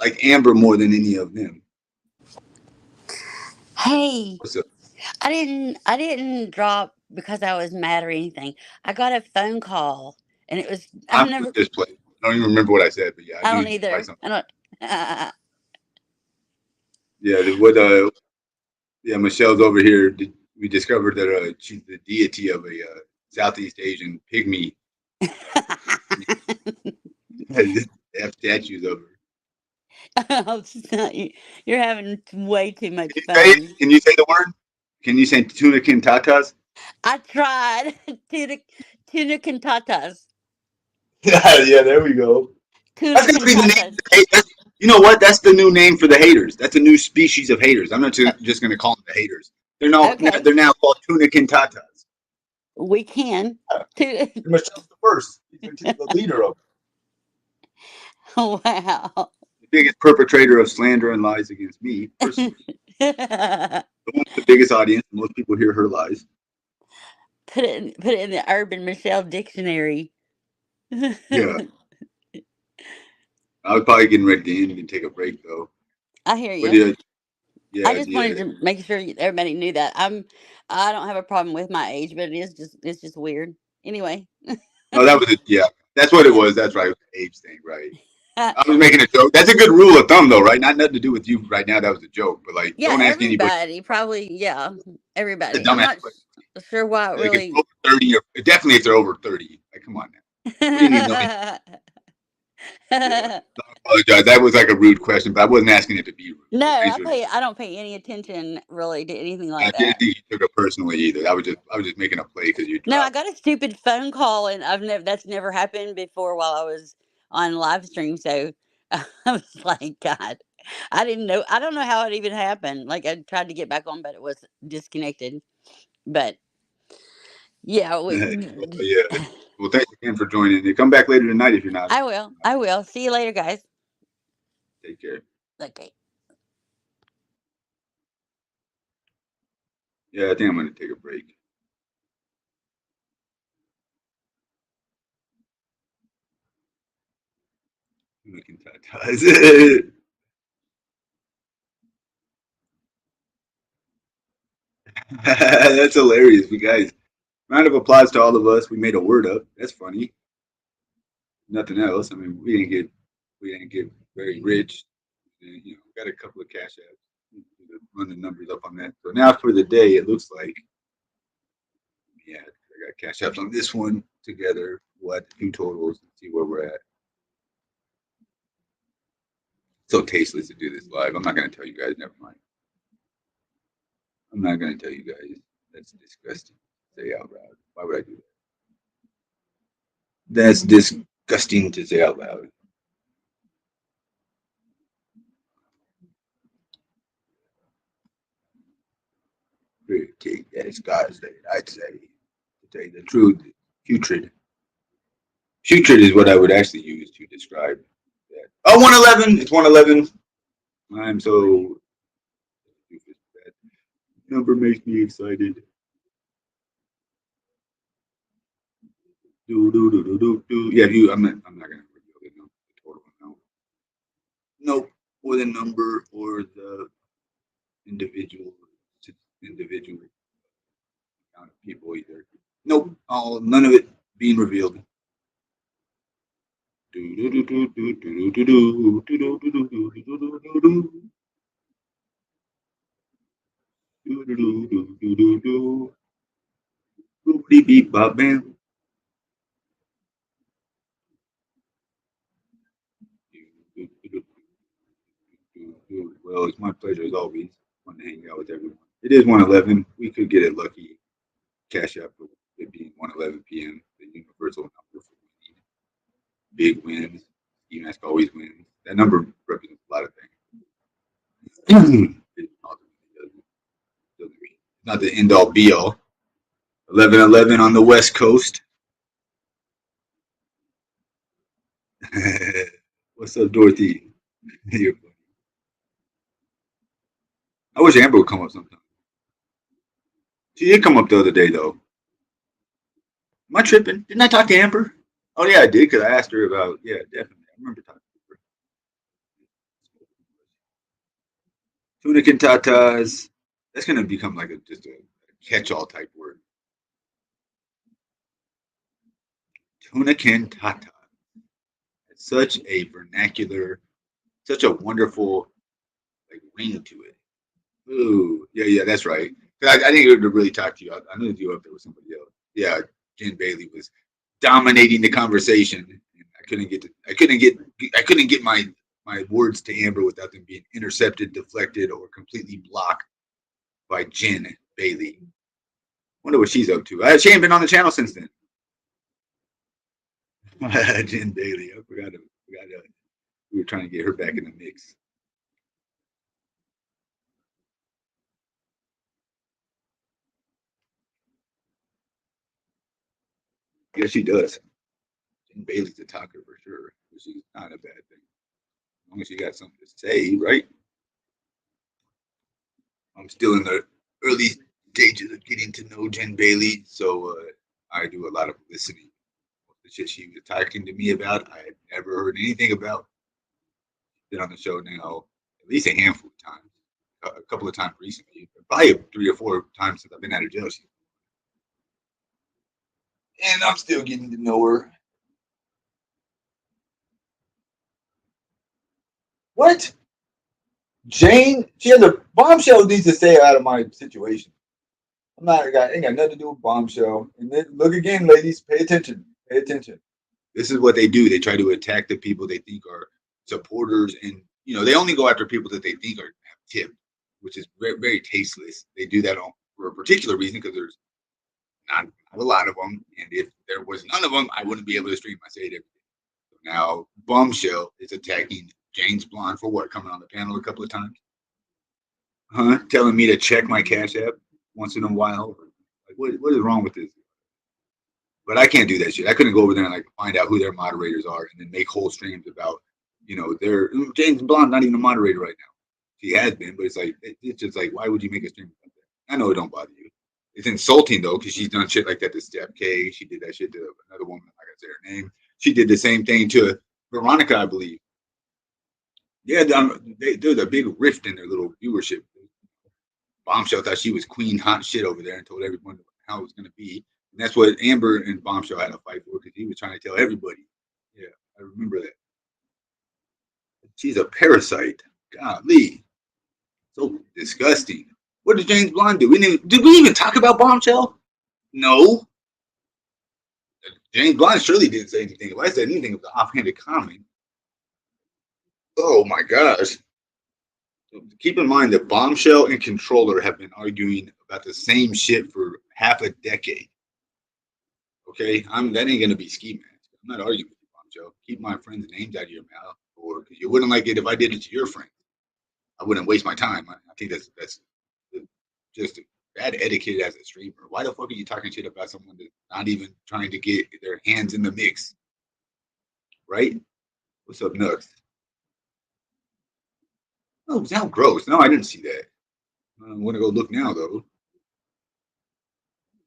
Speaker 3: I like Amber more than any of them.
Speaker 2: Hey,
Speaker 3: What's up?
Speaker 2: I didn't drop because I was mad or anything. I got a phone call and it was I've
Speaker 3: I'm
Speaker 2: never
Speaker 3: just playing. I don't even remember what I said, but yeah, I
Speaker 2: I
Speaker 3: knew
Speaker 2: don't
Speaker 3: you probably
Speaker 2: either.
Speaker 3: something.
Speaker 2: I don't
Speaker 3: Yeah, what? Yeah, Michelle's over here. We discovered that she's the deity of a Southeast Asian pygmy. They have statues of her.
Speaker 2: You're having way too
Speaker 3: Can
Speaker 2: much
Speaker 3: you say it?
Speaker 2: fun.
Speaker 3: Can you say the word? Can you say tuna kintatas?
Speaker 2: I tried tuna cantatas.
Speaker 3: Yeah, there we go.
Speaker 2: Tuna
Speaker 3: That's gonna be the name.
Speaker 2: cantatas.
Speaker 3: You know what? That's the new name for the haters. That's a new species of haters. I'm not just gonna call them the haters.
Speaker 2: Okay,
Speaker 3: They're now called tuna kintatas.
Speaker 2: we can.
Speaker 3: Yeah.
Speaker 2: Tu-
Speaker 3: Michelle's the first. She's the leader of
Speaker 2: wow.
Speaker 3: the biggest perpetrator of slander and lies against me personally. The one with the biggest audience. Most people hear her lies.
Speaker 2: Put it in the Urban Michelle dictionary.
Speaker 3: Yeah, I was probably getting ready to end and take a break though.
Speaker 2: I hear
Speaker 3: But
Speaker 2: you.
Speaker 3: yeah,
Speaker 2: I
Speaker 3: Yeah,
Speaker 2: just
Speaker 3: yeah.
Speaker 2: wanted to make sure everybody knew that. I don't have a problem with my age, but it's just weird. Anyway.
Speaker 3: No, that was it. Yeah, that's what it was. That's right. It was an age thing, right? I was making a joke. That's a good rule of thumb, though, right? Not nothing to do with you right now. That was a joke, but like,
Speaker 2: Yeah,
Speaker 3: don't ask anybody.
Speaker 2: everybody probably. Yeah,
Speaker 3: The
Speaker 2: everybody. I'm
Speaker 3: dumbass
Speaker 2: not
Speaker 3: question.
Speaker 2: sure why it
Speaker 3: Like if they're
Speaker 2: really.
Speaker 3: over 30, or definitely if they're over 30. Like, come on now. We didn't need to know. Yeah, I apologize. That was like a rude question, but I wasn't asking it to be rude.
Speaker 2: No,
Speaker 3: So thanks for.
Speaker 2: I don't pay any attention really to anything
Speaker 3: I
Speaker 2: like
Speaker 3: didn't
Speaker 2: that.
Speaker 3: think you took it personally either. I was just making a play because you
Speaker 2: No, I
Speaker 3: dropped.
Speaker 2: got a stupid phone call, and that's never happened before while I was on live stream. So I was like, God, I didn't know. I don't know how it even happened. Like I tried to get back on, but it was disconnected. But yeah,
Speaker 3: Well, yeah. Well, thanks again for joining. You come back later tonight if you're not.
Speaker 2: I will. I will. See you later, guys.
Speaker 3: Take care.
Speaker 2: Okay.
Speaker 3: Yeah, I think I'm gonna take a break. We can ties. That's hilarious, you guys. Round of applause to all of us. We made a word up. That's funny. Nothing else. I mean, we didn't get very rich. And, got a couple of cash apps. Run the numbers up on that. So now for the day, it looks like yeah, I got cash apps on this one together. What two totals? And see where we're at. So tasteless to do this live. I'm not gonna tell you guys. Never mind. I'm not gonna tell you guys. That's disgusting. Say out loud. Why would I do that? That's disgusting to say out loud. Pretty disgusting, I'd say. To tell you the truth, putrid. Putrid is what I would actually use to describe that. Oh, 111. It's 111. I'm so. That number makes me excited. Do. Yeah, you. I'm not gonna reveal the total amount. Nope. Or the number or the individual individual amount of people either. Nope. All none of it being revealed. Beep bop bam. Well, it's my pleasure as always. Fun to hang out with everyone. It is 111. We could get it lucky. Cash up with it being 111 p.m. The universal number for winning. Big wins. Skimask always wins. That number represents a lot of things. It not the end all be all. 1111 on the West Coast. What's up, Dorothy? I wish Amber would come up sometime. She did come up the other day, though. Am I tripping? Didn't I talk to Amber? Oh, yeah, I did, because I asked her about, yeah, definitely. I remember talking to her. Tunic and tatas. That's going to become like just a catch-all type word. Tunic and tata. It's such a vernacular, such a wonderful like ring to it. Ooh, yeah, that's right. I didn't get to really talk to you. I knew you up there with somebody else. Yeah, Jen Bailey was dominating the conversation. And I couldn't get my words to Amber without them being intercepted, deflected, or completely blocked by Jen Bailey. Wonder what she's up to. She ain't been on the channel since then. Jen Bailey. I forgot. We were trying to get her back in the mix. Yeah, she does. Jen Bailey's a talker for sure. But she's not a bad thing. As long as you got something to say, right? I'm still in the early stages of getting to know Jen Bailey, so I do a lot of listening. The shit she was talking to me about, I had never heard anything about. Been on the show now at least a handful of times. a couple of times recently, probably 3 or 4 times since I've been out of jail. And I'm still getting to know her. What? Jane, she has a bombshell needs to stay out of my situation. Ain't got nothing to do with bombshell. And then look again, ladies, pay attention. Pay attention. This is what they do. They try to attack the people they think are supporters, and they only go after people that they think have tipped, which is very, very tasteless. They do that for a particular reason because there's not a lot of them, and if there was none of them, I wouldn't be able to stream. I say it every day. So now Bombshell is attacking James Blonde for what? Coming on the panel a couple of times, telling me to check my Cash App once in a while. Like, what is wrong with this? But I can't do that shit. I couldn't go over there and like find out who their moderators are and then make whole streams about, their James Blonde not even a moderator right now. She has been, but it's just like, why would you make a stream about that? I know it don't bother you. It's insulting though, because she's done shit like that to Steph K. She did that shit to another woman, like I said her name. She did the same thing to Veronica, I believe. Yeah, there's a big rift in their little viewership. Bombshell thought she was queen hot shit over there and told everyone how it was going to be. And that's what Amber and Bombshell had a fight for because he was trying to tell everybody. Yeah, I remember that. She's a parasite. Golly. So disgusting. What did James Blonde do? Did we even talk about Bombshell? No. James Blonde surely didn't say anything. If I said anything, it was an offhanded comment. Oh my gosh. So keep in mind that Bombshell and Controller have been arguing about the same shit for half a decade. Okay, that ain't gonna be Skimask. I'm not arguing with you, Bombshell. Keep my friends' names out of your mouth, or you wouldn't like it if I did it to your friend. I wouldn't waste my time. I think that's just bad etiquette as a streamer. Why the fuck are you talking shit about someone that's not even trying to get their hands in the mix? Right? What's up, Nux? Oh, sound gross. No, I didn't see that. I want to go look now, though.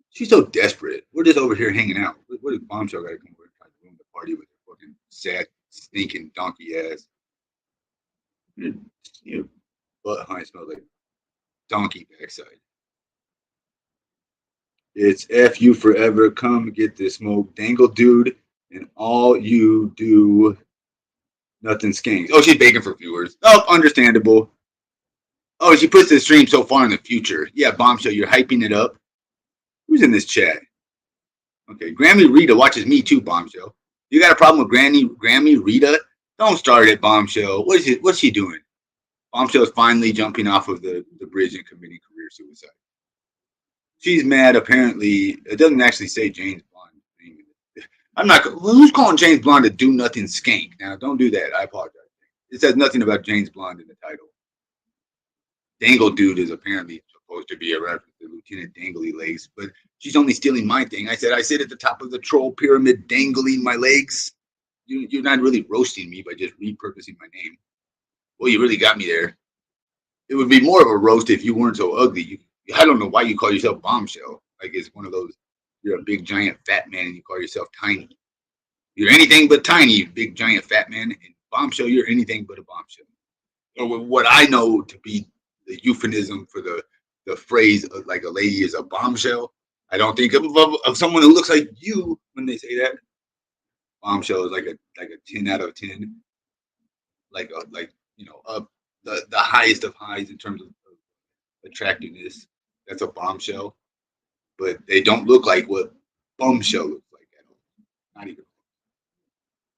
Speaker 3: She's so desperate. We're just over here hanging out. What does Bombshell got to come over and try to ruin the party with her fucking sad, stinking donkey ass? Your butt honey smells like donkey backside. It's F you forever. Come get this smoke. Dangle dude. And all you do, nothing skanks. Oh, she's begging for viewers. Oh, understandable. Oh, she puts this stream so far in the future. Yeah, Bombshell, you're hyping it up. Who's in this chat? Okay, Grammy Rita watches me too, Bombshell. You got a problem with Grammy Rita? Don't start it, Bombshell. What's she doing? Bombshell is finally jumping off of the bridge and committing career suicide. She's mad, apparently. It doesn't actually say James Blonde. I'm not. Who's calling James Blonde a do nothing skank? Now, don't do that. I apologize. It says nothing about James Blonde in the title. Dangle dude is apparently supposed to be a reference to Lieutenant Dangly Legs, but she's only stealing my thing. I said I sit at the top of the troll pyramid dangling my legs. You're not really roasting me by just repurposing my name. Well, you really got me there. It would be more of a roast if you weren't so ugly. I don't know why you call yourself Bombshell. Like it's one of those, you're a big, giant, fat man and you call yourself tiny. You're anything but tiny, you big, giant, fat man. And Bombshell, you're anything but a bombshell. Or what I know to be the euphemism for the phrase like a lady is a bombshell. I don't think of someone who looks like you when they say that. Bombshell is like a 10 out of 10. The highest of highs in terms of attractiveness. That's a bombshell. But they don't look like what Bombshell looks like at all. Not even.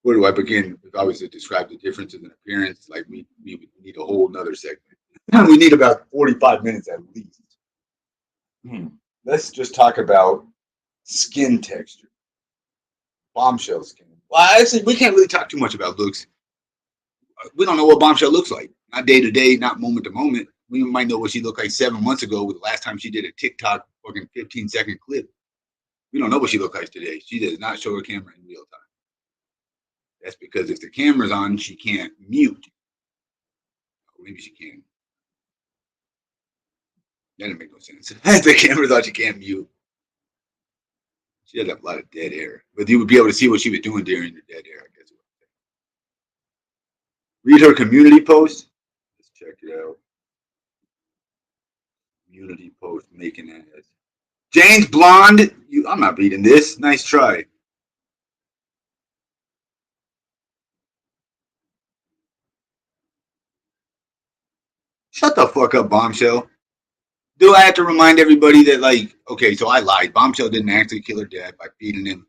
Speaker 3: Where do I begin? If I was to describe the differences in appearance, like we would need a whole nother segment. We need about 45 minutes at least. Let's just talk about skin texture. Bombshell skin. Well, actually, we can't really talk too much about looks. We don't know what Bombshell looks like. Not day to day, not moment to moment. We might know what she looked like 7 months ago with the last time she did a TikTok fucking 15-second clip. We don't know what she looked like today. She does not show her camera in real time. That's because if the camera's on, she can't mute. Or maybe she can. That didn't make no sense. If the camera's on, she can't mute. She has a lot of dead air. But you would be able to see what she was doing during the dead air, I guess. Read her community post. Let's check it out. Community post making ass. James Blonde, I'm not reading this. Nice try. Shut the fuck up, Bombshell. Do I have to remind everybody that, like, okay, so I lied. Bombshell didn't actually kill her dad by feeding him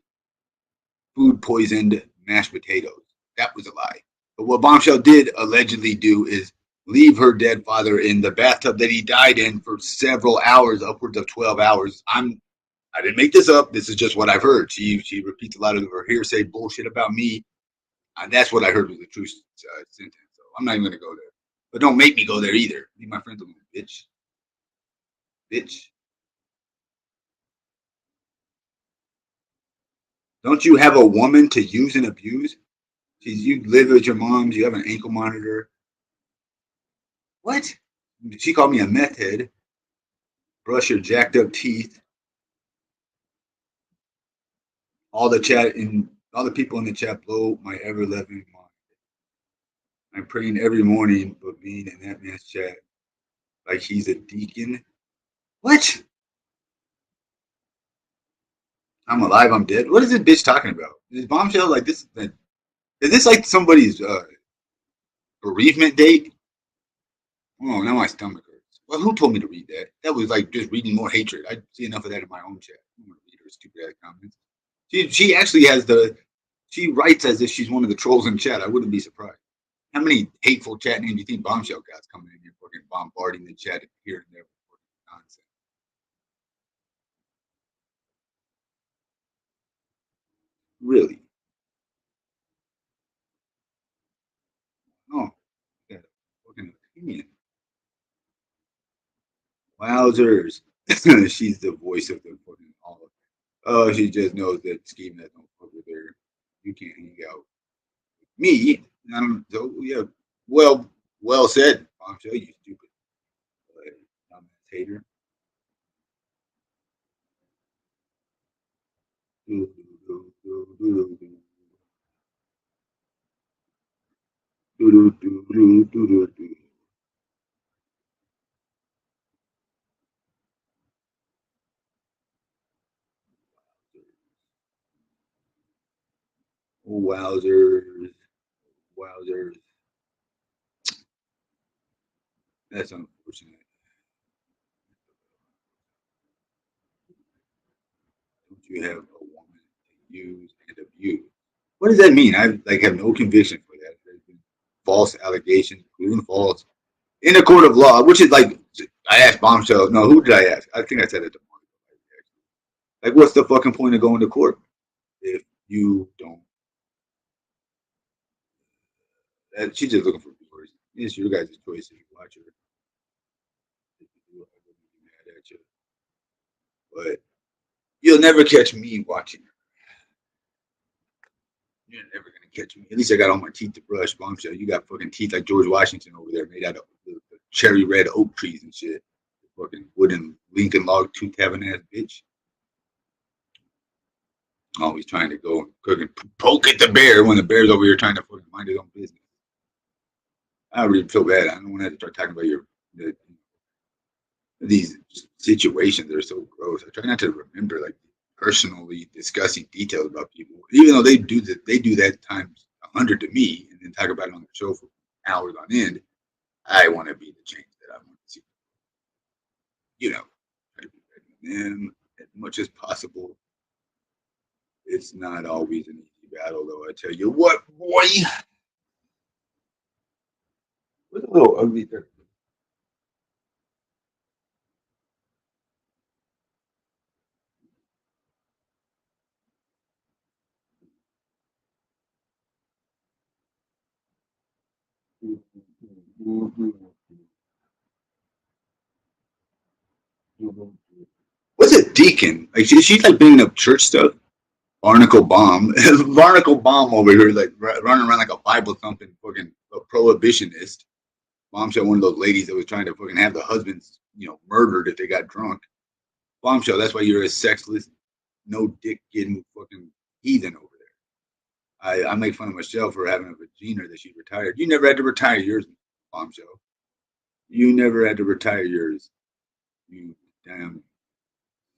Speaker 3: food poisoned mashed potatoes. That was a lie. But what Bombshell did allegedly do is leave her dead father in the bathtub that he died in for several hours, upwards of 12 hours. I didn't make this up. This is just what I've heard. She repeats a lot of her hearsay bullshit about me. And that's what I heard was the true sentence. So I'm not even going to go there. But don't make me go there either. Leave my friends alone, bitch. Bitch. Don't you have a woman to use and abuse? You live with your moms. You have an ankle monitor. What? She called me a meth head. Brush your jacked up teeth. All the chat and all the people in the chat blow my ever loving mind. I'm praying every morning, but being in that man's chat like he's a deacon. What? I'm alive. I'm dead. What is this bitch talking about? Is Bombshell like this? Is this like somebody's bereavement date? Oh, now my stomach hurts. Well, who told me to read that? That was like just reading more hatred. I see enough of that in my own chat. I don't want to read her stupid ass comments. She actually has she writes as if she's one of the trolls in chat. I wouldn't be surprised. How many hateful chat names do you think Bombshell got's coming in here fucking bombarding the chat here and there with nonsense? Really? Oh, got a fucking opinion. Wowzers. She's the voice of the fucking all of it. Oh, she just knows that Scheme has no fuck with her. You can't hang out. Me? I don't so yeah. Well said, Bombshell, you stupid hater. Do, do, do, do, do, do, do, do, do, do, do, do. Oh, wowzers. Wowzers. That's unfortunate. Don't you have a woman to use and abuse? What does that mean? I like have no conviction for that. There's been false allegations, proven false in a court of law, which is like I asked Bombshell. No, who did I ask? I think I said it to Monica. Like, what's the fucking point of going to court if you don't? She's just looking for viewers. It's your guys' choice if you watch her. If you do, I wouldn't be mad at you. But you'll never catch me watching her. You're never gonna catch me. At least I got all my teeth to brush. Bombshell, you got fucking teeth like George Washington over there, made out of cherry red oak trees and shit. Fucking wooden Lincoln log tooth having ass bitch. Always trying to go and cook and poke at the bear when the bear's over here trying to fucking mind his own business. I really feel bad. I don't want to have to start talking about these situations that are so gross. I try not to remember like personally discussing details about people, even though they do that times 100 to me, and then talk about it on the show for hours on end. I want to be the change that I want to see. You know, try to be better than them as much as possible. It's not always an easy battle, though. I tell you what, boy. What's a little ugly there? What's a deacon? Like she's like bringing up church stuff. Barnacle Bomb, Barnacle Bomb over here, like running around like a Bible thumping fucking prohibitionist. Bombshell, one of those ladies that was trying to fucking have the husbands, murdered if they got drunk. Bombshell, that's why you're a sexless, no dick getting fucking heathen over there. I make fun of Michelle for having a vagina that she retired. You never had to retire yours, Bombshell. You never had to retire yours. You damn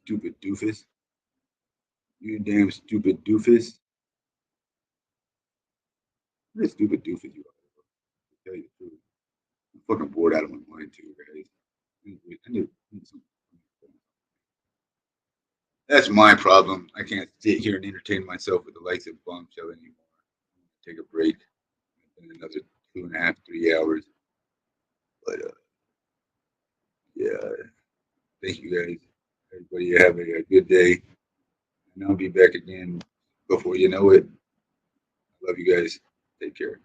Speaker 3: stupid doofus. You damn stupid doofus. What a stupid doofus you are, bro. To tell you the truth. I'm fucking bored out of my mind too, guys. I need some. That's my problem. I can't sit here and entertain myself with the likes of Bombshell anymore. Take a break. In another 2.5, 3 hours. But yeah, thank you guys. Everybody have a good day. And I'll be back again before you know it. I love you guys. Take care.